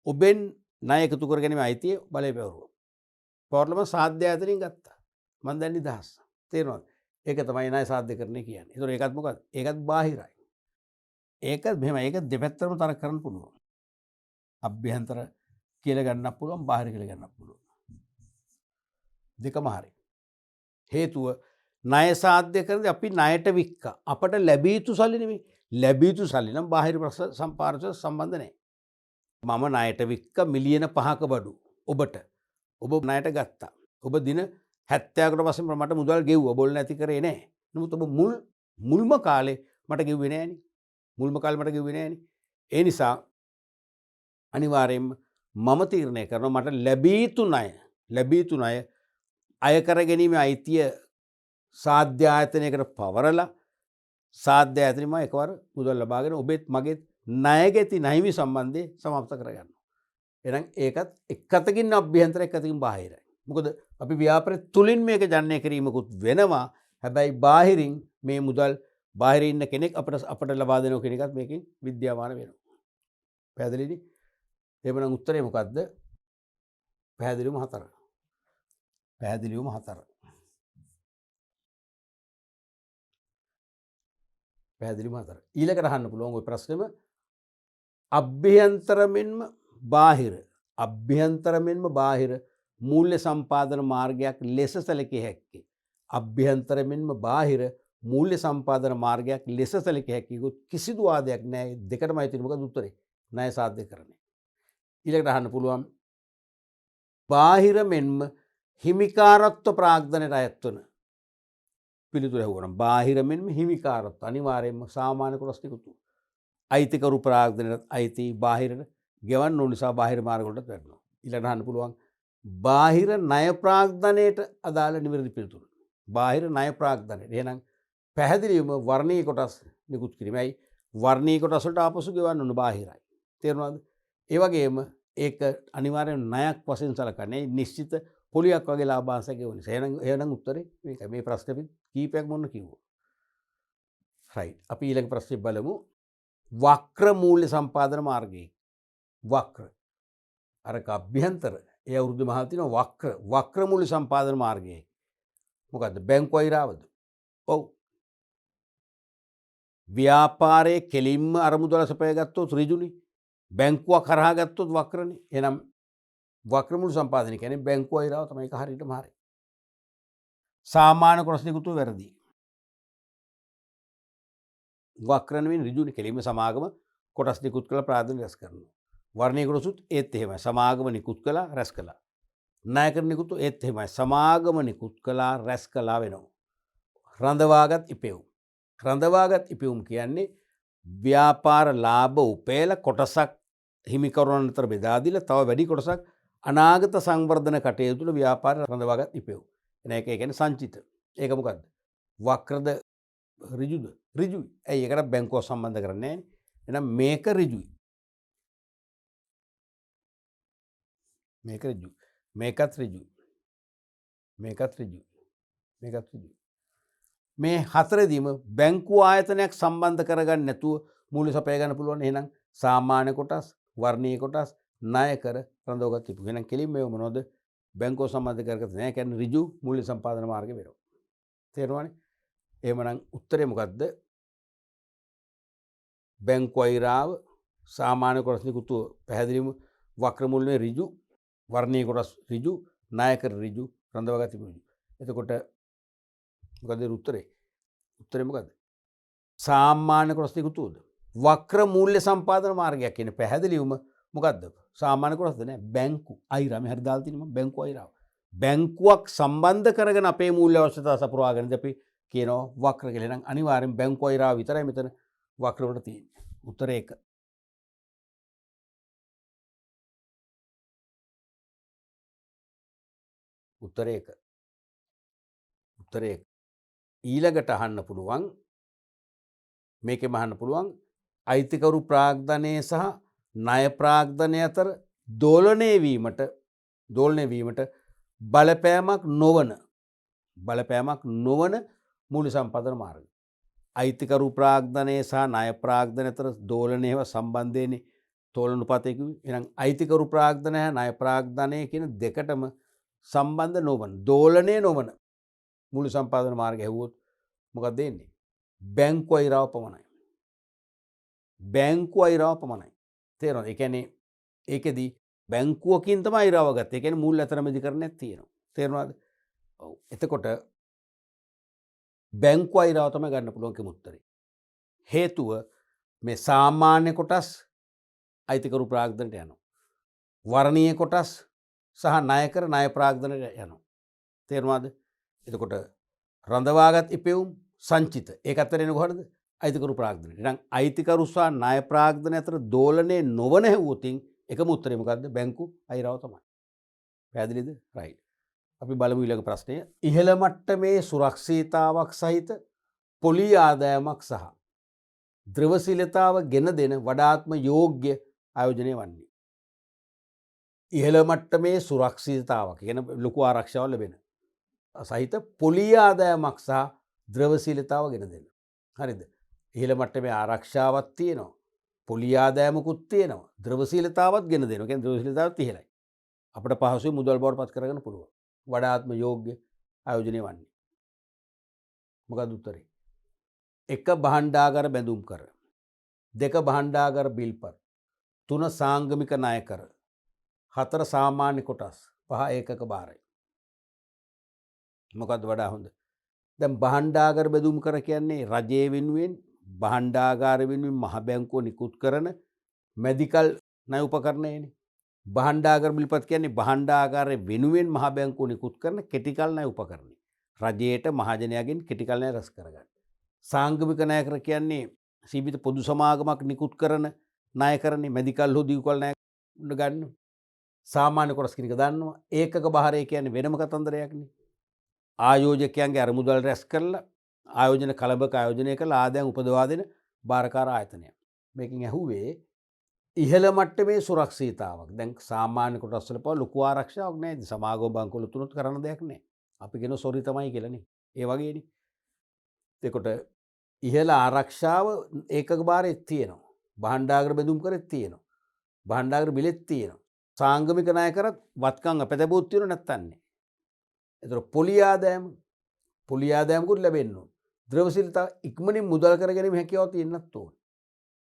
ඔබෙන් ණය එකතු කර ගැනීම අයිතිය බලය පැවරුවා. පවරලම සාධ්‍ය ආයතනයෙන් ගත්තා. මං දැන් නිදහස්. තේරෙනවද? ඒක තමයි ණය සාධ්‍යකරණය කියන්නේ. ඒතකොට ඒකත් මොකද්ද? ඒකත් බාහිරයි. ඒකත් මෙහෙම ඒක දෙපැත්තටම තරක කරන්න පුළුවන්. අභ්‍යන්තර කියලා ගන්නත් පුළුවන්, බාහිර කියලා ගන්නත් පුළුවන්. දෙකම හරි. හේතුව ණය සාධ්‍යකරණදී අපි ණයට වික්කා. අපට ලැබී යුතු සල්ලි නෙමෙයි. ලැබී යුතු සල්ලි නම් බාහිර සම්පාර්ශ්ව සම්බන්ධ නැහැ. මම ණයට වික්ක මිලියන 5ක බඩු ඔබට. ඔබ ණයට ගත්තා. ඔබ දින 70කට පස්සේ මට මුදල් ගෙව්වා. බොල් නැති කරේ නැහැ. නමුත් ඔබ මුල්ම කාලේ මට ගෙව්වේ නැහනේ. මුල්ම කාලේ මට ගෙව්වේ නැහනේ. ඒ නිසා අනිවාර්යයෙන්ම මම තීරණය කරනවා මට ලැබී යුතු ණය අය කර ගැනීම අයිතිය සාධ්‍ය ආයතනයකට පවරලා සාධ්‍ය ආයතනෙම එකවර මුදල් ලබාගෙන ඔබෙත් මගෙත් ණය ගැති නැහිමි සම්බන්ධය සමාප්ත කරගන්නවා. එහෙනම් ඒකත් එක් අතකින් අභ්‍යන්තර එක් අතකින් බාහිරයි. මොකද අපි ව්‍යාපාරය තුලින් මේක ජනනය කිරීමකුත් වෙනවා. හැබැයි බාහිරින් මේ මුදල් බාහිරින් ඉන්න කෙනෙක් අපට ලබා දෙනවා කියන එකත් මේකෙන් විද්‍යාමාන වෙනවා. පැහැදිලිද? එහෙනම් උත්තරේ මොකද්ද? පැහැදිලිවම 4. පැහැදිලිවම 4. පැහැදිලිවම 4. ඊළඟට අහන්න පුළුවන් ওই ප්‍රශ්නෙම අභ්‍යන්තර මෙන්ම බාහිර මූල්‍ය සම්පාදන මාර්ගයක් ලෙස සැලකිය හැක්කේ. අභ්‍යන්තර මෙන්ම බාහිර මූල්‍ය සම්පාදන මාර්ගයක් ලෙස සැලකිය හැකි කිසිදු වාදයක් නැහැ. දෙකටමයි තියෙන්නේ. මොකද උත්තරේ? ණය සාධ්‍යකරණය. ඊළඟට අහන්න පුළුවන් බාහිර මෙන්ම හිමිකාරත්ව ප්‍රාග්ධනයට අයත් වන පිළිතුර ඇහුවනම් බාහිර මෙන්ම හිමිකාරත්ව අනිවාර්යයෙන්ම සාමාන්‍ය කොටස් නිකුතු. අයිතිකරු ප්‍රාග්ධනයට අයිති බාහිරට ගෙවන්න ඕන නිසා බාහිර මාර්ග වලට වැටෙනවා. ඊළඟට අහන්න පුළුවන් බාහිර ණය ප්‍රාග්ධනයට අදාළ නිවැරදි පිළිතුරු. බාහිර ණය ප්‍රාග්ධනයට. එහෙනම් පැහැදිලිවම වර්ණීය කොටස් නිකුත් කිරීමයි වර්ණීය කොටස් වලට ආපසු ගෙවන්න ඕන බාහිරයි. තේරුණාද? ඒ වගේම ඒක අනිවාර්යෙන් ණයක් වශයෙන් සලකන්නේ නිශ්චිත පොලියක් වගේ ලාභාංශයක් ගෙවන නිසා. එහෙනම් උත්තරේ මේකයි. මේ ප්‍රශ්නේ කීපයක් මොන්න කිව්වා. රයිට්. අපි ඊළඟ ප්‍රශ්නේ බලමු. වක්‍ර මූල්‍ය සම්පාදන මාර්ගයේ වක්‍ර අරක අභ්‍යන්තර ඒ අවුරුදු මහල් තියෙන වක්‍ර මූල්‍ය සම්පාදන මාර්ගයේ මොකද්ද? බැංකු අයිරාවද? ඔව්. ව්‍යාපාරයේ කෙලින්ම අරමුදල සපය ගත්තොත් ඍජුනේ. බැංකුවක් කරහා ගත්තොත් වක්‍රනේ. එහෙනම් වක්‍ර මූල්‍ය සම්පාදනය කියන්නේ බැංකු අයිරාව තමයි. ඒක හරියටම හරි. සාමාන්‍ය කොටස් නිකුත් වැරදි. වක්‍ර නෙවෙයි ඍජුනේ. කෙලින්ම සමාගම කොටස් නිකුත් කළ ප්‍රාධාන්‍ය රැස් කරනවා. වර්ණීය කොටසුත් ඒත් එහෙමයි. සමාගම නිකුත් කළා රැස් කළා. ණයකර නිකුත් ඒත් එහෙමයි. සමාගම නිකුත් කළා රැස් කළා වෙනවා. රඳවාගත් ඉපෙවුම්. රඳවාගත් ඉපෙවුම් කියන්නේ ව්‍යාපාර ලාභ උපේල කොටසක් හිමිකරුවන් අතර බෙදා දීලා තව වැඩි කොටසක් අනාගත සංවර්ධන කටයුතු තුළ ව්‍යාපාර රඳවාගත් ඉපෙවුම්. එන එක ඒ කියන්නේ සංචිත. ඒක මොකද්ද? වක්‍රද ඍජුද? ඍජුයි. ඇයි ඒකට බැංකුව සම්බන්ධ කරන්නේ නැහැ. එහෙනම් මේක ඍජුයි. මේක ඍජුයි. මේකත් ඍජුයි. මේකත් ඍජුයි. මේකත් ඍජුයි. මේ හතරෙදිම බැංකු ආයතනයක් සම්බන්ධ කරගන්න නැතුව මූල්‍ය සපය ගන්න පුළුවන්. එහෙනම් සාමාන්‍ය කොටස්, වර්ණීය කොටස්, ණය කර රඳවගත් තිබු. එහෙනම් කෙලින්ම මේව මොනවද? බැංකුව සම්බන්ධ කරගත නැහැ. කියන්නේ ඍජු මූල්‍ය සම්පාදන මාර්ගය වෙනවා. තේරුණානේ? එහෙමනම් උත්තරේ මොකද්ද? බැංකු අයිරාව සාමාන්‍ය කොටස් නිකුත් පැහැදිලිවම වක්‍ර මූල්‍ය ඍජු, වර්ණීය කොටස් ඍජු, ණය කර ඍජු, රඳවගත් තිබු ඍජු. එතකොට මොකද උත්තරේ? උත්තරේ මොකද්ද? සාමාන්‍ය කොටස් නිකුත්ද? වක්‍ර මූල්‍ය සම්පාදන මාර්ගයක් කියන්නේ පැහැදිලිවම මොකද්ද? සාමාන්‍ය කොටස්ද නෑ. බැංකු අයිරාව. මේ හරි දාලා තියෙනවා බැංකු අයිරාව. බැංකුවක් සම්බන්ධ කරගෙන අපේ මූල්‍ය අවශ්‍යතා සපුරාගෙනද අපි කියනවා වක්‍ර කියලා. එහෙනම් අනිවාර්යෙන් බැංකු අයිරාව විතරයි මෙතන වක්‍ර වලට තියෙන්නේ. උත්තරේ 1. උත්තරේ 1. උත්තරේ 1. ඊළඟට අහන්න පුළුවන් මේකෙම අහන්න පුළුවන් අයිතිකරු ප්‍රාග්ධනය සහ ණය ප්‍රාග්ධනය අතර දෝලනය වීමට බලපෑමක් නොවන මූල්‍ය සම්පාදන මාර්ග. අයිතිකරු ප්‍රාග්ධනය සහ ණය ප්‍රාග්ධනය අතර දෝලනයව සම්බන්ධයනේ තෝලනුපාතය කිව්වේ. එහෙනම් අයිතිකරු ප්‍රාග්ධනය හා ණය ප්‍රාග්ධනය කියන දෙකටම සම්බන්ධ නොවන දෝලනය නොවන මූල්‍ය සම්පාදන මාර්ගය ඇහුවොත් මොකක්ද දෙන්නේ? බැංකු අයිරාව පමණයි. බැංකු අයිරාව පමණයි. තේරෙනවද? ඒ කියන්නේ ඒකෙදි බැංකුවකින් තමයි අයිරාව ගත්තේ. ඒ කියන්නේ මූල්‍ය අතරමැදිකරණයක් තියෙනවා. තේරෙනවද? ඔව්. එතකොට බැංකු අයිරාව තමයි ගන්න පුළුවන් කිම උත්තරේ. හේතුව මේ සාමාන්‍ය කොටස් අයිතිකරු ප්‍රාග්ධනයට යනවා. වර්ණීය කොටස් සහ ණය කර ණය ප්‍රාග්ධනයට යනවා. තේරුණාද? එතකොට රඳවාගත් ඉපෙවුම් සංචිත. ඒක අතර එන කොහොමද? අයිතිකරු ප්‍රාග්ධනය. එහෙනම් අයිතිකරු සහ ණය ප්‍රාග්ධනය අතර දෝලනයේ නොවන හැවුවොතින් එකම උත්තරේ මොකද්ද? බැංකු අයිරාව තමයි. පැහැදිලිද? රයිට්. අපි බලමු ඊළඟ ප්‍රශ්නය. ඉහළ මට්ටමේ සුරක්ෂිතතාවක් සහිත පොලි ආදායමක් සහ ද්‍රවශීලතාව ගෙන දෙන වඩාත්ම යෝග්‍ය ආයෝජනය වන්නේ. ඉහළ මට්ටමේ සුරක්ෂිතතාවක් කියන ලොකු ආරක්ෂාවක් ලැබෙන සහිත පොලි ආදායමක් සහ ද්‍රවශීලතාව ගෙන දෙන. හරිද? ඉහළ මට්ටමේ ආරක්ෂාවක් තියෙනවා. පොලි ආදායමකුත් තියෙනවා. ද්‍රවශීලතාවත් ගෙන දෙනවා. කියන්නේ ද්‍රවශීලතාවත් ඉහළයි. අපිට පහසුවෙන් මුදල් බවට පත් කරගන්න පුළුවන්. වඩාත්ම යෝග්‍ය ආයෝජනය වන්නේ. මොකක්ද උත්තරේ? 1 භාණ්ඩාගාර බැඳුම් කර, 2 භාණ්ඩාගාර බිල්පත්, 3 සාංගමික ණය කර, 4 සාමාන්‍ය කොටස්, 5 ඒකක භාරයි. මොකක්ද වඩා හොඳ? දැන් භාණ්ඩාගාර බැඳුම් කර කියන්නේ රජය වෙනුවෙන් භාණ්ඩාගාර වෙනුවෙන් මහ බැංකුව නිකුත් කරන මෙඩිකල් ණය උපකරණයනේ. භාණ්ඩාගාර බිල්පත් කියන්නේ භාණ්ඩාගාරය වෙනුවෙන් මහ බැංකුව නිකුත් කරන කෙටිකල් ණය උපකරණය. රජයට මහජනයාගෙන් කෙටිකල් ණය රැස් කරගන්න. සාංගමික ණය කර කියන්නේ සීමිත පොදු සමාගමක් නිකුත් කරන ණය කරන්නේ මෙඩිකල් හෝ දීකල් ණය ගන්න. සාමාන්‍ය කොටස් කියන එක දන්නවා. ඒකක භාරය කියන්නේ වෙනම කතන්දරයක්නේ. ආයෝජකයන්ගේ අරමුදල් රැස් කරලා ආයෝජන කලබක ආයෝජනය කරලා ආදායම් උපදවා දෙන භාරකාර ආයතනයක්. මේකෙන් ඇහුවේ ඉහළ මට්ටමේ සුරක්ෂිතතාවක්. දැන් සාමාන්‍ය කොටස් වල පව ලොකු ආරක්ෂාවක් නැහැ. සමාගම බංකුවල තුනත් කරන්න දෙයක් නැහැ. අපි කියන සොරි තමයි කියලානේ. ඒ වගේනේ. එතකොට ඉහළ ආරක්ෂාව ඒකක භාරෙත් තියෙනවා. භාණ්ඩාගාර බෙදුම් කරෙත් තියෙනවා. භාණ්ඩාගාර බිලෙත් තියෙනවා. සාංගමික ණය කරත් වත්කම් අපතබුත් තියෙනවා නැත්තන් නෑ. එතකොට පොලි ආදායමකුත් ලැබෙන්න ඕන. ද්‍රව්‍යශීලතාව ඉක්මනින් මුදල් කර ගැනීම හැකියාව තියෙන්නත් ඕන.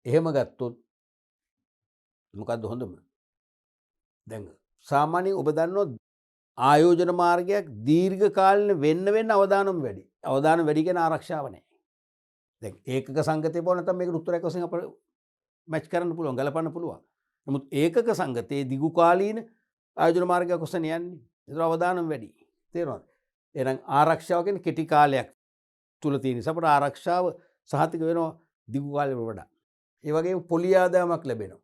එහෙම ගත්තොත් මොකක්ද හොඳම? දැන් සාමාන්‍යයෙන් ඔබ දන්නවා ආයෝජන මාර්ගයක් දීර්ඝ කාලින වෙන්න අවදානම් වැඩි. අවදානම් වැඩි කියන ආරක්ෂාව නැහැ. දැන් ඒකක සංගතය පොව නැත්නම් මේකට උත්තරයක් වශයෙන් අපිට මැච් කරන්න පුළුවන්, ගලපන්න පුළුවන්. නමුත් ඒකක සංගතයේ දිගු කාලීන ආයෝජන මාර්ගයක් ඔස්සේ යන්නේ. ඒතර අවදානම් වැඩි. තේරෙනවද? එහෙනම් ආරක්ෂාව කියන්නේ කෙටි කාලයක් තුල තියෙන නිසා අපට ආරක්ෂාව සහතික වෙනවා දිගු කාලයකට වඩා. ඒ වගේම පොලි ආදායමක් ලැබෙනවා.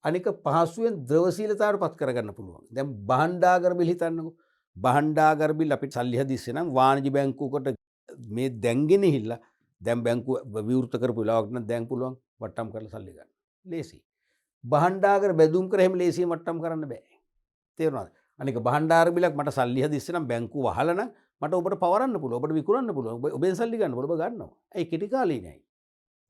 අනික පහසුවෙන් ද්‍රවශීලතාවට පත් කරගන්න පුළුවන්. දැන් භාණ්ඩාගාර බිල් හිතන්නකෝ. භාණ්ඩාගාර බිල් අපිට සල්ලි හදිස්සේ නම් වාණිජ බැංකුවකට මේ දැන්ගෙන හිල්ලා දැන් බැංකුව විවෘත කරපු වෙලාවක් නම් දැන් පුළුවන් වට්ටම් කරලා සල්ලි ගන්න. ලේසි. භාණ්ඩාගාර බෙදුම් කර එහෙම ලේසියෙන් වට්ටම් කරන්න බෑ. තේරුණාද? අනික භාණ්ඩාගාර බිලක් මට සල්ලි හදිස්සේ නම් බැංකුව වහලා නම් මට ඔබට පවරන්න පුළුවන්. ඔබට විකුණන්න පුළුවන්. ඔබෙන් සල්ලි ගන්න ඔබ ගන්නවා. ඒ කෙටි කාලීනයි.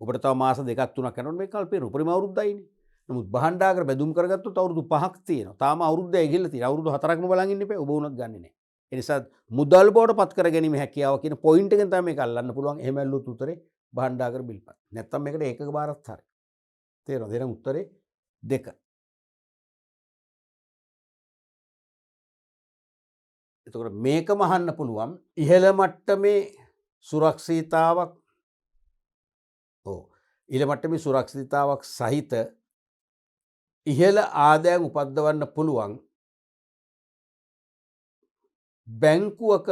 ඔබට තව මාස 2ක් 3ක් යනකොට මේක කල්පේන උපරිම අවුරුද්දයිනේ. නමුත් භාණ්ඩාගාර බෙදුම් කරගත්තොත් අවුරුදු 5ක් තියෙනවා. තාම අවුරුද්දයි ගිහිල්ලා තියෙනවා. අවුරුදු 4ක්ම බලන් ඉන්න එපා. ඔබ වුණත් ගන්නෙ නැහැ. ඒ නිසා මුදල් බවට පත් කර ගැනීම හැකියාව කියන පොයින්ට් එකෙන් තමයි මේක අල්ලන්න පුළුවන්. එහෙම ඇල්ලුවොත් උත්තරේ භාණ්ඩාගාර බිල්පත්. නැත්තම් මේකට ඒකක බාරත් හරි. තේරෙනවද? එහෙනම් උත්තරේ 2. එතකොට මේකම අහන්න පුළුවන් ඉහළ මට්ටමේ සුරක්ෂිතතාවක් ඉහළ මට්ටමේ සුරක්ෂිතතාවක් සහිත ඉහළ ආදායම් උපද්දවන්න පුළුවන් බැංකුවක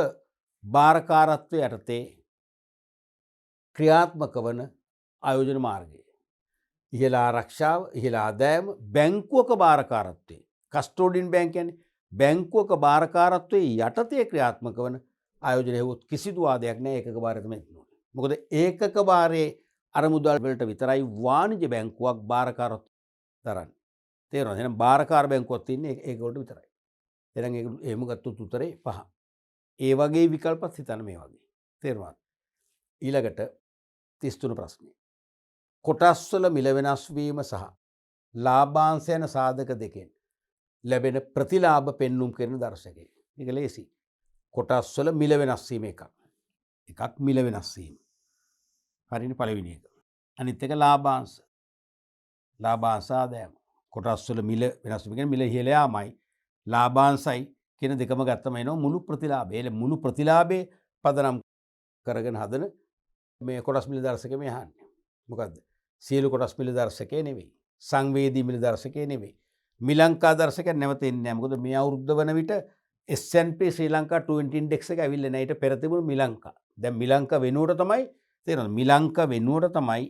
භාරකාරත්වය යටතේ ක්‍රියාත්මක වන ආයෝජන මාර්ගය. ඉහළ ආරක්ෂාව, ඉහළ ආදායම බැංකුවක භාරකාරත්වයේ කස්ටෝඩියන් බැංක් කියන්නේ බැංකුවක භාරකාරත්වයේ යටතේ ක්‍රියාත්මක වන ආයෝජන හෙවොත් කිසිදු ආදායක් නැහැ ඒකක භාරය තමයි තියෙන්නේ. මොකද ඒකක භාරයේ අරමුදල් වලට විතරයි වාණිජ බැංකුවක් භාරකාරත්වය දරන්නේ. තේරෙනවද? එහෙනම් භාරකාර බැංකුවක් තියන්නේ ඒක වලට විතරයි. එහෙනම් ඒක එහෙම ගත්තොත් උත්තරේ 5. ඒ වගේ විකල්පත් හිතන්න මේ වගේ. තේරුණාද? ඊළඟට 33 ප්‍රශ්නේ. කොටස්වල මිල වෙනස් වීම සහ ලාභාංශ යන සාධක දෙකෙන් ලැබෙන ප්‍රතිලාභ පෙන්눔 කරන දර්ශකය. මේක ලේසි. කොටස්වල මිල වෙනස් වීම එකක්. එකක් මිල වෙනස් වීම. හරිනේ පළවෙනි එක. අනිත් එක ලාභාංශ. ලාභාංශ ආදායම. කොටස්වල මිල වෙනස් වීම කියන්නේ මිල ඉහළ යාමයි ලාභාංශයි කියන දෙකම ගත්තම එනවා මුළු ප්‍රතිලාභය. ඒ මුළු ප්‍රතිලාභේ පදනම් කරගෙන හදන මේ කොටස් මිල දර්ශකය මේ අහන්නේ. මොකද්ද? සියලු කොටස් මිල දර්ශකය නෙවෙයි. සංවේදී මිල දර්ශකය නෙවෙයි. මිලංකා දර්ශකයක් නැවත එන්නේ නැහැ. මොකද මේ අවුරුද්ද වන විට S&P ශ්‍රී ලංකා 20 ඉන්ඩෙක්ස් එක ඇවිල්ලා නැහැ. ඊට පෙර තිබුණු මිලංකා. දැන් මිලංකා වෙනුවට තමයි තේරෙනවද? මිලංකා වෙනුවට තමයි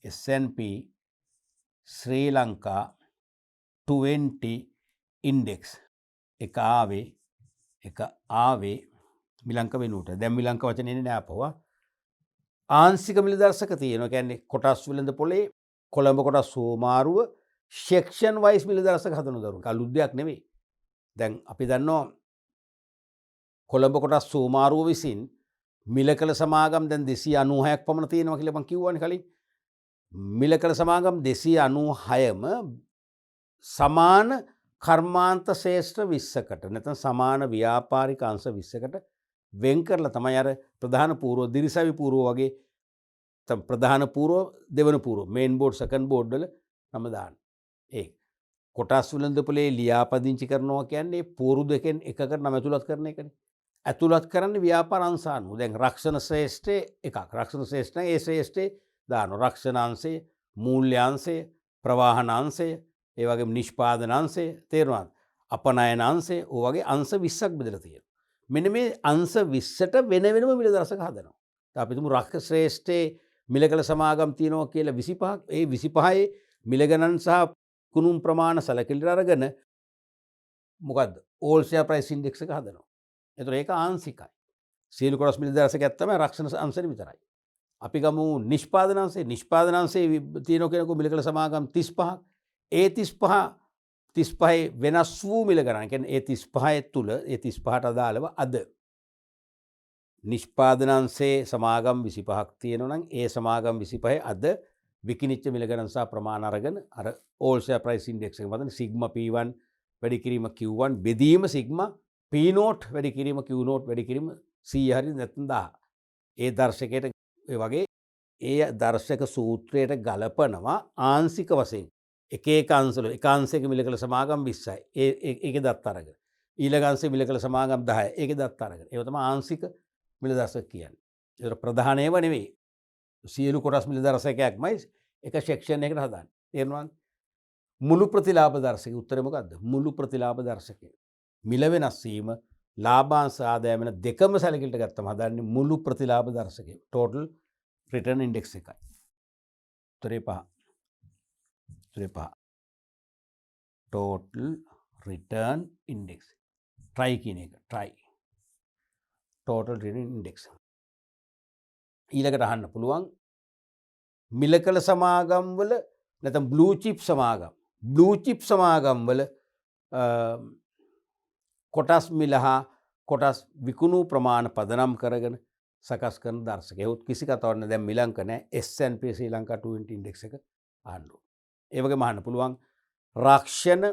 S&P ශ්‍රී ලංකා 20 ඉන්ඩෙක්ස් එක ආවේ මිලංකා වෙනුවට. දැන් මිලංකා වචනේ එන්නේ නැහැ අපව. ආංශික මිල දර්ශක තියෙනවා. කියන්නේ කොටස් වෙළඳ පොලේ කොළඹ කොටස් සෝමාරුව සෙක්ෂන් වයිස් මිල දර්ශක හදන දරුවෝ. කලුත් දෙයක් නෙවෙයි. දැන් අපි දන්නවා කොළඹ කොටස් සෝමාරුව විසින් මිලකල සමාගම් දැන් 296ක් පමණ තියෙනවා කියලා මම කිව්වනේ කලින්. මිලකල සමාගම් 296ම සමාන කර්මාන්ත ශේෂ්ත්‍ර 20කට නැත්නම් සමාන ව්‍යාපාරික අංශ 20කට වෙන් කරලා තමයි අර ප්‍රධාන පූර්ව දිරිසවි පූර්ව වගේ ප්‍රධාන පූර්ව දෙවන පූර්ව මේන් බෝඩ් සෙකන්ඩ් බෝඩ් වල නම දාන්න. ඒ කොටස් වෙළඳපොලේ ලියාපදිංචි කරනවා කියන්නේ පූර්ව දෙකෙන් එකකට නම ඇතුළත් කරන එකනේ. ඇතුළත් කරන්නේ ව්‍යාපාර අංශ අනුව. දැන් රක්ෂණ ශ්‍රේෂ්ඨේ එකක්. රක්ෂණ ශ්‍රේෂ්ඨ නම් ඒ ශ්‍රේෂ්ඨේ දානවා. රක්ෂණ අංශය, මූල්‍ය අංශය, ප්‍රවාහන අංශය, ඒ වගේම නිෂ්පාදන අංශය, තේරුණාද? අපනයන අංශය, ඔය වගේ අංශ 20ක් බෙදලා තියෙනවා. මෙන්න මේ අංශ 20ට වෙන වෙනම මිල දර්ශක හදනවා. අපි තුමු රක්ෂ ශ්‍රේෂ්ඨේ මිලකල සමාගම් තියෙනවා කියලා 25ක්. ඒ 25ේ මිල ගණන් සහ විකුණුම් ප්‍රමාණ සැලකිලිට අරගෙන මොකද්ද ඕල් ෂෙයා ප්‍රයිස් ඉන්ඩෙක්ස් එක හදනවා. එතකොට ඒක ආංශිකයි. සියලු කොටස් මිල දර්ශකයක් තමයි රක්ෂණ අංශෙ විතරයි. අපි ගමු නිෂ්පාදන අංශයේ තියෙන කෙනෙකු මිලකල සමාගම් 35ක්. ඒ 35 වෙනස් වූ මිල ගණන. කියන්නේ ඒ 35 තුල ඒ 35ට අදාළව අද නිෂ්පාදන අංශයේ සමාගම් 25ක් තියෙනවා නම් ඒ සමාගම් 25 අද විකිණිච්ච මිල ගණන සහ ප්‍රමාණ අරගෙන අර ඕල් ෂෙයා ප්‍රයිස් ඉන්ඩෙක්ස් එක මතන සිග්මා P1 වැඩි කිරීම Q1 බෙදීම සිග්මා P0 වැඩි කිරීම Q0 වැඩි කිරීම 100 හරි නැත්නම් 1000. ඒ දර්ශකයට ඒ වගේ ඒ දර්ශක සූත්‍රයට ගලපනවා ආංශික වශයෙන්. එක අංශවල එක අංශයක මිලකල සමාගම් 20යි. ඒකේ දත්ත අරගෙන. ඊළඟ අංශයේ මිලකල සමාගම් 10යි. ඒකේ දත්ත අරගෙන. ඒව තමයි ආංශික මිල දර්ශක කියන්නේ. ඒක ප්‍රධාන ඒවා නෙවෙයි. සියලු කොටස් මිල දර්ශකයක්මයි එක සෙක්ෂන් එකකට හදාන්නේ. තේරුණාද? මුළු ප්‍රතිලාභ දර්ශකය උත්තරේ මොකද්ද? මුළු ප්‍රතිලාභ දර්ශකය. මිල වෙනස් වීම ලාභාංශ ආදායම වෙන දෙකම සැලකිලිට ගත්තම හදන්නේ මුළු ප්‍රතිලාභ දර්ශකය. ටෝටල් රිටර්න් ඉන්ඩෙක්ස් එකයි. උත්තරේ 5. උත්තරේ 5. Total return index. ට්‍රයි කියන එක. ට්‍රයි. Total return index. ඊළඟට අහන්න පුළුවන් මිලකල සමාගම් වල නැත්නම් බ්ලූ චිප් සමාගම් වල කොටස් මිල හා කොටස් විකුණු ප්‍රමාණ පදනම් කරගෙන සකස් කරන දර්ශකය. ඒත් කිසි කතාවක් නැහැ. දැන් මිලංක නැහැ. S&P ශ්‍රී ලංකා 220 ඉන්ඩෙක්ස් එක අහන්න. ඒ වගේම අහන්න පුළුවන් රක්ෂණ,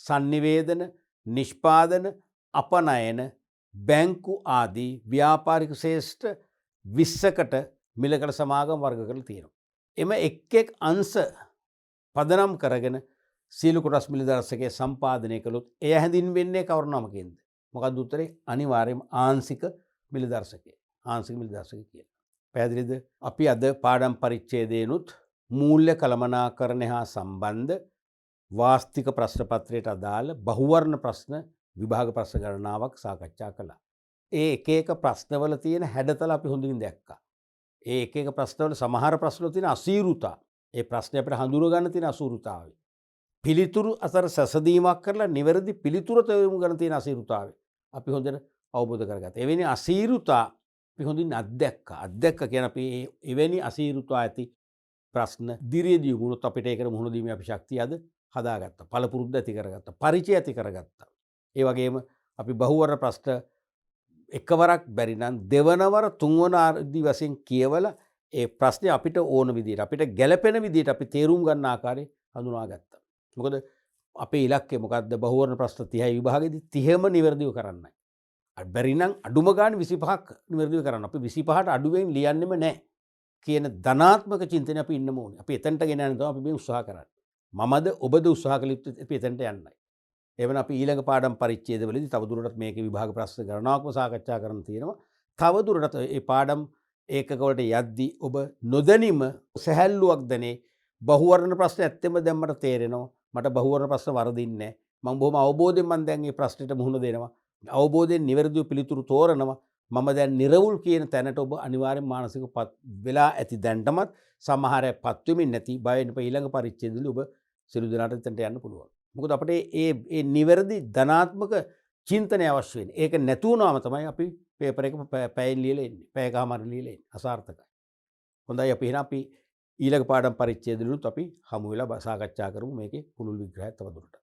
sannivedana, නිෂ්පාදන, අපනයන, බැංකු ආදී ව්‍යාපාරික ශ්‍රේෂ්ඨ 20කට මිලකල සමාගම් වර්ග කරලා තියෙනවා. එම එක් අංශ පදනම් කරගෙන සියලු කොටස් මිල දර්ශකයේ සම්පාදනය කළොත් එය හැඳින්වෙන්නේ කවර නමකින්ද? මොකක්ද උත්තරේ? අනිවාර්යයෙන්ම ආංශික මිල දර්ශකය. ආංශික මිල දර්ශකය කියලා. පැහැදිලිද? අපි අද පාඩම් පරිච්ඡේදයේනුත් මූල්‍ය කළමනාකරණය හා සම්බන්ධ වාස්තික ප්‍රශ්න පත්‍රයට අදාළ බහුවර්ණ ප්‍රශ්න විභාග ප්‍රශ්න ගණනාවක් සාකච්ඡා කළා. ඒ එක ප්‍රශ්නවල තියෙන හැඩතල අපි හොඳින් දැක්කා. ඒ එක ප්‍රශ්නවල සමහර ප්‍රශ්නවල තියෙන අසීරුතා, ඒ ප්‍රශ්නේ අපිට හඳුනා ගන්න තියෙන අසීරුතාවය. පිළිතුරු අතර සැසඳීමක් කරලා නිවැරදි පිළිතුර තෝරමු ගන්න තියෙන අසීරුතාවය අපි හොඳට අවබෝධ කරගත්තා. එවැනි අසීරුතා අපි හොඳින් අත්දැක්කා. අත්දැක්ක කියන අපි එවැනි අසීරුතා ඇති ප්‍රශ්න දිරියදී වුණොත් අපිට ඒකට මුහුණ දීමේ අපි ශක්තිය අද හදාගත්තා. පළපුරුද්ද ඇති කරගත්තා. පරිචය ඇති කරගත්තා. ඒ වගේම අපි බහුවර්ණ ප්‍රශ්න එකවරක් බැරි නම් දෙවනවර තුන්වන ආදී වශයෙන් කියවලා ඒ ප්‍රශ්නේ අපිට ඕන විදිහට අපිට ගැළපෙන විදිහට අපි තේරුම් ගන්න ආකාරය හඳුනාගත්තා. මොකද අපේ ඉලක්කය මොකද්ද? බහුවර්ණ ප්‍රශ්න 30යි විභාගෙදී 30ම නිවැරදිව කරන්නයි. බැරි නම් අඩුම ගානේ 25ක් නිවැරදිව කරන්න. අපි 25ට අඩුවෙන් ලියන්නෙම නැහැ කියන ධනාත්මක චින්තනය අපි ඉන්නම ඕනේ. අපි එතනට ගෙන යන්න තමයි අපි මේ උත්සාහ කරන්නේ. මමද ඔබද උත්සාහ කළ යුත්තේ අපි එතනට යන්නයි. එවන අපි ඊළඟ පාඩම් පරිච්ඡේදවලදී තවදුරටත් මේකේ විභාග ප්‍රශ්න ගණනාවක්ම සාකච්ඡා කරන්න තියෙනවා. තවදුරටත් මේ පාඩම් ඒකකවලට යද්දී ඔබ නොදැනීම සැහැල්ලුවක් දැනේ. බහුවර්ණ ප්‍රශ්න ඇත්තෙම දැන් මට තේරෙනවා. මට බහුවර්ණ ප්‍රශ්න වරදින්නේ නැහැ. මම බොහොම අවබෝධයෙන් මම දැන් මේ ප්‍රශ්නෙට මුහුණ දෙනවා. අවබෝධයෙන් නිවැරදිව පිළිතුරු තෝරනවා. මම දැන් නිර්වුල් කියන තැනට ඔබ අනිවාර්යෙන් මානසිකව වෙලා ඇති දැන්ටමත් සමහර පත් වෙමින් නැති බය වෙන ඊළඟ පරිච්ඡේදවල ඔබ සිළු දෙනාට එතනට යන්න පුළුවන්. මොකද අපිට ඒ නිවැරදි ධනාත්මක චින්තනය අවශ්‍ය වෙන්නේ. ඒක නැති වුණාම තමයි අපි පේපර් එක පැයෙන් ලියලා එන්නේ. පැයකමාර ලියලා එන්නේ. අසාර්ථකයි. හොඳයි අපි එහෙනම් අපි ඊළඟ පාඩම් පරිච්ඡේදවලුත් අපි හමු වෙලා සාකච්ඡා කරමු මේකේ පුළුල් විග්‍රහය තවදුරටත්.